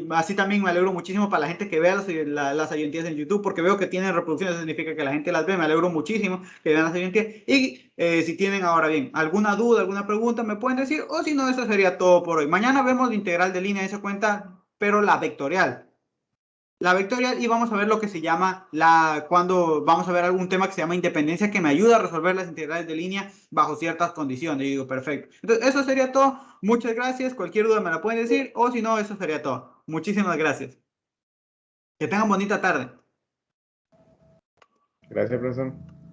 Así también me alegro muchísimo para la gente que vea las ayudantías en YouTube, porque veo que tienen reproducciones, eso significa que la gente las ve. Me alegro muchísimo que vean las ayudantías. Y si tienen ahora bien alguna duda, alguna pregunta, me pueden decir. O si no, eso sería todo por hoy. Mañana vemos la integral de línea de esa cuenta, pero la vectorial. La vectorial y vamos a ver lo que se llama cuando vamos a ver algún tema que se llama independencia que me ayuda a resolver las integrales de línea bajo ciertas condiciones. Y digo, perfecto. Entonces, eso sería todo. Muchas gracias. Cualquier duda me la pueden decir o si no, eso sería todo. Muchísimas gracias. Que tengan bonita tarde. Gracias, profesor.